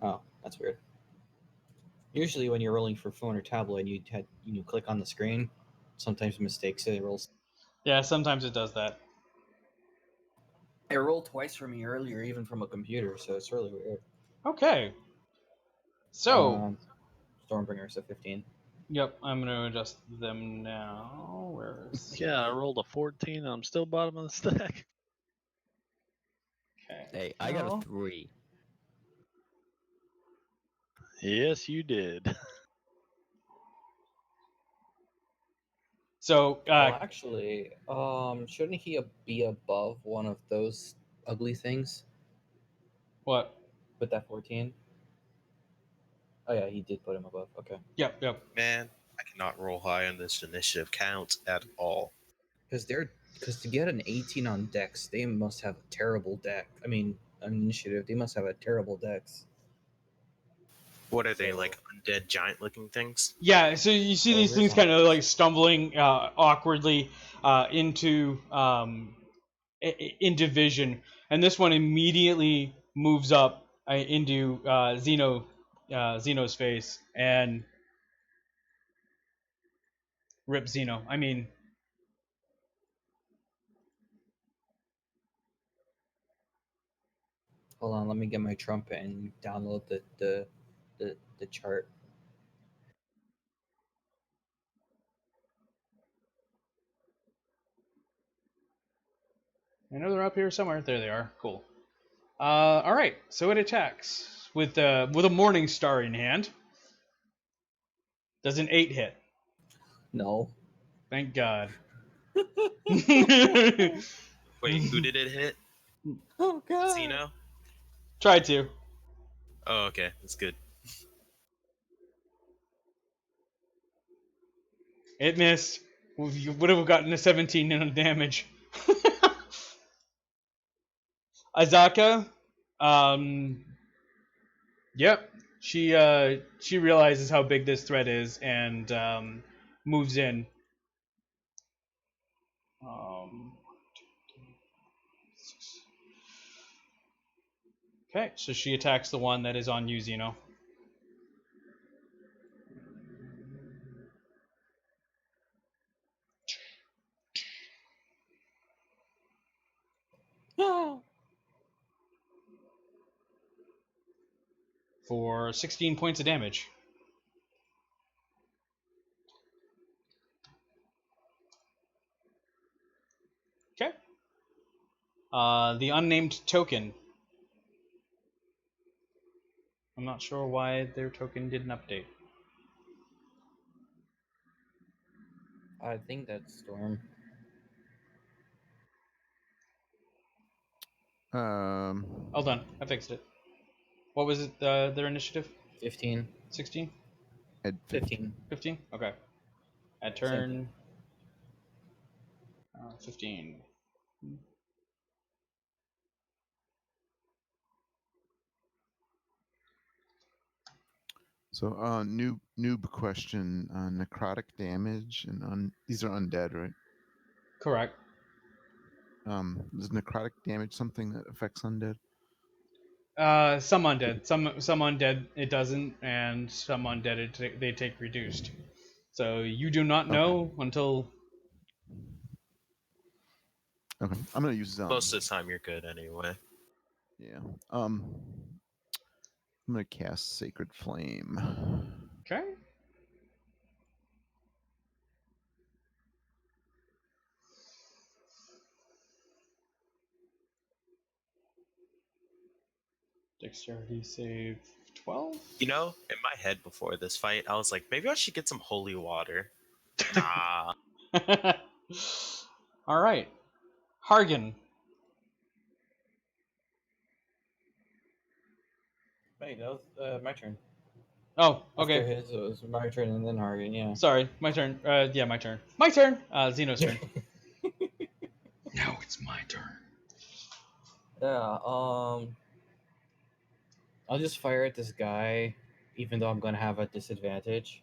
Oh, that's weird. Usually, when you're rolling for phone or tablet, you click on the screen. Sometimes mistakes it rolls. yeah. Sometimes it does that. It rolled twice for me earlier, even from a computer, so it's really weird. Okay. So, Stormbringer's at 15. yep, I'm gonna adjust them now. Where is? Yeah, I rolled a 14 and I'm still bottom of the stack. Okay. Hey, I got No. a 3. Yes, you did. So, Well, actually, shouldn't he be above one of those ugly things what? with that 14? Oh yeah, he did put him above. Okay. Yep. Man, I cannot roll high on this initiative count at all. Because to get an 18 on Dex, they must have a terrible deck. I mean, on initiative, they must have a terrible Dex. What are they, like undead giant looking things? Yeah. So you see these things kind of like stumbling awkwardly into into vision, and this one immediately moves up into Zeno's face and rips Zeno. I mean, Hold on, let me get my trumpet and download the chart. I know they're up here somewhere. There they are. Cool. All right. So it attacks with a Morning Star in hand. Does an 8 hit? No. Thank God. Wait, who did it hit? Oh god. Zeno? Tried to. Oh, okay, that's good. It missed. You would have gotten a 17 in damage. Azaka, yep, she realizes how big this threat is and moves in. Okay, so she attacks the one that is on you, Zeno. For 16 points of damage. Okay. The unnamed token. I'm not sure why their token didn't update. I think that's Storm. Hold on, I fixed it. What was it? Their initiative? 15. 16? At 15. 15? Okay. At Same turn 15. So, noob question: necrotic damage and these are undead, right? Correct. Is necrotic damage something that affects undead? Some undead. Some undead it doesn't, and some undead they take reduced. So you do not know until. Okay, I'm gonna use Most of the time, you're good anyway. Yeah. I'm gonna cast Sacred Flame. Okay. Dexterity save 12. You know, in my head before this fight, I was like, maybe I should get some holy water. Nah. All right, Hargan. Wait, that was my turn. Oh, After okay. his, it was my turn and then Hargan. Yeah. Sorry, my turn. Yeah, my turn. My turn. Zeno's turn. Now it's my turn. Yeah. I'll just fire at this guy, even though I'm gonna have a disadvantage.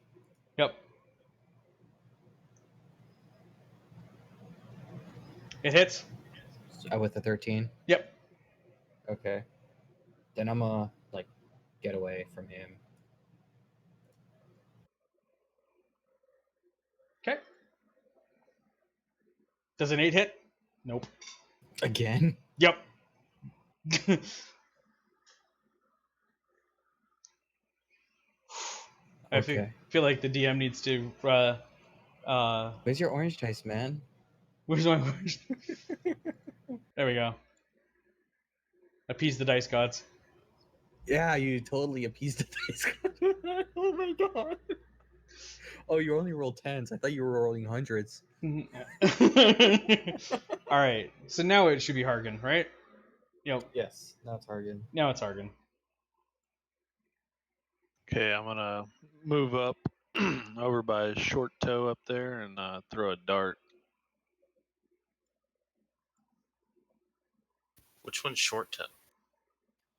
Yep. It hits. With a 13. Yep. Okay. Then I'm gonna get away from him. Okay. Does an 8 hit? Nope. Again. Yep. I Okay. feel like the DM needs to. Where's your orange dice, man? Where's my orange? There we go. Appease the dice gods. Yeah, you totally appeased the dice. Oh my god. Oh, you only rolled tens. I thought you were rolling hundreds. All right. So now it should be Hargan, right? Yep. Yes, now it's Hargan. Now it's Hargan. Okay, I'm gonna move up over by short toe up there and throw a dart. Which one's short toe?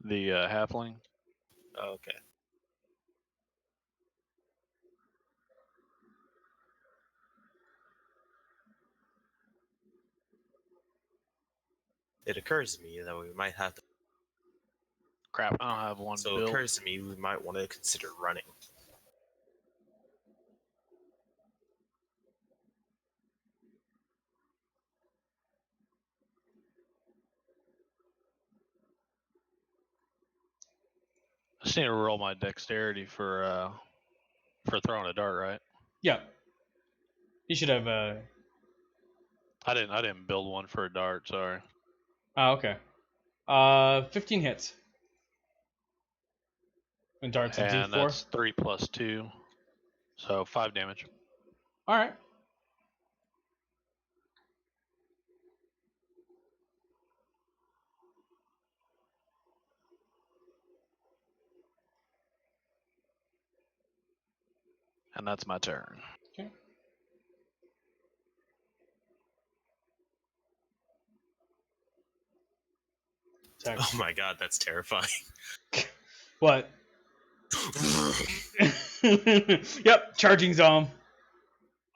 The halfling. Oh, okay. It occurs to me that we might have to. Crap, I don't have one So it built. occurs to me we might want to consider running. I just need to roll my dexterity for throwing a dart, right? Yeah. You should have a. I didn't build one for a dart. Sorry. Oh, okay. 15 hits. And darts a And D4. that's 3 plus 2, so 5 damage. All right. And that's my turn. Okay. Oh my god, that's terrifying. What? Yep. Charging zone.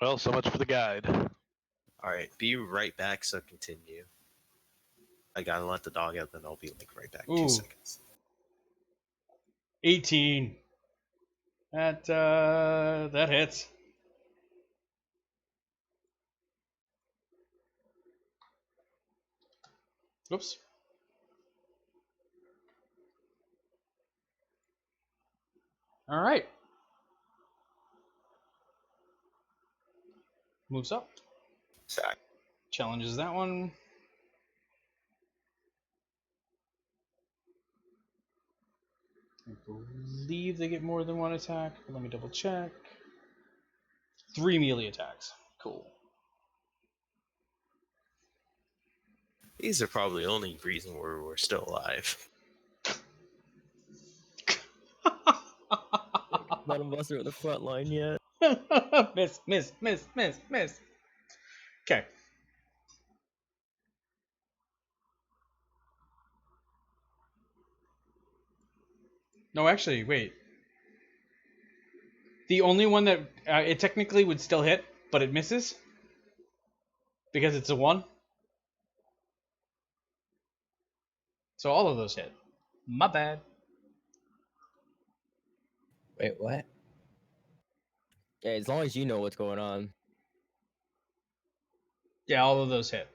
Well, so much for the guide. Alright, be right back, so continue. I gotta let the dog out, then I'll be right back in Ooh. 2 seconds. 18. That hits. Oops. All right. Moves up. Back. Challenges that one. I believe they get more than one attack, but let me double check. 3 melee attacks. Cool. These are probably the only reason we're still alive. None of us are at the front line yet. Miss, miss, miss, miss, miss. Okay. No, actually, wait. The only one that it technically would still hit, but it misses because it's a 1. So all of those hit. My bad. Wait, what? Yeah, as long as you know what's going on. Yeah, all of those hit.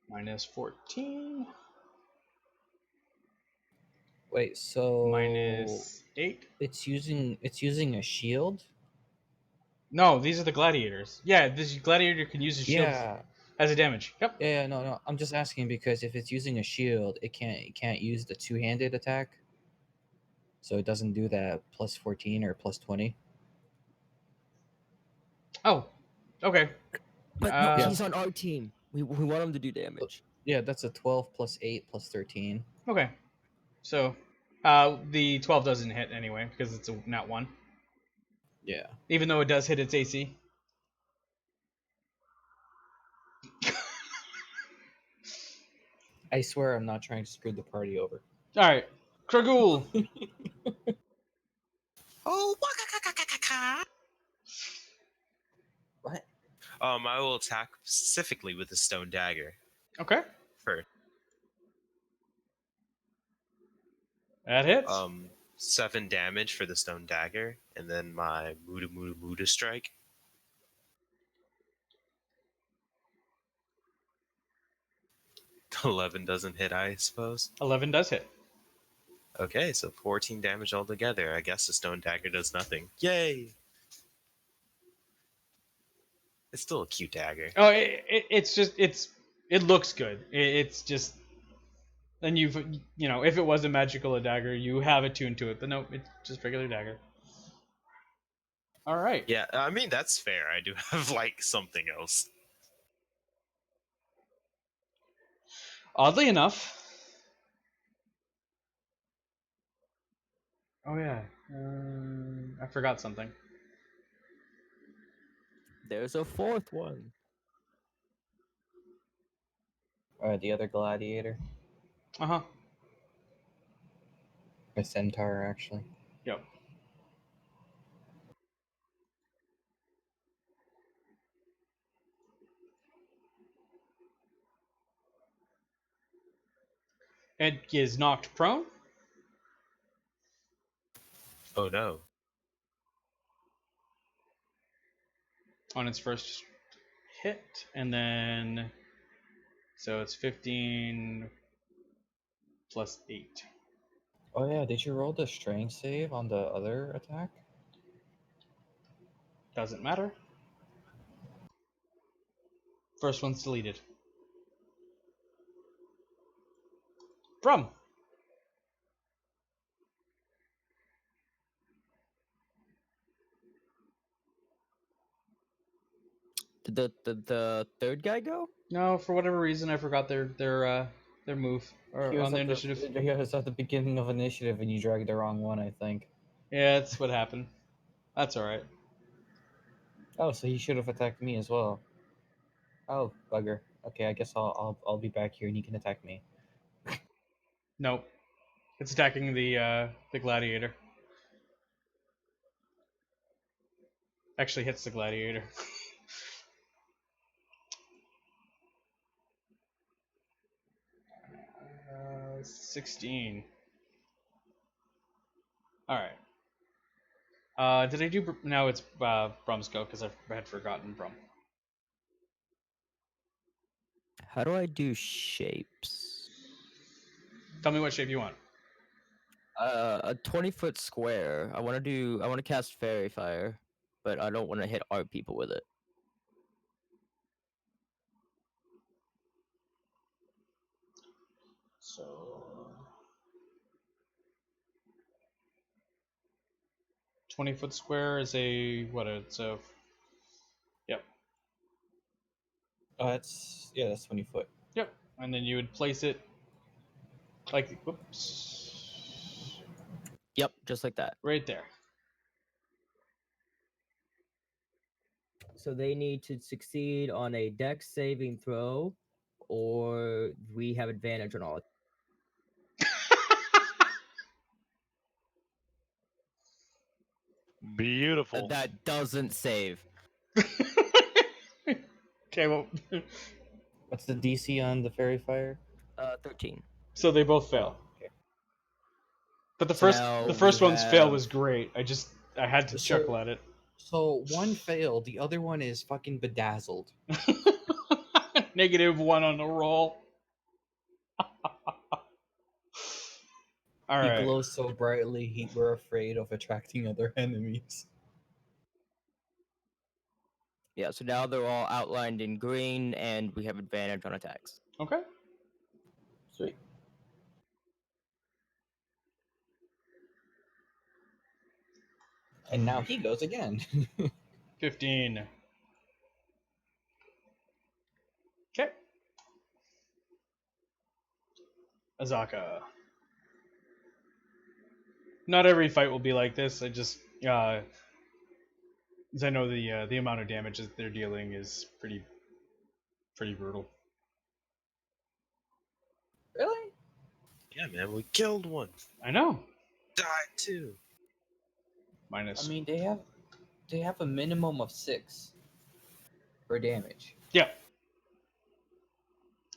Minus 14. Wait, so Minus 8. it's using a shield? No, these are the gladiators. Yeah, this gladiator can use a shield Yeah. as a damage. Yep. Yeah, no. I'm just asking because if it's using a shield, it can't use the two-handed attack. So it doesn't do that plus 14 or plus 20. Oh, okay. But no, Yeah. he's on our team. We want him to do damage. Yeah, that's a 12 plus 8 plus 13. Okay. So, the 12 doesn't hit anyway because it's a not 1. Yeah. Even though it does hit its AC. I swear I'm not trying to screw the party over. All right, Kragul. Oh, What? I will attack specifically with the stone dagger Okay, first. that hits. 7 damage for the stone dagger, and then my Muda strike. 11 doesn't hit, I suppose. 11 does hit. Okay, so 14 damage altogether. I guess the stone dagger does nothing. Yay! It's still a cute dagger. Oh, it's just it looks good. It's just then if it was a magical dagger, you have it tuned to it. But no, it's just regular dagger. All right. Yeah, I mean, that's fair. I do have, like, something else. Oddly enough. Oh yeah, I forgot something. There's a fourth one. The other gladiator. Uh huh. A centaur, actually. Yep. It is knocked prone. Oh no. On its first hit, and then so it's 15 plus 8. Oh yeah, did you roll the strength save on the other attack? Doesn't matter. First one's deleted. Brum. Did the third guy go? No, for whatever reason, I forgot their move He or was on their at initiative. he was at the beginning of initiative and you dragged the wrong one, I think. Yeah, that's what happened. That's all right. Oh, so he should have attacked me as well. Oh, bugger. Okay, I guess I'll be back here and he can attack me. Nope. It's attacking the gladiator. Actually hits the gladiator. 16. All right. Did I do? No, it's Brum's go because I had forgotten Brum. How do I do shapes? Tell me what shape you want. A 20-foot square. I want to cast fairy fire, but I don't want to hit our people with it. So 20-foot square is it's a yep. That's 20 foot. Yep. And then you would place it like whoops. Yep, just like that. Right there. So they need to succeed on a dex saving throw, or we have advantage on all. Beautiful. That doesn't save. Okay, well, What's the DC on the fairy fire? 13. so they both fail. Oh, okay. But the So first now the first we one's fail have- was great. I had to chuckle at it. So one failed, the other one is fucking bedazzled. -1 on the roll. All He right. glows so brightly, we're afraid of attracting other enemies. Yeah, so now they're all outlined in green, and we have advantage on attacks. Okay. Sweet. And now he goes again. 15. Okay. Azaka. Not every fight will be like this. I just, as I know the amount of damage that they're dealing is pretty brutal. Really? Yeah, man, we killed one. I know. Died too. Minus. I mean, they have a minimum of 6 for damage. Yeah.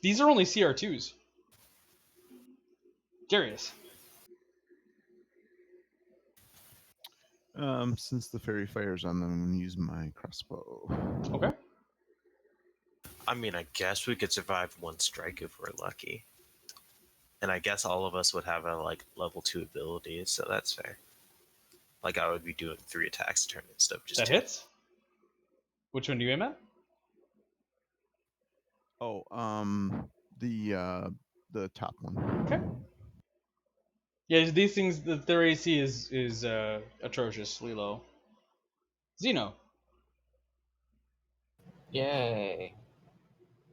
These are only CR2s. Darius. Since the fairy fire's on them, I'm gonna use my crossbow. Okay. I mean, I guess we could survive one strike if we're lucky. And I guess all of us would have a like level 2 ability, so that's fair. Like I would be doing 3 attacks a turn instead of just That 2. hits. Which one do you aim at? Oh, the top one. Okay. Yeah, these things, their AC is atrociously low. Xeno. Yay.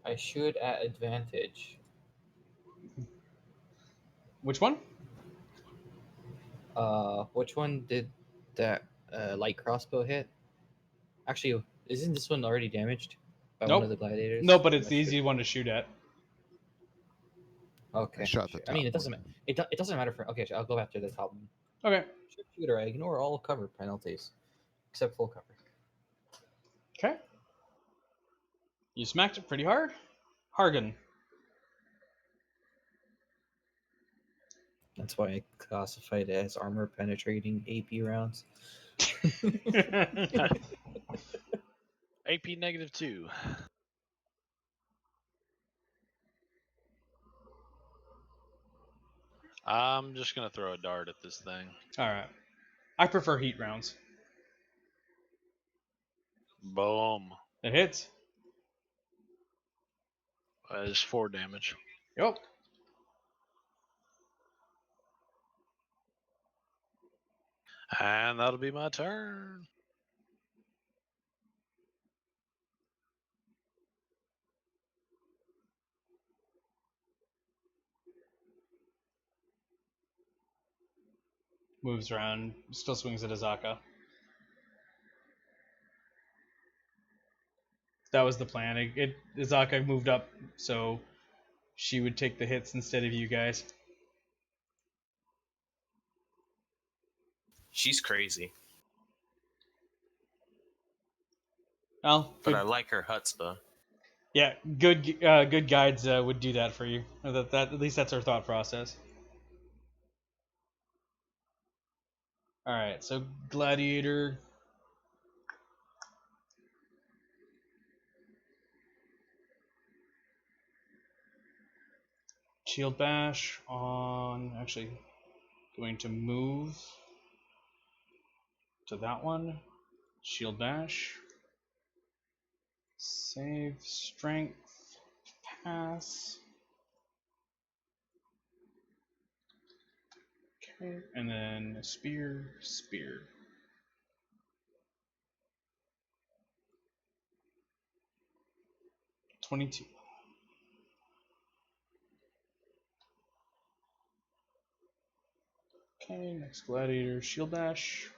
I shoot at advantage. Which one? Which one did that light crossbow hit? Actually, isn't this one already damaged by one of the Nope. gladiators? No, but I'm it's not the sure. easy one to shoot at. Okay. I shot the I mean, top it doesn't. one. It doesn't matter for. Okay, I'll go after the top one. Okay. Shooter, I ignore all cover penalties, except full cover. Okay. You smacked it pretty hard. Hargan. That's why I classified it as armor penetrating AP rounds. AP -2. I'm just gonna throw a dart at this thing. All right. I prefer heat rounds. Boom. It hits. It's 4 damage. Yep. And that'll be my turn. Moves around. Still swings at Azaka. That was the plan. Azaka moved up so she would take the hits instead of you guys. She's crazy, Well, but good, I like her chutzpah. yeah, good guides would do that for you. That at least that's our thought process. All right, so Gladiator. Shield Bash on. Actually, going to move to that one. Shield Bash. Save Strength. Pass. Okay, and then Spear. 22. Okay, next Gladiator. Shield Bash.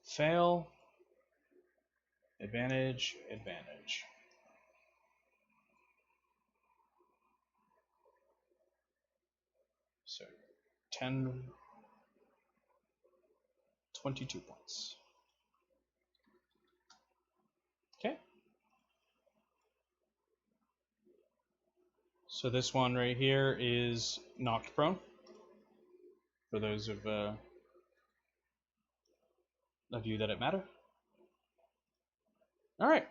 Fail. Advantage. Advantage. So 10, 22 points. Okay. So this one right here is knocked prone. For those of you that it matter. All right.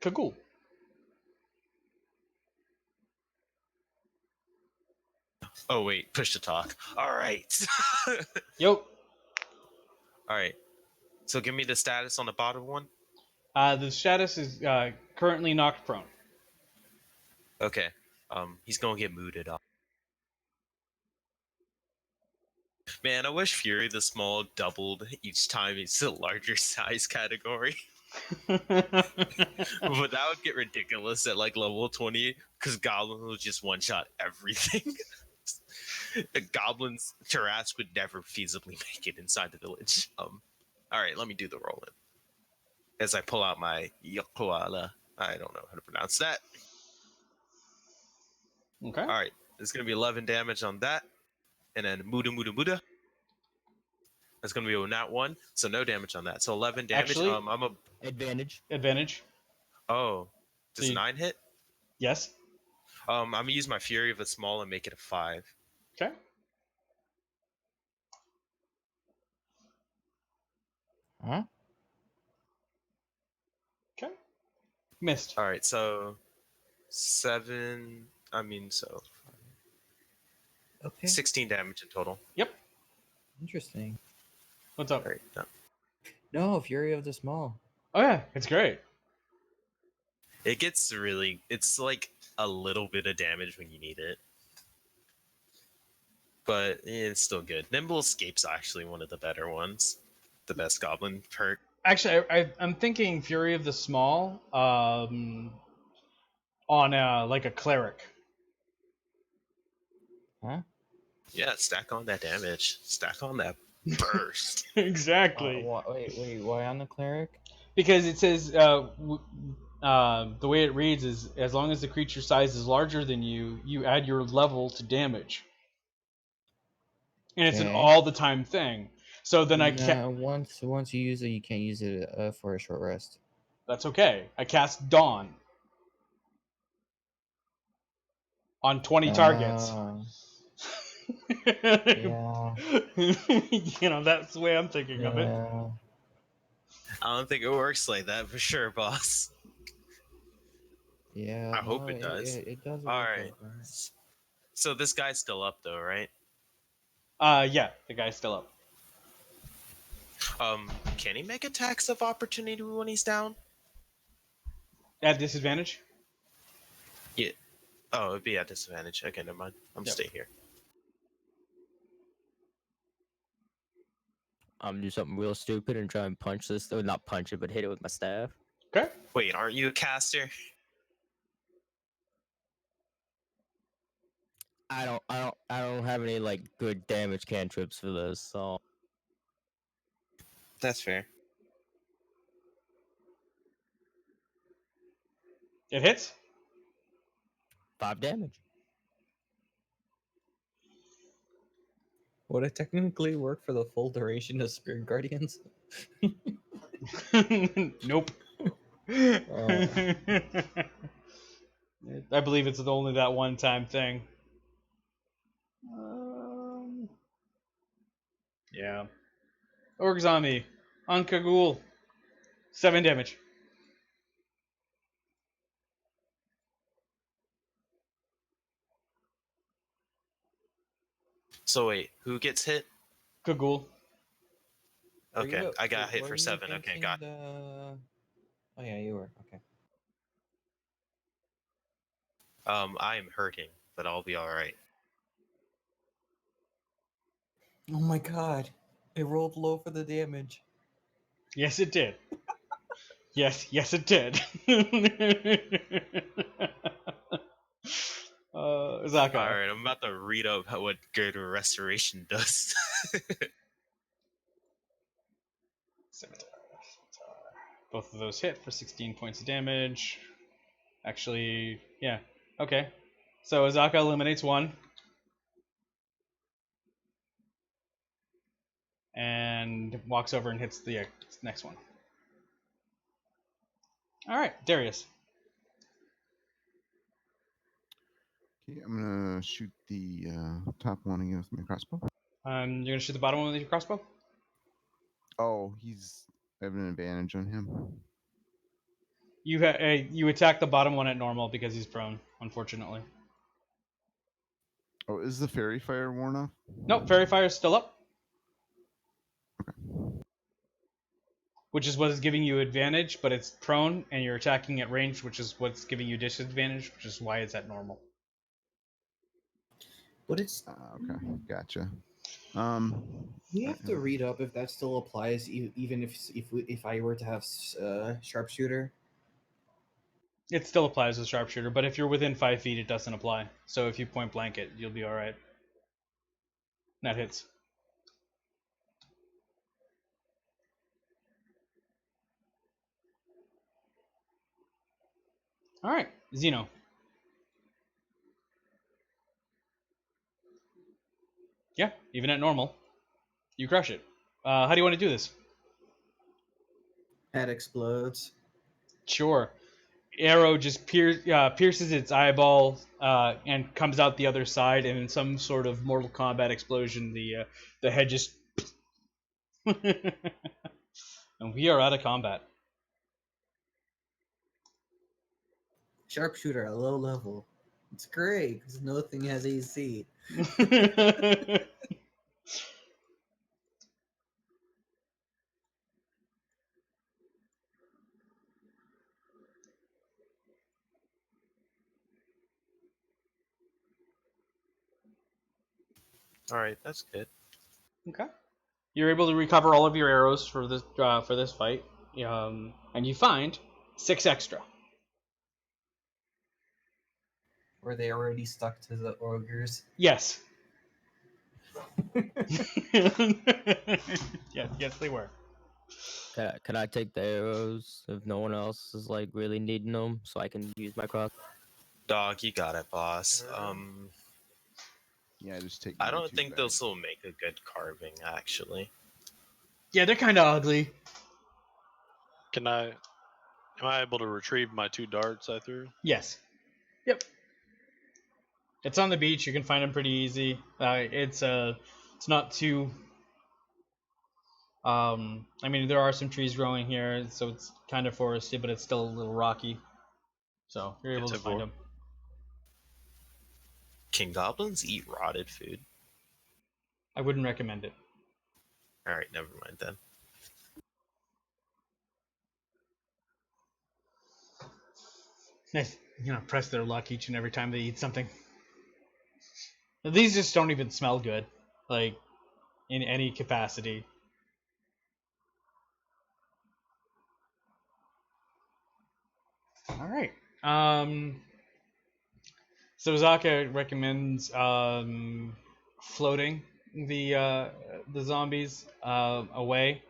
Cool. Oh wait, push to talk. All right. Yo. All right. So give me the status on the bottom one. The status is currently knocked prone. Okay. He's gonna get mooted up. Man, I wish Fury the Small doubled each time it's a larger size category. But that would get ridiculous at like level 20 because Goblin will just one shot everything. The Goblin's Tarrasque would never feasibly make it inside the village. Alright, let me do the roll in. As I pull out my Yokoala. I don't know how to pronounce that. Okay. Alright, there's gonna be 11 damage on that. And then Muda. That's gonna be a nat 1, so no damage on that. So 11 damage. Actually, I'm a Advantage. advantage. Oh, does So you- 9 hit? Yes. I'm gonna use my Fury of the Small and make it a 5. Okay. Huh? Okay. Missed. All right, so 7. I mean, so Okay. 16 damage in total. Yep. Interesting. What's up? All right, done. No, Fury of the Small. Oh yeah, it's great. It gets really. It's like a little bit of damage when you need it, but it's still good. Nimble Escape's actually one of the better ones. The best Goblin perk. Actually, I'm thinking Fury of the Small on like a cleric. Huh? Yeah, stack on that damage. Stack on that burst. Exactly. Wait, why on the cleric? Because it says the way it reads is as long as the creature size is larger than you, you add your level to damage, and it's an Okay. all the time thing. So then I can't. Once you use it, you can't use it for a short rest. That's okay. I cast Dawn on 20 targets. Yeah. You know, that's the way I'm thinking of it. Yeah. I don't think it works like that for sure, boss. Yeah. I hope it does. It does. All right. So this guy's still up though, right? Yeah, the guy's still up. Can he make attacks of opportunity when he's down? At disadvantage? Yeah. Oh, it'd be at disadvantage. Okay, never mind. I'm Yep. stay here. I'm gonna do something real stupid and try and punch this, or not punch it, but hit it with my staff. Okay. Wait, aren't you a caster? I don't have any like good damage cantrips for this, so That's fair. It hits. 5 damage. Would it technically work for the full duration of Spirit Guardians? Nope. I believe it's only that one time thing. Yeah. Orgzami on Kagul. 7 damage. So wait, who gets hit? Kagul. Okay, I got hit for 7. Okay, got it. Oh yeah, you were. Okay. I am hurting, but I'll be all right. Oh my god! It rolled low for the damage. Yes, it did. Yes, it did. Zaka. All right, I'm about to read up what Greater Restoration does. Scimitar. Both of those hit for 16 points of damage. Actually, yeah. Okay. So Azaka eliminates one. And walks over and hits the next one. Alright, Darius. Okay, I'm gonna shoot the top one again with my crossbow. You're gonna shoot the bottom one with your crossbow? Oh, I have an advantage on him. You attack the bottom one at normal because he's prone, unfortunately. Oh, is the fairy fire worn off? Nope, Fairy Fire's still up. Okay. Which is what is giving you advantage, but it's prone, and you're attacking at range, which is what's giving you disadvantage, which is why it's at normal. But it's Okay, gotcha. you have to read up if that still applies, even if I were to have sharpshooter. It still applies with sharpshooter, but if you're within 5 feet, it doesn't apply. So if you point blank it, you'll be all right. That hits. All right, Xeno. Yeah, even at normal, you crush it. How do you want to do this? Head explodes. Sure. Arrow just pierces its eyeball and comes out the other side, and in some sort of Mortal Kombat explosion, the head just. And we are out of combat. Sharpshooter at low level. It's great because no thing has AC. All right, that's good. Okay. You're able to recover all of your arrows for this fight, and you find 6 extra. Were they already stuck to the ogres? Yes. Yes, they were. Can I take the arrows if no one else is like really needing them, so I can use my cross? Dog, you got it, boss. Yeah, just take. I my don't two think back. those will make a good carving, actually. Yeah, they're kind of ugly. Am I able to retrieve my 2 darts I threw? Yes. Yep. It's on the beach. You can find them pretty easy. It's not too. I mean, there are some trees growing here, so it's kind of foresty, but it's still a little rocky. So you're able to find them. Can goblins eat rotted food? I wouldn't recommend it. All right, never mind then. They, press their luck each and every time they eat something. These just don't even smell good, like, in any capacity. All right. So Zaka recommends floating the zombies away,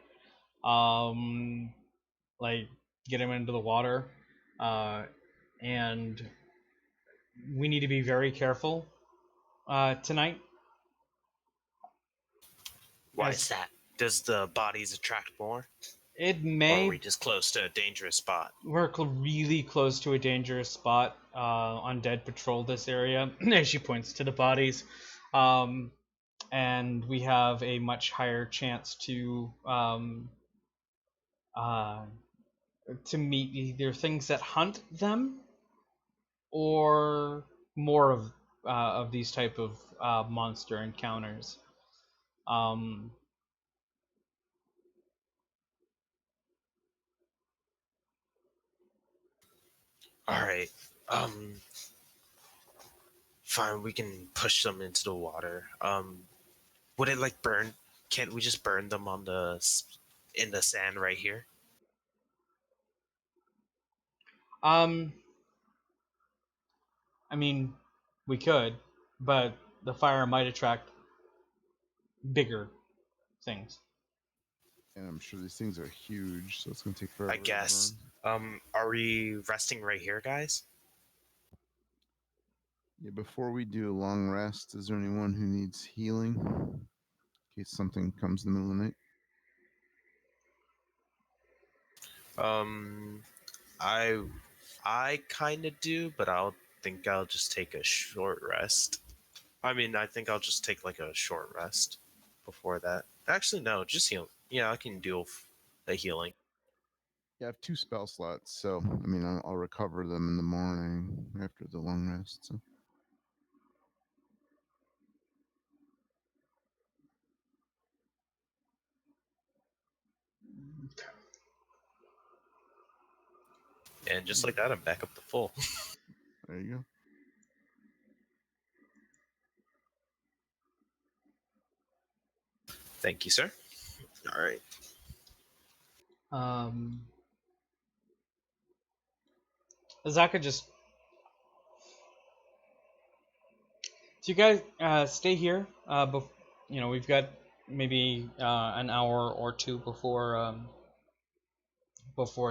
like get them into the water, and we need to be very careful tonight. Why is that? Does the bodies attract more? It Or may. are we just close to a dangerous spot? We're really close to a dangerous spot. Undead patrol this area, as she points to the bodies, and we have a much higher chance to meet either things that hunt them or more of these type of monster encounters. All right. Fine, we can push them into the water. Would it like burn? Can't we just burn them in the sand right here? I mean, we could, but the fire might attract bigger things. And I'm sure these things are huge, so it's gonna take forever I guess. to burn. Are we resting right here, guys? Yeah, before we do a long rest, is there anyone who needs healing? In case something comes in the middle of the night. Um, I I kind of do, but I'll just take a short rest. I mean, I think I'll just take like a short rest before that. Actually, no, just heal. Yeah, I can do the healing. Yeah, I have 2 spell slots, so I mean, I'll recover them in the morning after the long rest. So. And just like that, I'm back up to full. There you go. Thank you, sir. All right. Azaka just. So you guys stay here. We've got maybe an hour or two before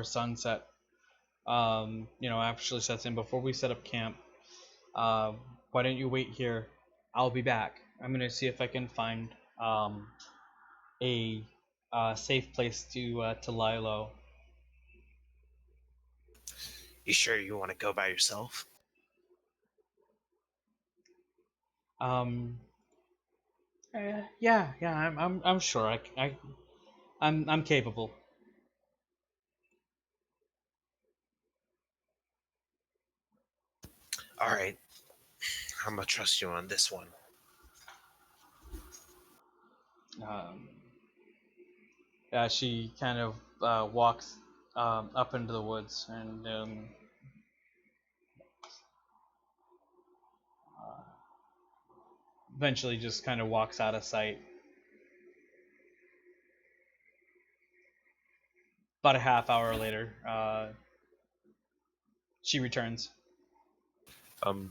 sunset. Actually sets in before we set up camp. Why don't you wait here? I'll be back. I'm gonna see if I can find a safe place to lie low. You sure you want to go by yourself? Yeah, I'm sure I'm capable. All right. I'm gonna trust you on this one. Um, she kind of walks up into the woods and eventually just kind of walks out of sight. About a half hour later, she returns.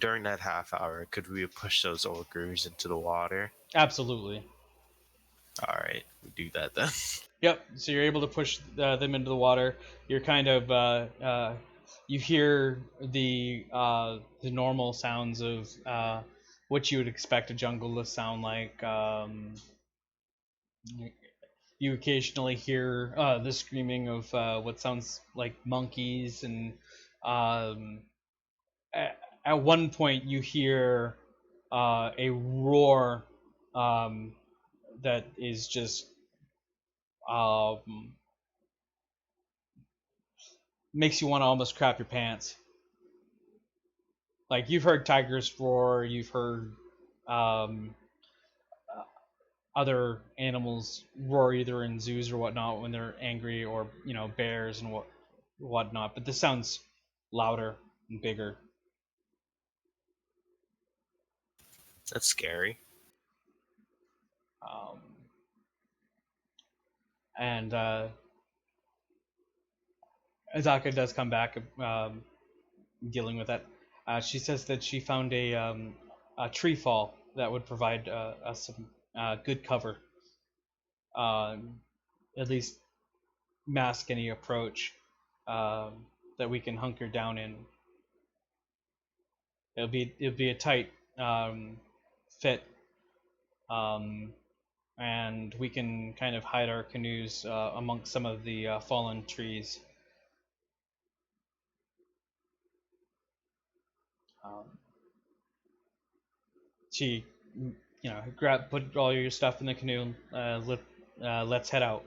During that half hour, could we push those ogres into the water? Absolutely. All right, we do that then. Yep. So you're able to push them into the water. You're kind of you hear the normal sounds of what you would expect a jungle to sound like. You occasionally hear the screaming of what sounds like monkeys, and um, at one point you hear a roar that is just um, makes you want to almost crap your pants. Like you've heard tigers roar, you've heard um, other animals roar either in zoos or whatnot when they're angry, or bears and whatnot. But this sounds louder and bigger. That's scary. Um, and Azaka does come back dealing with that. She says that she found a tree fall that would provide us some good cover, at least mask any approach that we can hunker down in. It'll be a tight fit, um, and we can kind of hide our canoes amongst some of the fallen trees. Um, she, put all your stuff in the canoe. Let's head out.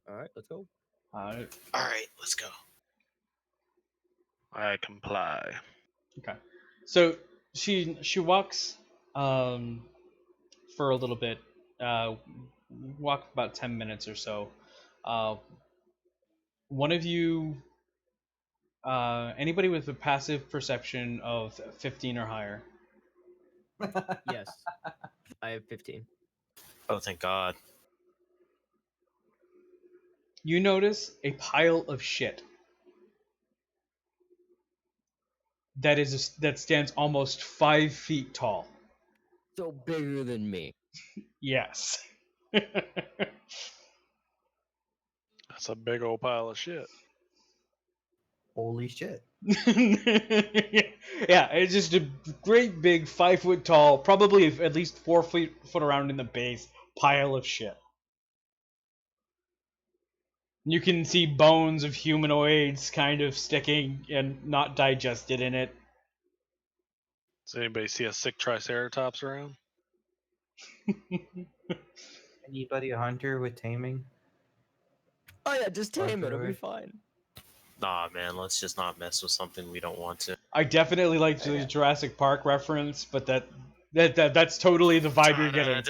All right, let's go. Uh, All right, let's go. I comply. okay, so she walks for a little bit. Walk about 10 minutes or so. Uh, one of you, anybody with a passive perception of 15 or higher. Yes, I have 15. Oh, thank God. You notice a pile of shit that stands almost 5 feet tall. So bigger than me. Yes. That's a big old pile of shit. Holy shit. Yeah, it's just a great big 5 foot tall, probably at least 4 feet around in the base pile of shit. You can see bones of humanoids kind of sticking and not digested in it. Does anybody see a sick Triceratops around? Anybody a hunter with taming? Oh yeah, just tame it. It'll be Arthur? fine. Nah, man, let's just not mess with something we don't want to. I definitely like the Jurassic Park reference, but that's totally the vibe you're getting.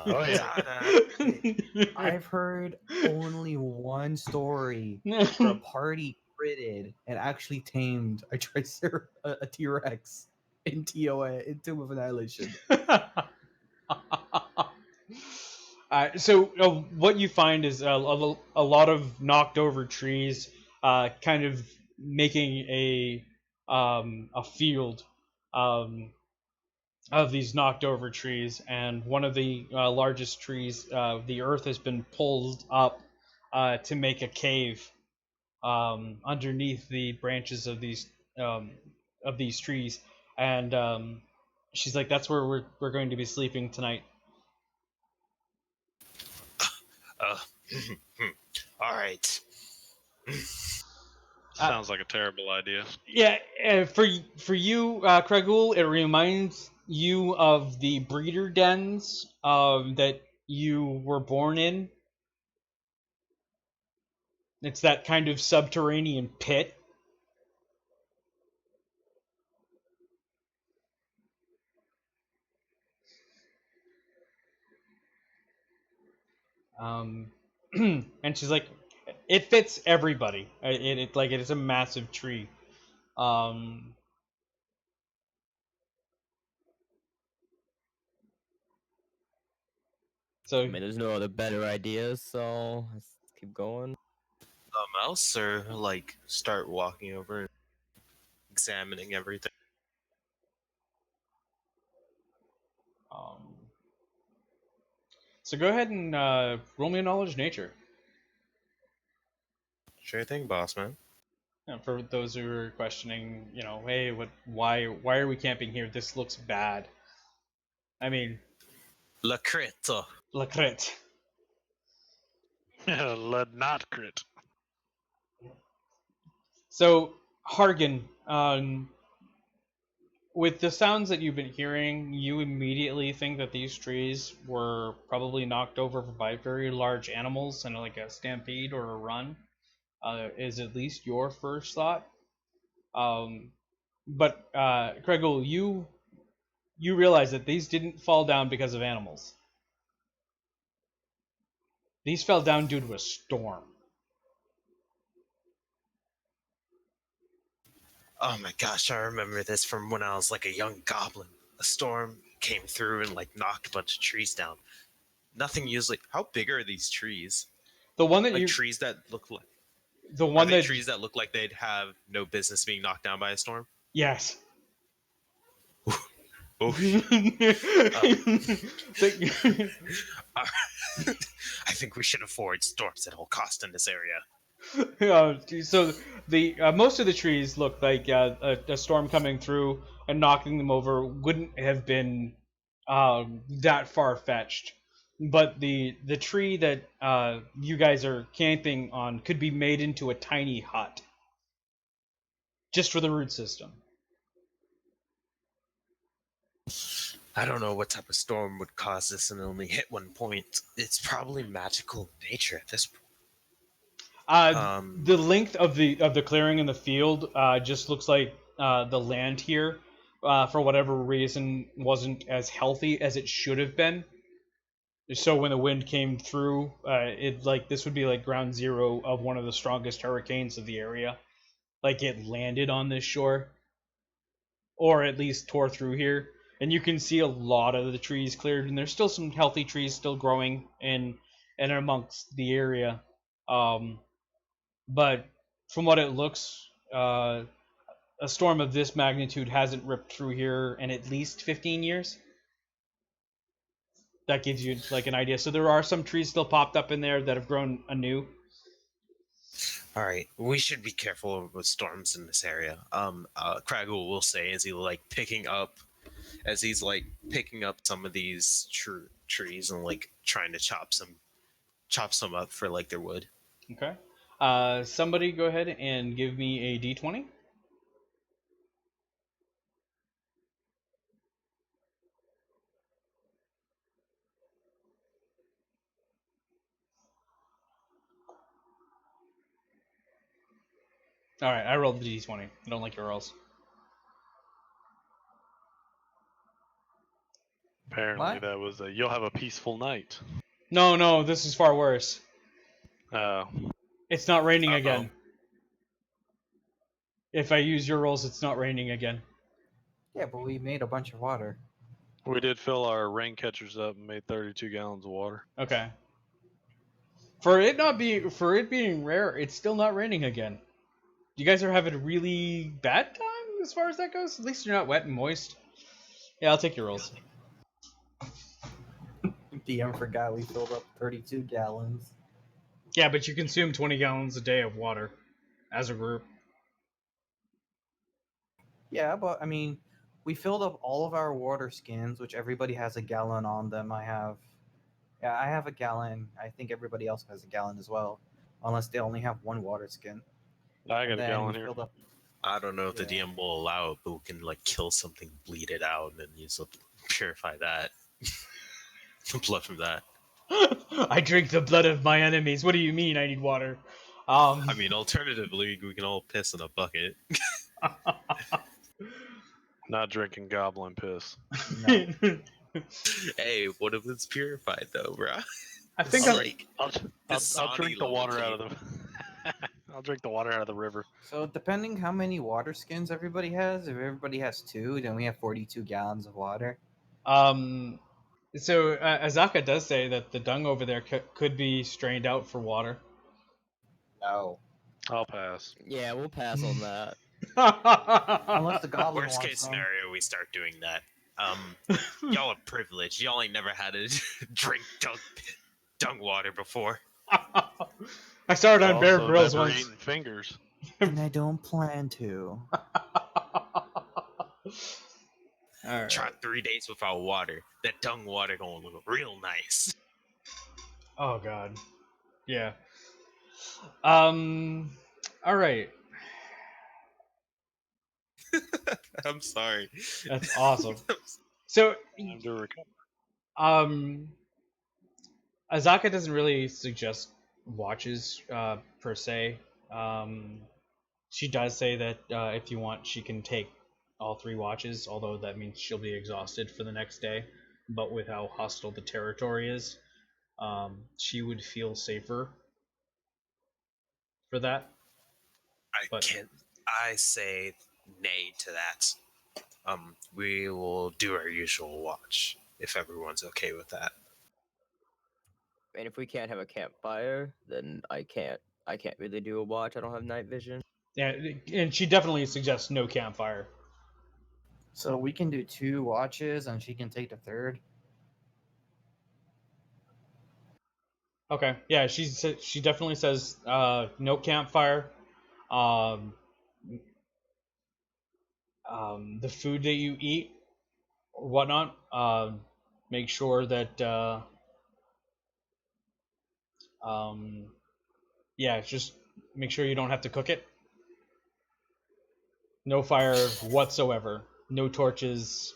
Oh, yeah. I've heard only one story where a party critted and actually tamed a T-Rex in TOA in Tomb of Annihilation. So what you find is a lot of knocked over trees, kind of making a field of these knocked over trees, and one of the largest trees, the earth has been pulled up to make a cave underneath the branches of these trees, and she's like, "That's where we're going to be sleeping tonight." Uh, all right. Sounds like a terrible idea. Yeah, for you, Craigul, it reminds you of the breeder dens that you were born in. It's that kind of subterranean pit. And she's like, it fits everybody. It is a massive tree. Um, so I mean, there's no other better ideas, so let's keep going. Mouse, or like start walking over and examining everything. um, so go ahead and roll me a knowledge nature. Sure thing, boss man. For those who are questioning, hey, why are we camping here? This looks bad. I mean, La Creta. la crête. Let not crit. So, Hargan, with the sounds that you've been hearing, you immediately think that these trees were probably knocked over by very large animals in like a stampede or a run. Is at least your first thought. But Craigul, you realize that these didn't fall down because of animals. These fell down due to a storm. Oh my gosh, I remember this from when I was like a young goblin. A storm came through and like knocked a bunch of trees down. Nothing usually. How big are these trees? The one that Like you, trees that look like. the Are one they that, trees that look like they'd have no business being knocked down by a storm? yes. Oh, The- I think we should avoid storms at all costs in this area. so the most of the trees look like a storm coming through and knocking them over wouldn't have been that far fetched, but the tree that you guys are camping on could be made into a tiny hut just for the root system. I don't know what type of storm would cause this and only hit one point. It's probably magical nature at this point. The length of the clearing in the field just looks like the land here, for whatever reason, wasn't as healthy as it should have been. So when the wind came through, this would be like ground zero of one of the strongest hurricanes of the area. Like it landed on this shore, or at least tore through here, and you can see a lot of the trees cleared, and there's still some healthy trees still growing in and amongst the area. But from what it looks, a storm of this magnitude hasn't ripped through here in at least 15 years. That gives you like an idea. So there are some trees still popped up in there that have grown anew. All right, we should be careful with storms in this area. Craggle will say as he's like picking up some of these trees and like trying to chop some up for like their wood. Okay. Somebody go ahead and give me a d20. All right, I rolled the d20. I don't like your rolls. Apparently, What? that was you'll have a peaceful night. No, this is far worse. Oh, It's not raining Uh-oh. again. If I use your rolls, it's not raining again. Yeah, but we made a bunch of water. we did fill our rain catchers up and made 32 gallons of water. Okay. For it being rare, it's still not raining again. You guys are having a really bad time as far as that goes. At least you're not wet and moist. Yeah, I'll take your rolls. DM forgot we filled up 32 gallons. Yeah, but you consume 20 gallons a day of water as a group. Yeah, but I mean, we filled up all of our water skins, which everybody has a gallon on them. I have a gallon. I think everybody else has a gallon as well, unless they only have one water skin. I got And a then gallon we here. filled up. I don't know if the Yeah. DM will allow it, but we can like kill something, bleed it out, and then use it to purify that. The blood from that. I drink the blood of my enemies. What do you mean I need water? I mean, alternatively, we can all piss in a bucket. Not drinking goblin piss. No. Hey, what if it's purified though, bro? I think It's I'm, like I'll Dasani drink the level water tea. out of the. I'll drink the water out of the river. So depending how many water skins everybody has, if everybody has 2, then we have 42 gallons of water. So Azaka does say that the dung over there could be strained out for water. No. I'll pass. Yeah, we'll pass on that. Unless the goblin Worst wants case some. scenario, we start doing that. Y'all are privileged. Y'all ain't never had to drink dung water before. I started on Bear Also, Grylls never once. eaten fingers. And I don't plan to. All right. Try 3 days without water. That dung water gonna look real nice. Oh God. Yeah. All right. I'm sorry. That's awesome. So, Time to recover. Azaka doesn't really suggest watches per se. She does say that if you want, she can take all 3 watches, although that means she'll be exhausted for the next day. But with how hostile the territory is, she would feel safer for that. I say nay to that. We will do our usual watch if everyone's okay with that. And if we can't have a campfire, then I can't really do a watch. I don't have night vision. Yeah, and she definitely suggests no campfire. So we can do 2 watches and she can take the 3rd. Okay, yeah, she definitely says no campfire. The food that you eat or whatnot, make sure that just make sure you don't have to cook it. No fire whatsoever. No torches.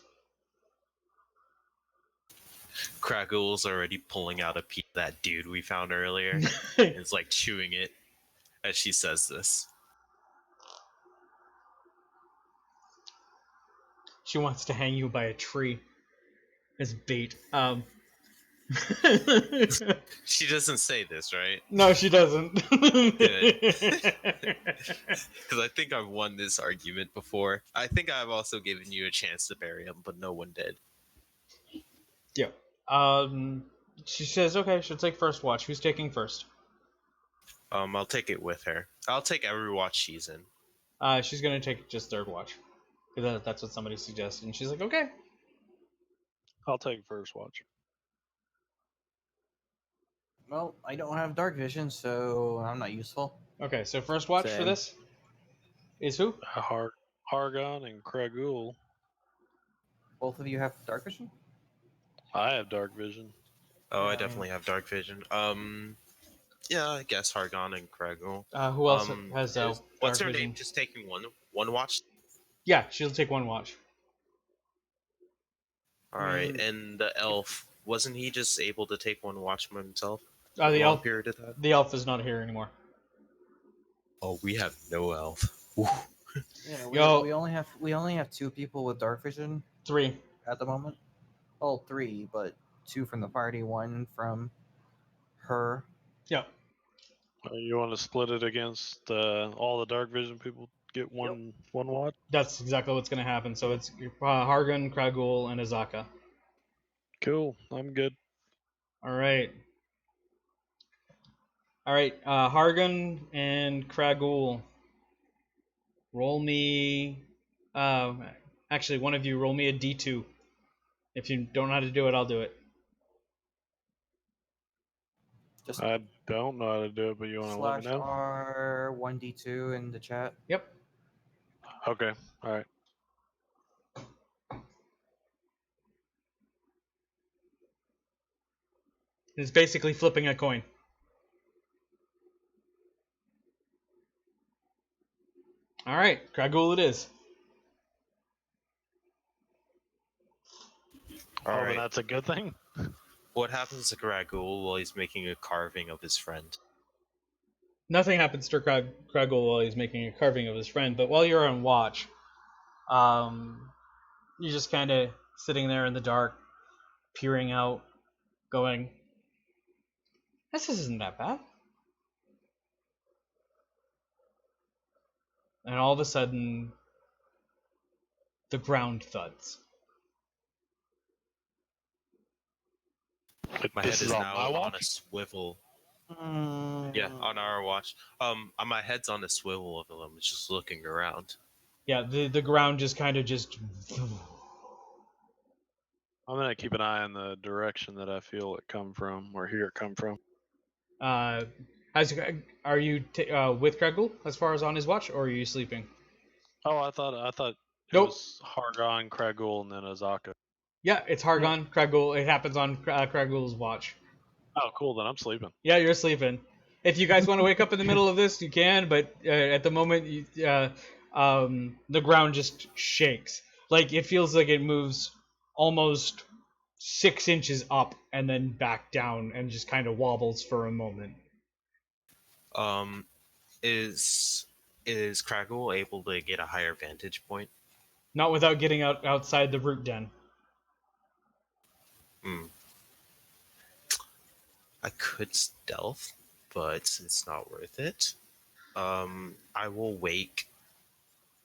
Crackle's already pulling out a piece of that dude we found earlier. It's like chewing it as she says this. She wants to hang you by a tree as bait. She doesn't say this, right? No, she doesn't. Because I think I've won this argument before. I think I've also given you a chance to bury him, but no one did. Yeah. She says, okay, she'll take first watch. Who's taking first? I'll take it with her. I'll take every watch she's in. She's gonna take just third watch. Because that's what somebody suggested. And she's like, okay. I'll take first watch. Well, I don't have dark vision, so I'm not useful. Okay, so first watch for Same. this is who? Hargon and Kragul. Both of you have dark vision? I have dark vision. Oh, I Yeah, definitely have dark vision. Yeah, I guess Hargon and Kregel. Who else has what's dark her vision? name? Just taking one watch. Yeah, she'll take one watch. All I right, mean, and the elf wasn't he just able to take one watch by himself? The For a long elf. period of time. The elf is not here anymore. Oh, we have no elf. Ooh. Yeah, Yo. we only have 2 people with dark vision 3. at the moment. Well, 3, but 2 from the party, 1 from her. Yeah. You want to split it against all the dark vision people? Get one watch. That's exactly what's gonna happen. So it's Hargun, Kragul, and Azaka. Cool. I'm good. All right. All right. Hargun and Kragul. Roll me. Actually, one of you roll me a d2. If you don't know how to do it, I'll do it. Just I don't know how to do it, but you want to let me know? /R1D2 in the chat. Yep. Okay. All right. It's basically flipping a coin. All right, Kragul it is. All Then right. that's a good thing. What happens to Kragul while he's making a carving of his friend? Nothing happens to Kragul while he's making a carving of his friend, but while you're on watch, you're just kind of sitting there in the dark, peering out, going, this isn't that bad. And all of a sudden, the ground thuds. My This head is is on now my on watch? a swivel. Mm, Yeah, on our watch. My head's on a swivel of them, just looking around. Yeah, the ground just kind of just. I'm gonna keep an eye on the direction that I feel it come from, or hear it come from. Are you with Kragul as far as on his watch, or are you sleeping? Oh, I thought it Nope. was Hargon, Kragul, and then Azaka. Yeah, it's Hargon, Kragul. It happens on Kragul's watch. Oh, cool. Then I'm sleeping. Yeah, you're sleeping. If you guys want to wake up in the middle of this, you can. But at the moment, the ground just shakes. Like it feels like it moves almost 6 inches up and then back down, and just kind of wobbles for a moment. Is Kragul able to get a higher vantage point? Not without getting outside the root den. I could stealth, but it's not worth it. I will wake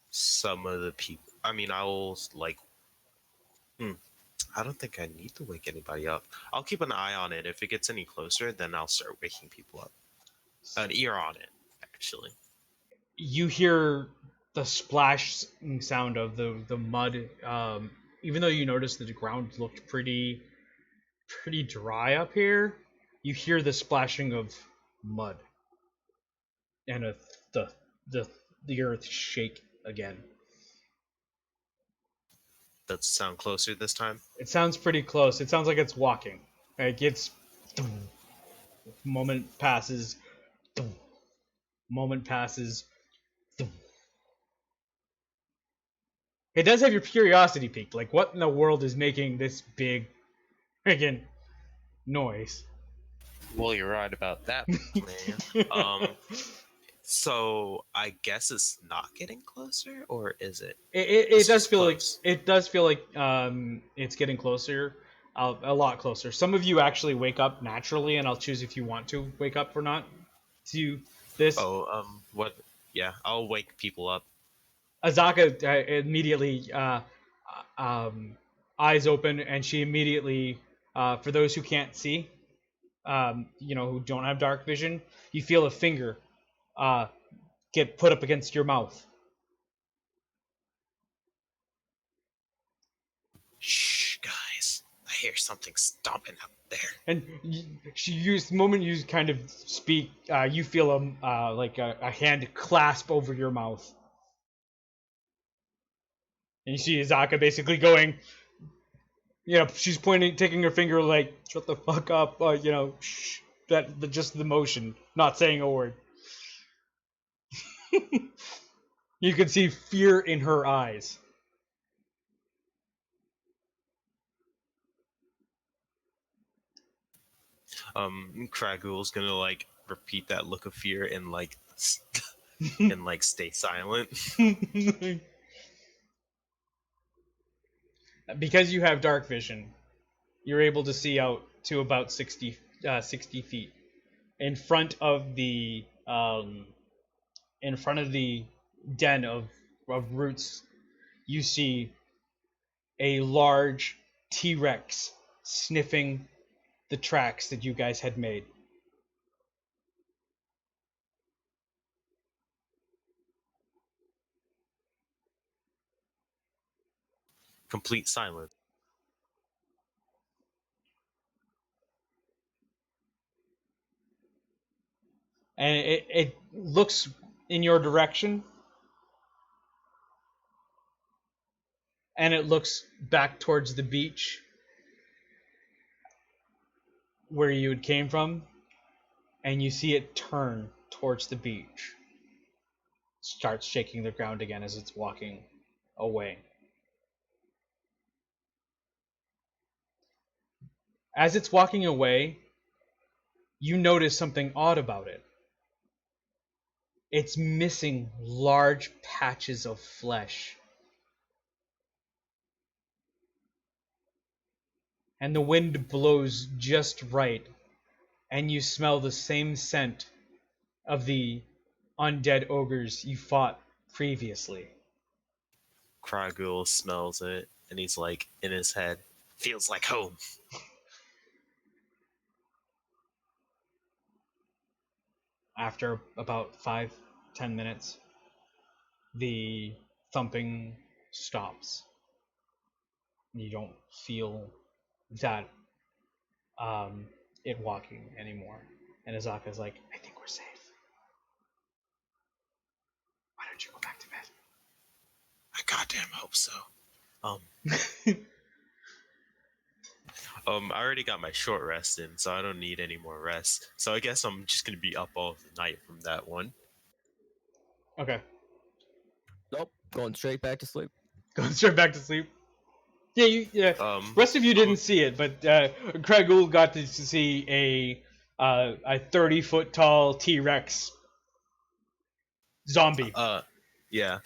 some of the people. I mean, I will I don't think I need to wake anybody up. I'll keep an eye on it. If it gets any closer, then I'll start waking people up. An ear on it, actually. You hear the splash sound of the mud. Even though you noticed that the ground looked pretty dry up here, you hear the splashing of mud and the earth shake again. Does it sound closer this time? It sounds pretty close. It sounds like it's walking. Like it's moment passes, moment passes. It does have your curiosity peaked. Like, what in the world is making this big friggin' noise? Well, you're right about that, man. So I guess it's not getting closer, or is it? It does feel close. like it's getting closer, a lot closer. Some of you actually wake up naturally, and I'll choose if you want to wake up or not. To this, Oh, what? Yeah, I'll wake people up. Azaka immediately eyes open, and she immediately, for those who can't see, who don't have dark vision, you feel a finger get put up against your mouth, Shh, guys. I hear something stomping out there. And the moment you kind of speak, you feel like a hand clasp over your mouth, and you see Izaka basically going, she's pointing, taking her finger like, shut the fuck up, shh. Just the motion, not saying a word. You can see fear in her eyes. Kragul's gonna like repeat that look of fear and like and like stay silent. Because you have dark vision, you're able to see out to about 60 feet in front of the den of roots. You see a large T-Rex sniffing the tracks that you guys had made. Complete silence. And it looks in your direction, and it looks back towards the beach where you came from, and you see it turn towards the beach. Starts shaking the ground again as it's walking away. As it's walking away, you notice something odd about it. It's missing large patches of flesh. And the wind blows just right, and you smell the same scent of the undead ogres you fought previously. Kragul smells it and he's like in his head, feels like home. After about 5-10 minutes, the thumping stops. You don't feel that it walking anymore. And Azaka's like, I think we're safe. Why don't you go back to bed? I goddamn hope so. I already got my short rest in, so I don't need any more rest. So I guess I'm just gonna be up all night from that one. Okay. Nope, going straight back to sleep. Going straight back to sleep. Yeah. Um, Rest of you didn't see it, but Craig Gould got to see a 30-foot tall T-Rex zombie. Yeah.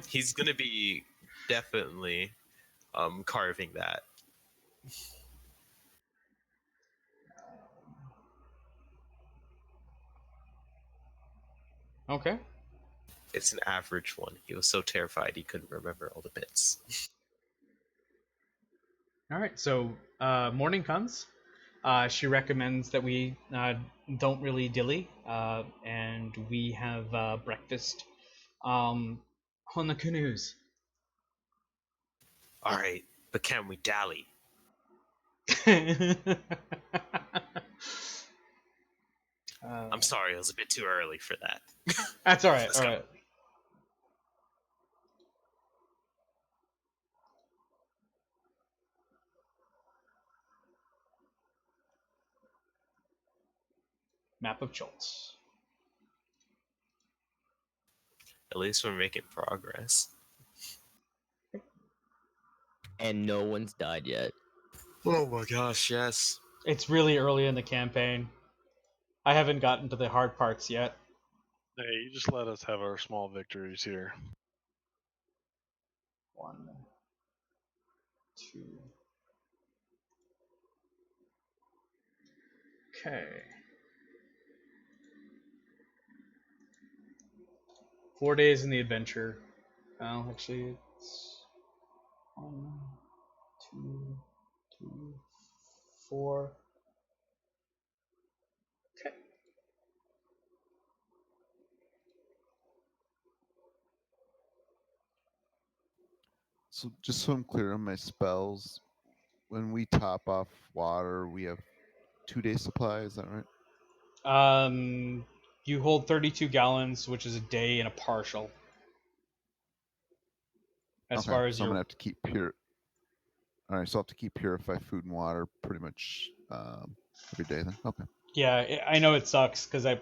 He's gonna be definitely carving that. Okay. It's an average one. He was so terrified he couldn't remember all the bits. All right. So morning comes. She recommends that we don't really dilly, and we have breakfast on the canoes. All right, but can we dally? I'm sorry, it was a bit too early for that. That's all right. Let's All go. right. Map of Choltz. At least we're making progress. And no one's died yet. Oh my gosh, yes. It's really early in the campaign. I haven't gotten to the hard parts yet. Hey, you just let us have our small victories here. 1, 2. Okay. 4 days in the adventure. Well, actually, it's 1, 2, 3, 4. Okay. So just so I'm clear on my spells, when we top off water, we have 2 day supply. Is that right? You hold 32 gallons, which is a day and a partial. As Okay, far as so I'm gonna your have to keep pure. All right, so I'll have to keep purify food and water pretty much every day then. Okay. yeah, I know it sucks because I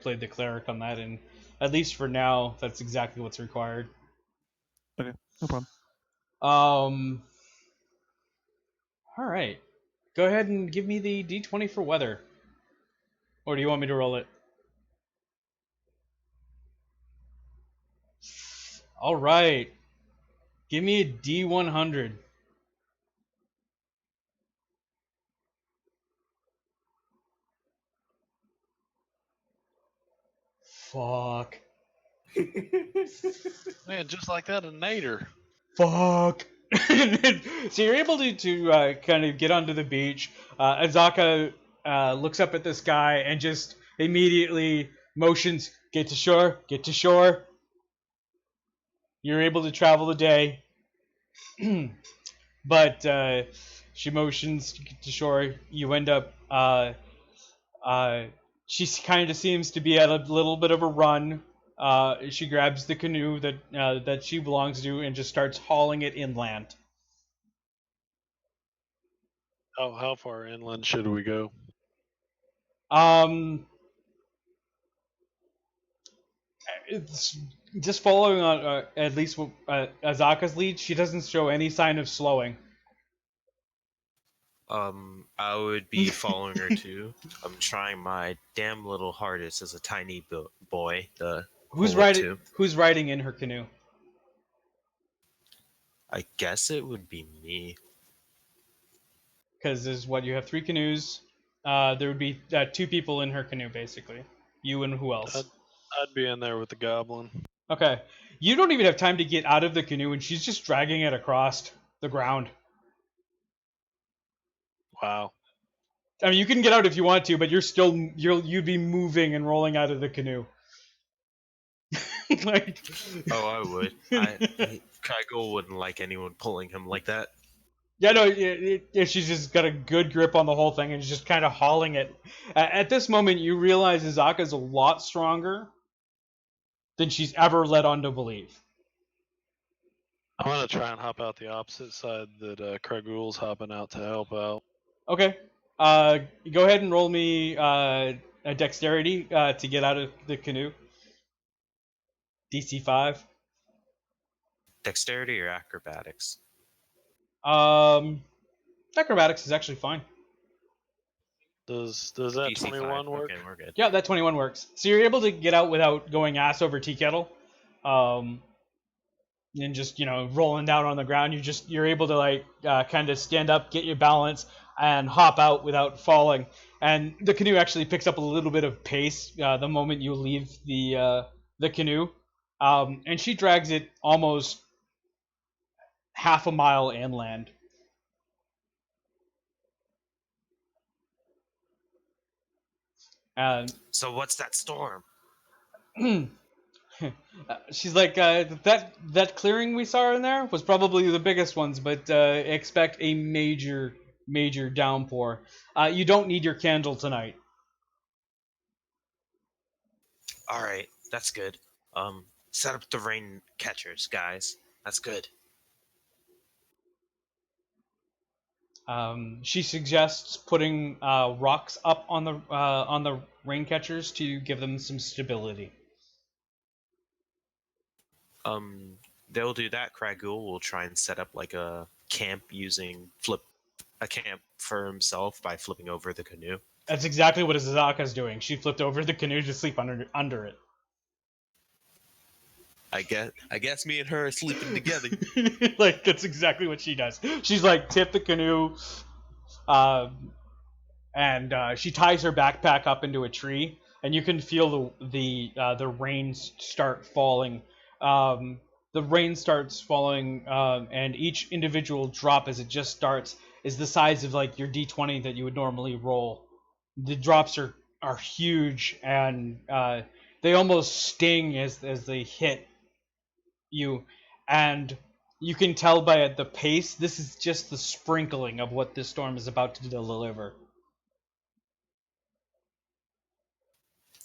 played the cleric on that, and at least for now, that's exactly what's required. Okay, no problem. All right, go ahead and give me the d20 for weather, or do you want me to roll it? All right, give me a d100. Fuck. Man, just like that, a nader. Fuck. So you're able to kind of get onto the beach. Azaka looks up at this guy and just immediately motions, get to shore, get to shore. You're able to travel the day. But she motions to get to shore. You end up. Uh, she kind of seems to be at a little bit of a run. She grabs the canoe that she belongs to and just starts hauling it inland. How far inland should we go? It's just following on at least Azaka's lead. She doesn't show any sign of slowing. I would be following her too. I'm trying my damn little hardest as a tiny boy to Who's pull it riding? too. Who's riding in her canoe? I guess it would be me. Because there's what you have 3 canoes. There would be 2 people in her canoe, basically. You and who else? I'd be in there with the goblin. Okay. You don't even have time to get out of the canoe, and she's just dragging it across the ground. Wow. I mean, you can get out if you want to, but you'd be moving and rolling out of the canoe. Like, Oh, I would. Kaigo wouldn't like anyone pulling him like that. yeah, no, she's just got a good grip on the whole thing and is just kind of hauling it. At this moment, you realize Izaka's a lot stronger than she's ever led on to believe. I'm gonna try and hop out the opposite side that Kragul's hopping out to help out. Okay. Go ahead and roll me a dexterity to get out of the canoe. DC 5. Dexterity or acrobatics? Acrobatics is actually fine. Does that DC 21 5. work? Okay, we're good. Yeah, that 21 works. So you're able to get out without going ass over tea kettle. And just, rolling down on the ground. You're able to like kind of stand up, get your balance, and hop out without falling. And the canoe actually picks up a little bit of pace the moment you leave the canoe. And she drags it almost half a mile inland. And So what's that storm? she's like, that clearing we saw in there was probably the biggest ones, but expect a major downpour. You don't need your candle tonight. All right, that's good. Set up the rain catchers, guys. That's good. She suggests putting rocks up on the rain catchers to give them some stability. They'll do that. Kragul will try and set up like a camp using a camp for himself by flipping over the canoe. That's exactly what Azaka's doing. She flipped over the canoe to sleep under it. I guess me and her are sleeping together. Like, that's exactly what she does. She's like, tip the canoe, and she ties her backpack up into a tree, and you can feel the rain start falling. The rain starts falling, and each individual drop as it just starts is the size of like your d20 that you would normally roll. The drops are huge, and they almost sting as they hit you, and you can tell by the pace, this is just the sprinkling of what this storm is about to deliver.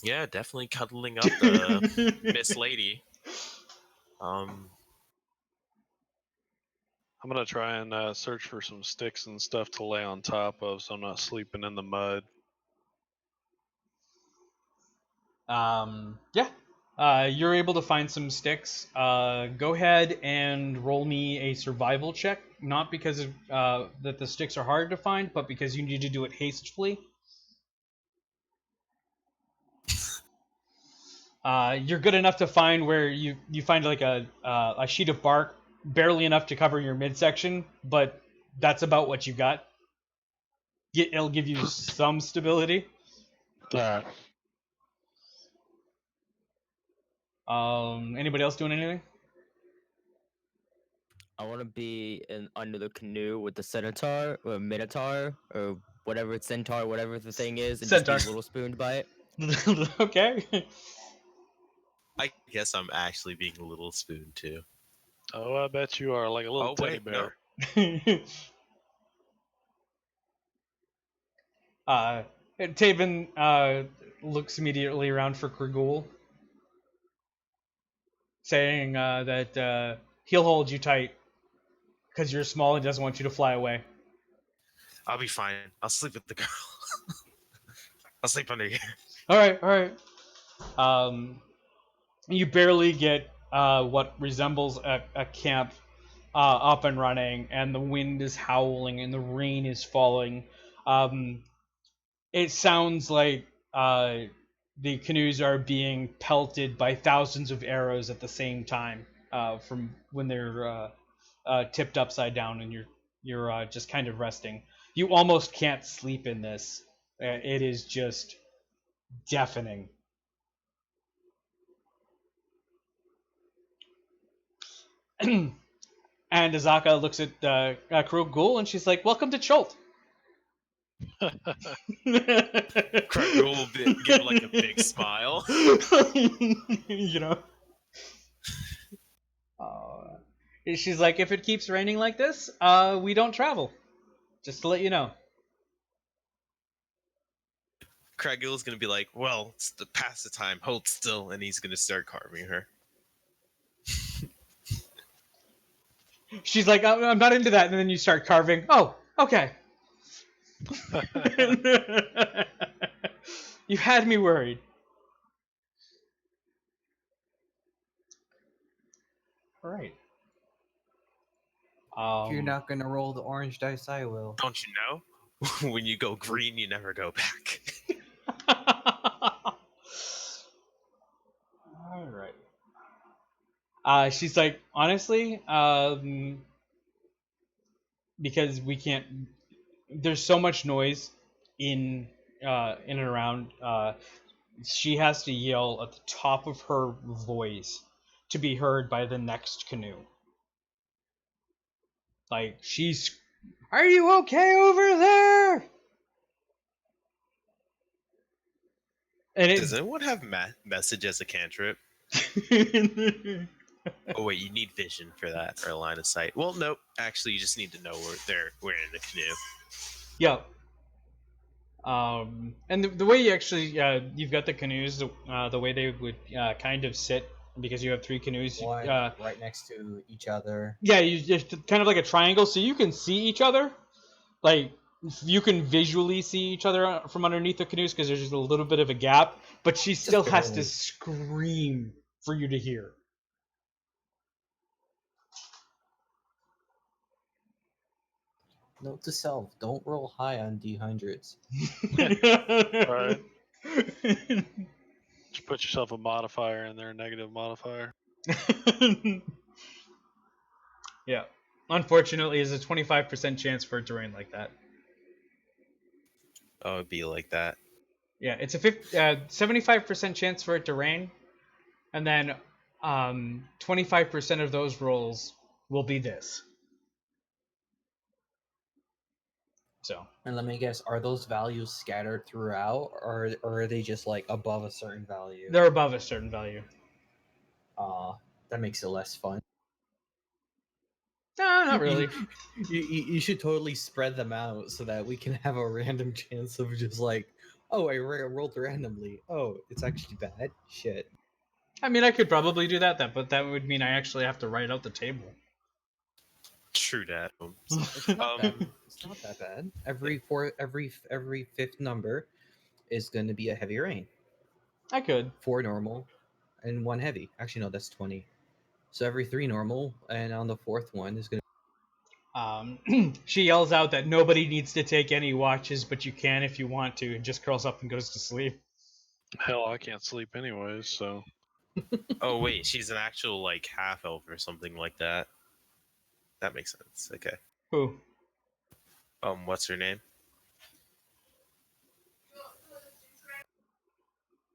Yeah, definitely cuddling up the Miss Lady. I'm gonna try and search for some sticks and stuff to lay on top of, so I'm not sleeping in the mud. Yeah. You're able to find some sticks. Go ahead and roll me a survival check. Not because of, that the sticks are hard to find, but because you need to do it hastily. You're good enough to find where you find like a sheet of bark, barely enough to cover your midsection, but that's about what you got. It'll give you some stability. Alright. Anybody else doing anything? I want to be under the canoe with the centaur or minotaur or whatever centaur, whatever the thing is, and just Centaur. be little spooned by it. Okay. I guess I'm actually being a little spoon too. Oh, I bet you are, like a little Oh, teddy wait, bear. Taven looks immediately around for Kragul, saying that he'll hold you tight because you're small and doesn't want you to fly away. I'll be fine. I'll sleep with the girl. I'll sleep under here. All right. You barely get what resembles a camp up and running, and the wind is howling and the rain is falling. It sounds like the canoes are being pelted by thousands of arrows at the same time from when they're tipped upside down, and you're just kind of resting. You almost can't sleep in this. It is just deafening. And Azaka looks at Krugul and she's like, "Welcome to Cholt." Craig will give like a big smile. You know. She's like, "If it keeps raining like this, we don't travel. Just to let you know." Cragill's gonna be like, well, it's the pass the time, hold still, and he's gonna start carving her. She's like, "I'm not into that," and then you start carving. Oh, okay. You had me worried. All right. If you're not gonna roll the orange dice, I will. Don't you know? When you go green, you never go back. All right. She's like, honestly, because we can't. There's so much noise in and around. She has to yell at the top of her voice to be heard by the next canoe. Like she's, "Are you okay over there?" And Does anyone have message as a cantrip? Oh wait, you need vision for that, or line of sight. Well, nope. Actually, you just need to know we're in the canoe. Yeah. And the way you actually you've got the canoes, the way they would kind of sit, because you have three canoes. One right next to each other. Yeah, you just kind of like a triangle, so you can see each other. Like you can visually see each other from underneath the canoes because there's just a little bit of a gap, but she still has to scream for you to hear. Note to self: don't roll high on D100s. Right. Just put yourself a modifier in there, a negative modifier. Yeah. Unfortunately, there's a 25% chance for it to rain like that. Oh, it'd be like that. Yeah, it's a 75% chance for it to rain, and then 25% of those rolls will be this. So. And let me guess: are those values scattered throughout, or are they just like above a certain value? They're above a certain value. That makes it less fun. Not really. You should totally spread them out so that we can have a random chance of just like, oh, I rolled randomly. Oh, it's actually bad. Shit. I mean, I could probably do that, but that would mean I actually have to write out the table. True that. It's not Um, bad. It's not that bad. Every fifth number is going to be a heavy rain. I could. 4 normal and 1 heavy. Actually, no, that's 20. So every 3 normal, and on the fourth one is going to. She yells out that nobody needs to take any watches, but you can if you want to, and just curls up and goes to sleep. Hell, I can't sleep anyways, so. oh wait, she's an actual like half elf or something like that. That makes sense. Okay. Who? What's her name?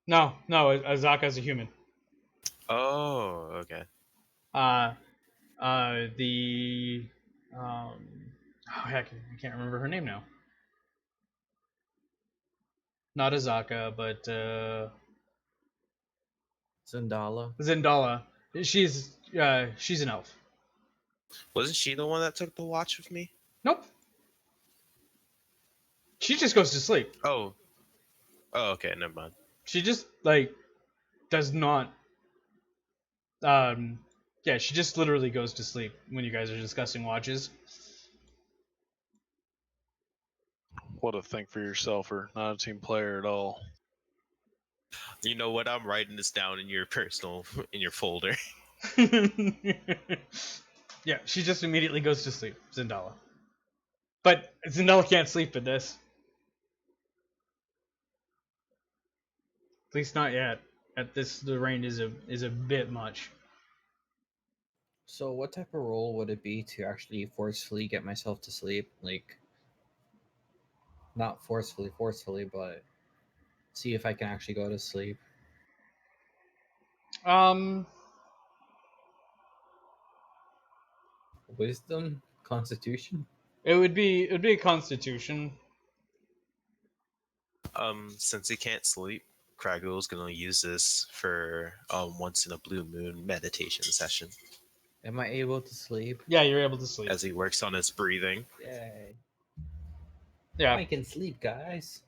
No, Azaka's a human. Oh, okay. The oh heck, I can't remember her name now. Not Azaka, but Zendala. Zendala. She's an elf. Wasn't she the one that took the watch with me? Nope. She just goes to sleep. Oh. Oh, okay. Never mind. She just like does not. Yeah, she just literally goes to sleep when you guys are discussing watches. What a think for yourself, or not a team player at all. You know what? I'm writing this down in your folder. Yeah, she just immediately goes to sleep, Zendala. But Zendala can't sleep in this. At least not yet. At this, the rain is a bit much. So, what type of role would it be to actually forcefully get myself to sleep? Like, not forcefully, but see if I can actually go to sleep. Wisdom, Constitution. It would be a Constitution. Since he can't sleep, Kragul's gonna use this for once in a blue moon meditation session Am I able to sleep? Yeah, you're able to sleep. as he works on his breathing. Yay! Yeah. I can sleep, guys.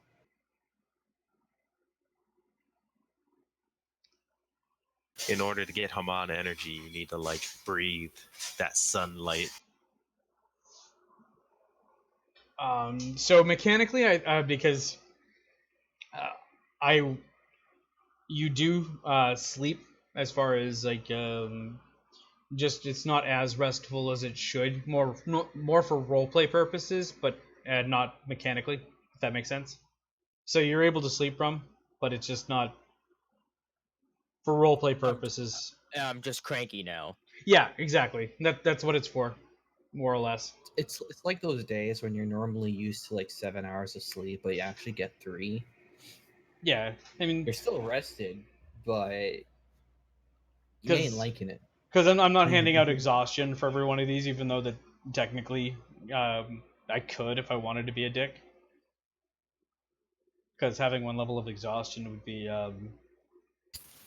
In order to get Hamana energy, you need to like breathe that sunlight. So mechanically, because you do sleep as far as like just it's not as restful as it should. More for roleplay purposes, but not mechanically. If that makes sense. So you're able to sleep from, but it's just not for roleplay purposes. I'm just cranky now. Yeah, exactly. That's what it's for, more or less. It's like those days when you're normally used to like 7 hours of sleep, but you actually get 3. Yeah, I mean, You're still rested, but you ain't liking it. Because I'm not handing out exhaustion for every one of these, even though that technically I could if I wanted to be a dick. Because having one level of exhaustion would be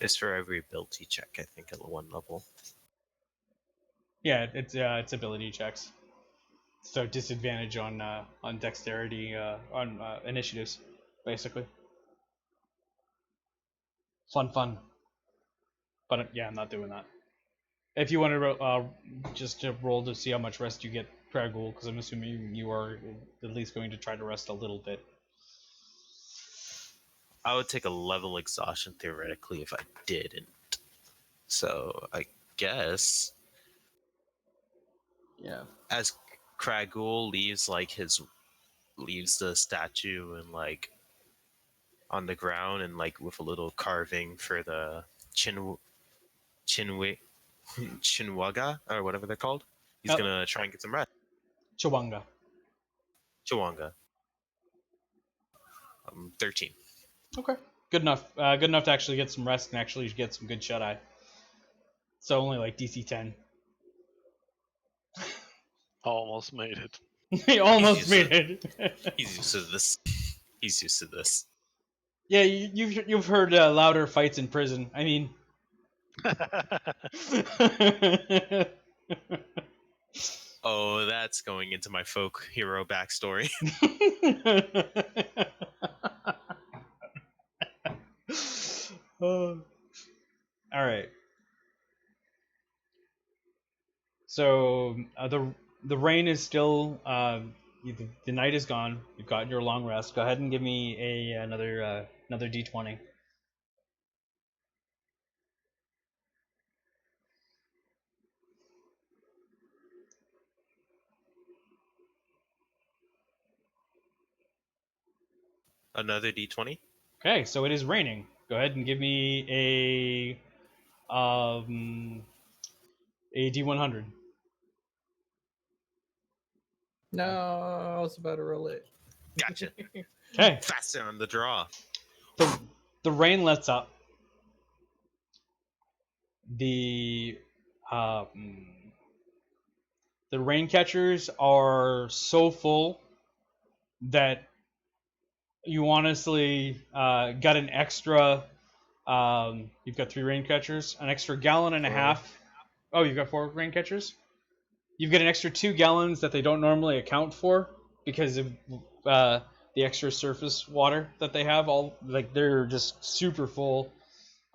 It's for every ability check, I think, at one level. yeah, it's ability checks. So disadvantage on dexterity on initiatives, basically. Fun. But yeah, I'm not doing that. If you want to just to roll to see how much rest you get, Pragul, because I'm assuming you are at least going to try to rest a little bit. I would take a level exhaustion theoretically if I didn't. So I guess Yeah. as Kragul leaves the statue and like on the ground and like with a little carving for the Chinwaga or whatever they're called. He's gonna try and get some rest. Chawanga. Chawanga. 13. Okay. Good enough. Good enough to actually get some rest and actually get some good shut eye. So only like DC 10. Almost made it. He almost made it. He's used to this. He's used to this. Yeah, you've heard louder fights in prison. I mean. Oh, that's going into my folk hero backstory. All right. So the rain is still the night is gone. You've gotten your long rest. Go ahead and give me another d20. Another d20. Okay, so it is raining. Go ahead and give me a d100. No, I was about to roll it. Gotcha. Okay. Faster on the draw. The rain lets up. The the rain catchers are so full that you honestly got an extra. You've got 3 rain catchers, an extra gallon and a 4. half. Oh, you've got 4 rain catchers. You've got an extra 2 gallons that they don't normally account for because of the extra surface water that they have. All like they're just super full,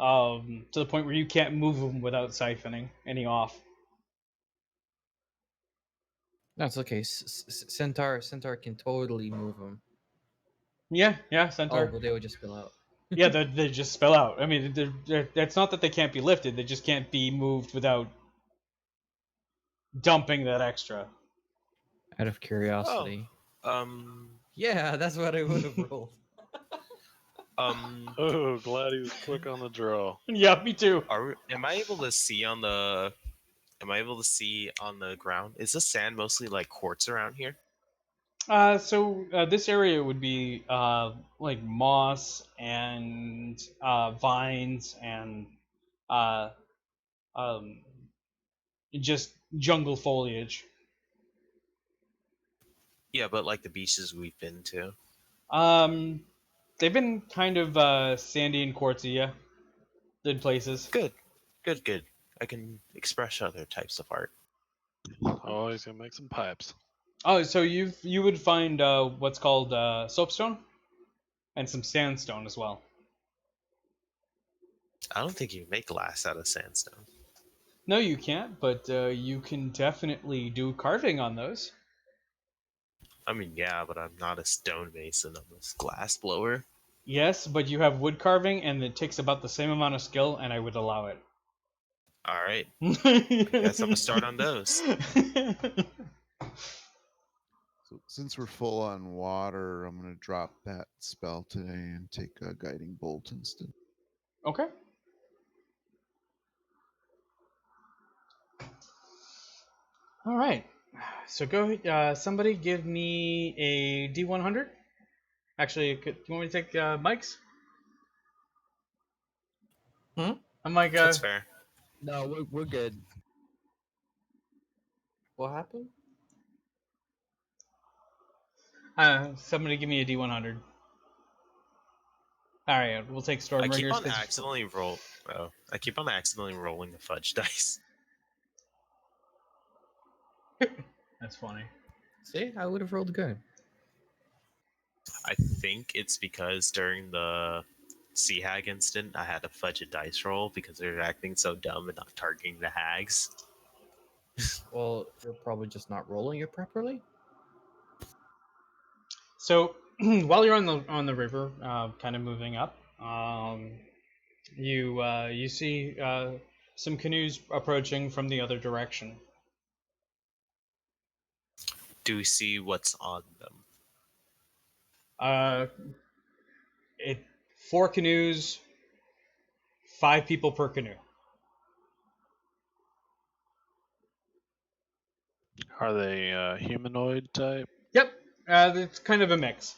to the point where you can't move them without siphoning any off. That's okay. Centaur can totally move them. Yeah, Oh, Centaur. but they would just spill out. Yeah, they just spill out. I mean, it's not that they can't be lifted; they just can't be moved without dumping that extra. Out of curiosity. Um. Yeah, that's what I would have rolled. Oh, glad he was quick on the draw. Yeah, me too. Am I able to see on the? Am I able to see on the ground? Is the sand mostly like quartz around here? So this area would be like moss and vines and uh, um, just jungle foliage. Yeah, but like the beaches we've been to. Um, they've been kind of sandy and quartzy, yeah. Good places. Good, good, good. I can express other types of art. Oh, he's gonna make some pipes. Oh, so you would find what's called soapstone and some sandstone as well. I don't think you make glass out of sandstone. No, you can't, but you can definitely do carving on those. I mean, yeah, but I'm not a stonemason. I'm a glass blower. Yes, but you have wood carving, and it takes about the same amount of skill, and I would allow it. All right, I guess I'm gonna start on those. So since we're full on water, I'm going to drop that spell today and take a guiding bolt instead. Okay. All right. So go. Somebody give me a D100. Actually, do you want me to take Mike's? I'm like, That's fair. No, we're good. What happened? somebody give me a D100. All right, we'll take I keep Stormbringers. on accidentally roll. Oh, I keep on accidentally rolling the fudge dice. That's funny. See, I would have rolled good. I think it's because during the Sea Hag incident, I had to fudge a dice roll because they were acting so dumb and not targeting the hags. Well, you're probably just not rolling it properly. So while you're on the river, kind of moving up, you see some canoes approaching from the other direction. Do we see what's on them? It 4 canoes, 5 people per canoe. Are they humanoid type? Yep, it's kind of a mix.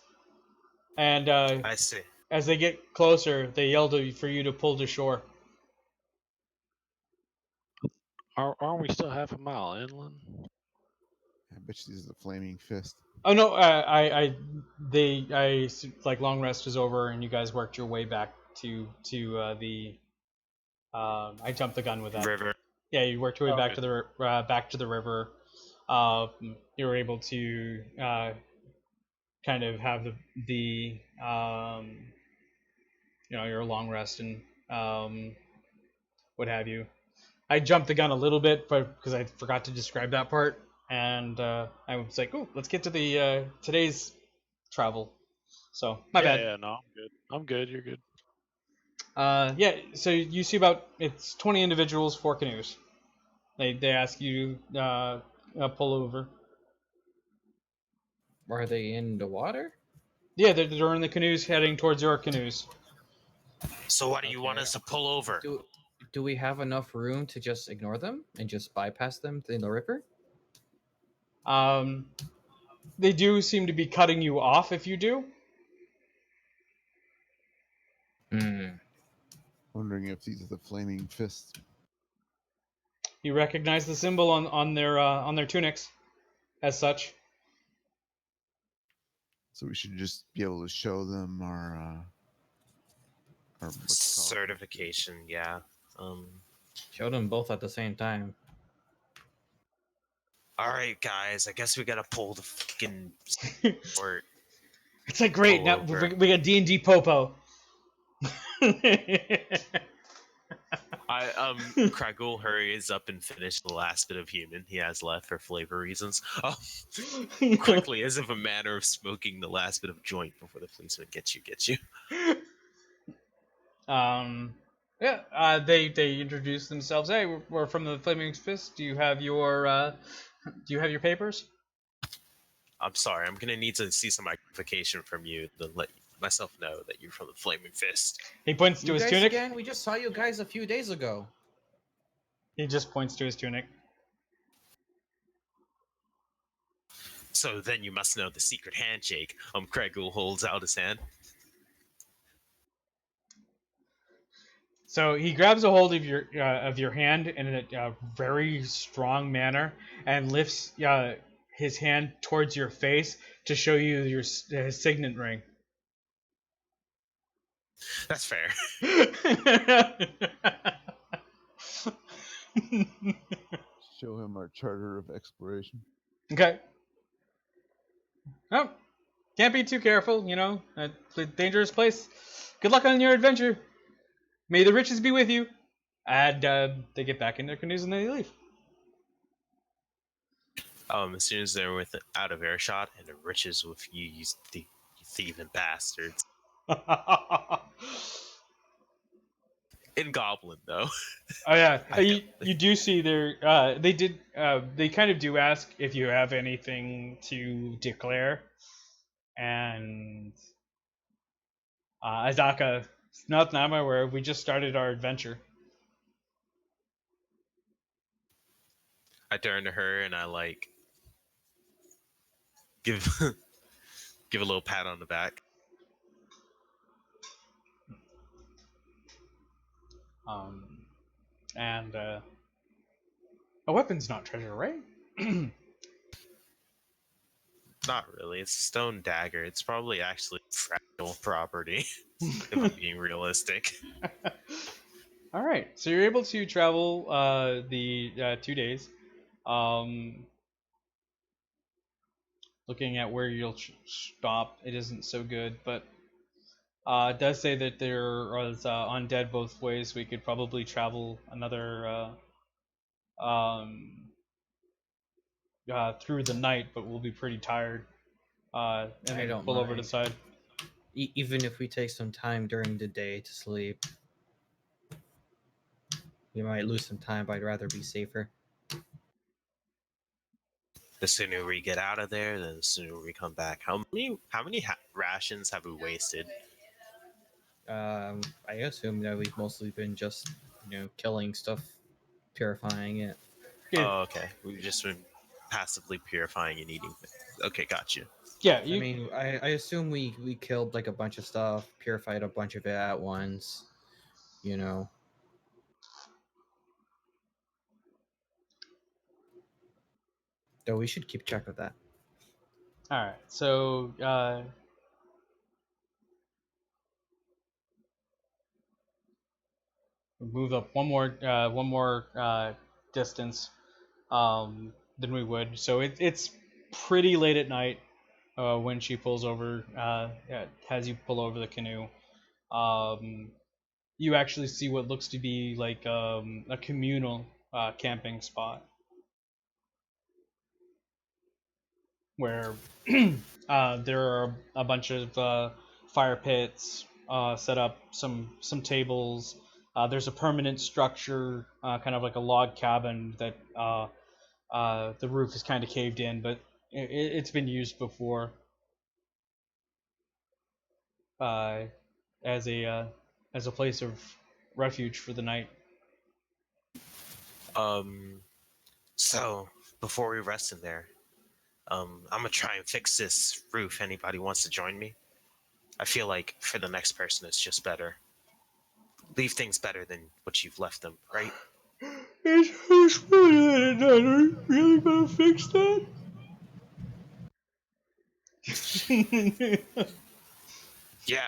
And I see. as they get closer, they yell for you to pull to shore. Aren't we still half a mile inland? I bet you this is the flaming fist. Oh no, like long rest is over, and you guys worked your way back to the. I jumped the gun with that. River. Yeah, you worked your way Okay. back to the river. you're able to kind of have the your long rest and what have you. I jumped the gun a little bit, but because I forgot to describe that part, and I was like, "Oh, let's get to the today's travel." So my Yeah, bad. yeah, no, I'm good. I'm good. You're good. Yeah. So you see about it's 20 individuals, 4 canoes. They ask you pull over. Are they in the water? Yeah, they're in the canoes heading towards your canoes. So why do you want Okay. us to pull over? Do we have enough room to just ignore them and just bypass them in the river? Um, they do seem to be cutting you off if you do. Hmm. Wondering if these are the flaming fists. You recognize the symbol on their tunics as such. So we should just be able to show them our what's it called? Certification, yeah. Show them both at the same time. All right, guys. I guess we gotta pull the fucking or It's like great. pull Now over. we got D&D Popo. Kragul hurries up and finish the last bit of human he has left for flavor reasons. Oh, quickly, as if a matter of smoking the last bit of joint before the policeman gets you. Yeah. They introduce themselves. Hey, we're from the Flaming Fist. Do you have your papers? I'm sorry. I'm gonna need to see some identification from you to let myself know that you're from the Flaming Fist. He points to You his guys tunic. again? We just saw you guys a few days ago. He just points to his tunic. So then you must know the secret handshake. Kragul holds out his hand. So he grabs a hold of your hand in a very strong manner and lifts his hand towards your face to show you his signet ring. That's fair. Show him our charter of exploration. Okay. Oh, can't be too careful, It's a dangerous place. Good luck on your adventure. May the riches be with you. And they get back in their canoes and they leave. As soon as they're out of earshot, and the riches with you thieving bastards. In Goblin, though. Oh yeah, I you do see they kind of do ask if you have anything to declare, and Azaka, not I'm aware. We just started our adventure. I turn to her and I give give a little pat on the back. Um, and a weapon's not treasure, right? Not really. It's a stone dagger. It's probably actually fragile property, if I'm being realistic. All right, so you're able to travel the 2 days. Looking at where you'll stop, it isn't so good, but it does say that there is undead both ways. We could probably travel another through the night, but we'll be pretty tired. And I then don't pull over to the mind. side. Even if we take some time during the day to sleep, we might lose some time, but I'd rather be safer. The sooner we get out of there, the sooner we come back. How many rations have we wasted? I assume that we've mostly been just, killing stuff, purifying it. Yeah, Oh, okay. We've just been passively purifying and eating things. Okay, got you. yeah. I mean, I assume we killed like a bunch of stuff, purified a bunch of it at once, you know. Though we should keep track of that. All right. So move up one more distance. than we would. So it's pretty late at night when she pulls over, has you pull over the canoe. Um, you actually see what looks to be like a communal camping spot where there are a bunch of fire pits set up, some tables. There's a permanent structure, kind of like a log cabin that the roof is kind of caved in, but it's been used before uh, as a uh, as a place of refuge for the night. Um, so before we rest in there, I'm gonna try and fix this roof. Anybody wants to join me? I feel like for the next person, it's just better. Leave things better than what you've left them, right? It's really that. Are you really gonna fix that? Yeah.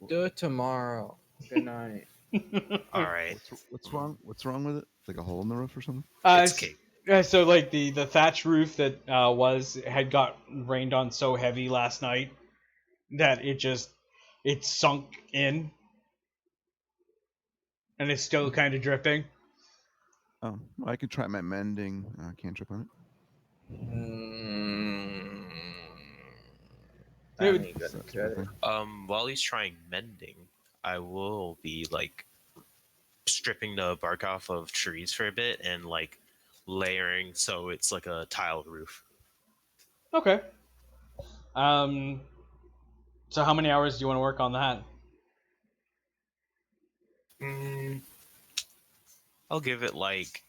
Do it tomorrow. Good night. All right. What's wrong? What's wrong with it? Like a hole in the roof or something? It's okay. So like the thatch roof that had got rained on so heavy last night that it sunk in and it's still kind of dripping. Oh, well, I could try my mending cantrip on it. That Dude. ain't gonna That's cut it. thing. While he's trying mending, I will be like stripping the bark off of trees for a bit and like layering so it's like a tile roof. Okay. Um. So how many hours do you want to work on that? Mm, I'll give it like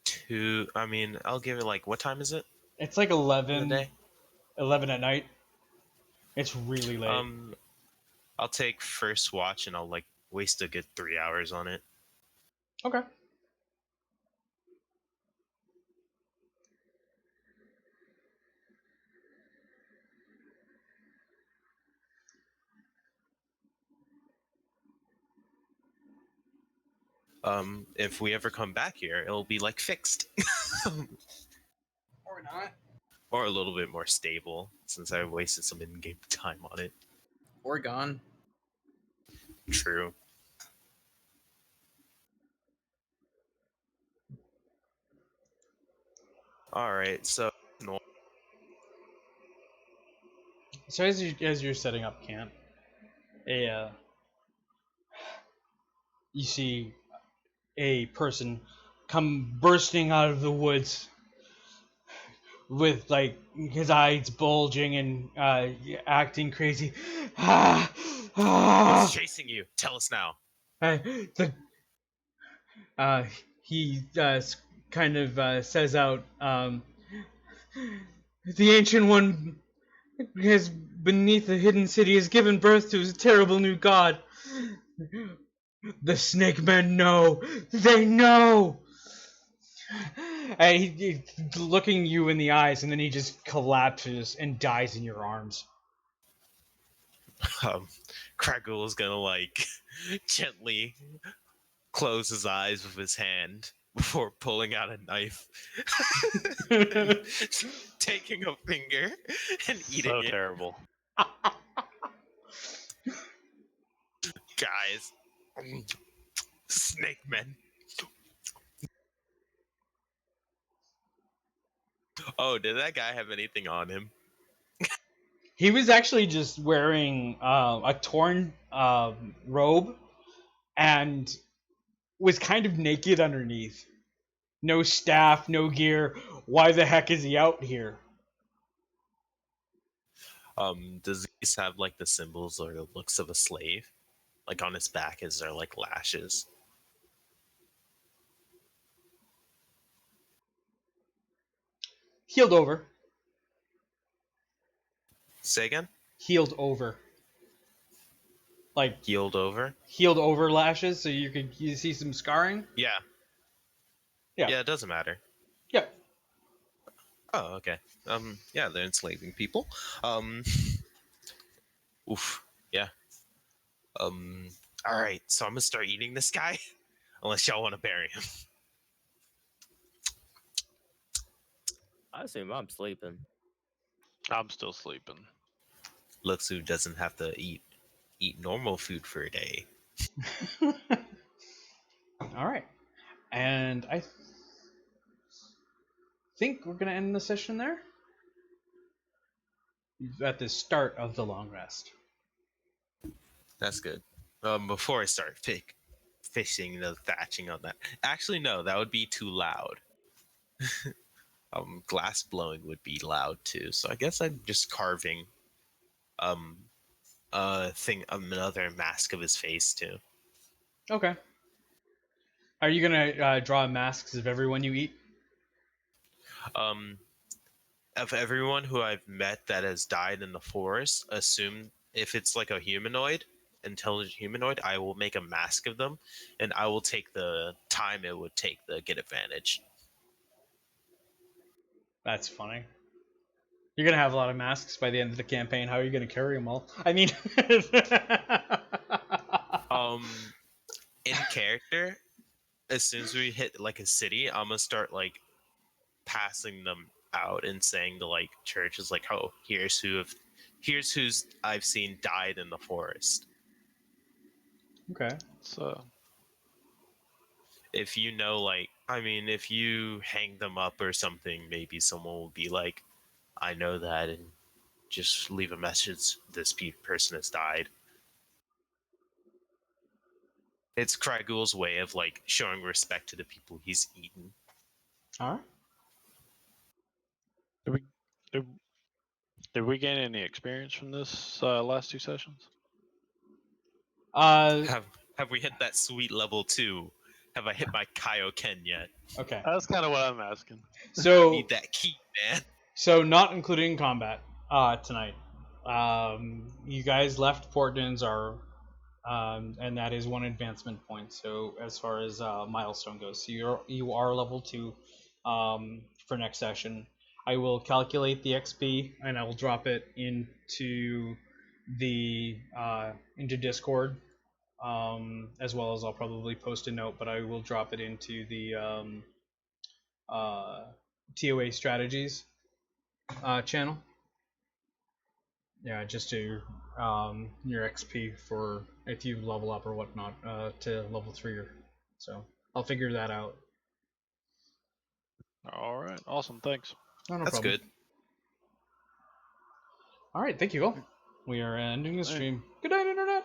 two. I mean, I'll give it like what time is it It's like in the 11, day? 11 at night. It's really late. I'll take first watch and I'll like waste a good 3 hours on it. Okay. If we ever come back here, it'll be like fixed Or not. or a little bit more stable since I wasted some in-game time on it. Or gone. True. All right, so So as you're setting up camp, you see a person come bursting out of the woods with like his eyes bulging and acting crazy. Ah, what's ah. chasing you? Tell us now. The he kind of says out, the ancient one has beneath the hidden city has given birth to a terrible new god. The snake men know. They know. And he's looking you in the eyes, and then he just collapses and dies in your arms. Kragul is gonna like gently close his eyes with his hand before pulling out a knife, taking a finger and eating So it. terrible. Guys, snake men. Oh, did that guy have anything on him? He was actually just wearing a torn robe and was kind of naked underneath. No staff, no gear. Why the heck is he out here? Does he have like the symbols or the looks of a slave? Like on his back, is there like lashes? Healed over. Say again? Healed over. Like Healed over? healed over lashes, so you see some scarring. Yeah. Yeah. Yeah, it doesn't matter. Yeah. Oh, okay. Yeah, they're enslaving people. Um, oof. Yeah. Um, all right. So I'm gonna start eating this guy, unless y'all want to bury him. I assume I'm sleeping. I'm still sleeping. Looks who doesn't have to eat normal food for a day. All right, and I think we're gonna end the session there. At the start of the long rest. That's good. Before I start fishing the thatching on that. Actually, no, that would be too loud. Glass blowing would be loud too. So I guess I'm just carving um another mask of his face too. Okay. Are you gonna draw masks of everyone you eat? Um, of everyone who I've met that has died in the forest, assume if it's like a humanoid, intelligent humanoid, I will make a mask of them, and I will take the time it would take to get advantage. That's funny. You're gonna have a lot of masks by the end of the campaign. How are you gonna carry them all? I mean, In character, as soon as we hit like a city, I'm gonna start like passing them out and saying to like churches like, oh, here's who's I've seen died in the forest. okay. So If you know, like, I mean, if you hang them up or something, maybe someone will be like, I know that, and just leave a message. This person has died. It's Kragul's way of like showing respect to the people he's eaten. All right. did we did, did we gain any experience from this last two sessions? Uh, Have we hit that sweet level 2? Have I hit my Kaioken yet? okay. That's kind of what I'm asking. So, Need that key, man. so not including combat tonight. You guys left Port Dinzar, and that is one advancement point. So as far as milestone goes, so you are level 2 for next session. I will calculate the XP and I will drop it into the into Discord, as well as I'll probably post a note, but I will drop it into the TOA strategies channel. Yeah, just to your XP for if you level up or whatnot to level 3 or so. I'll figure that out. All right, awesome, thanks. No That's problem. good. All right, thank you all. We are ending the stream. Good night, internet.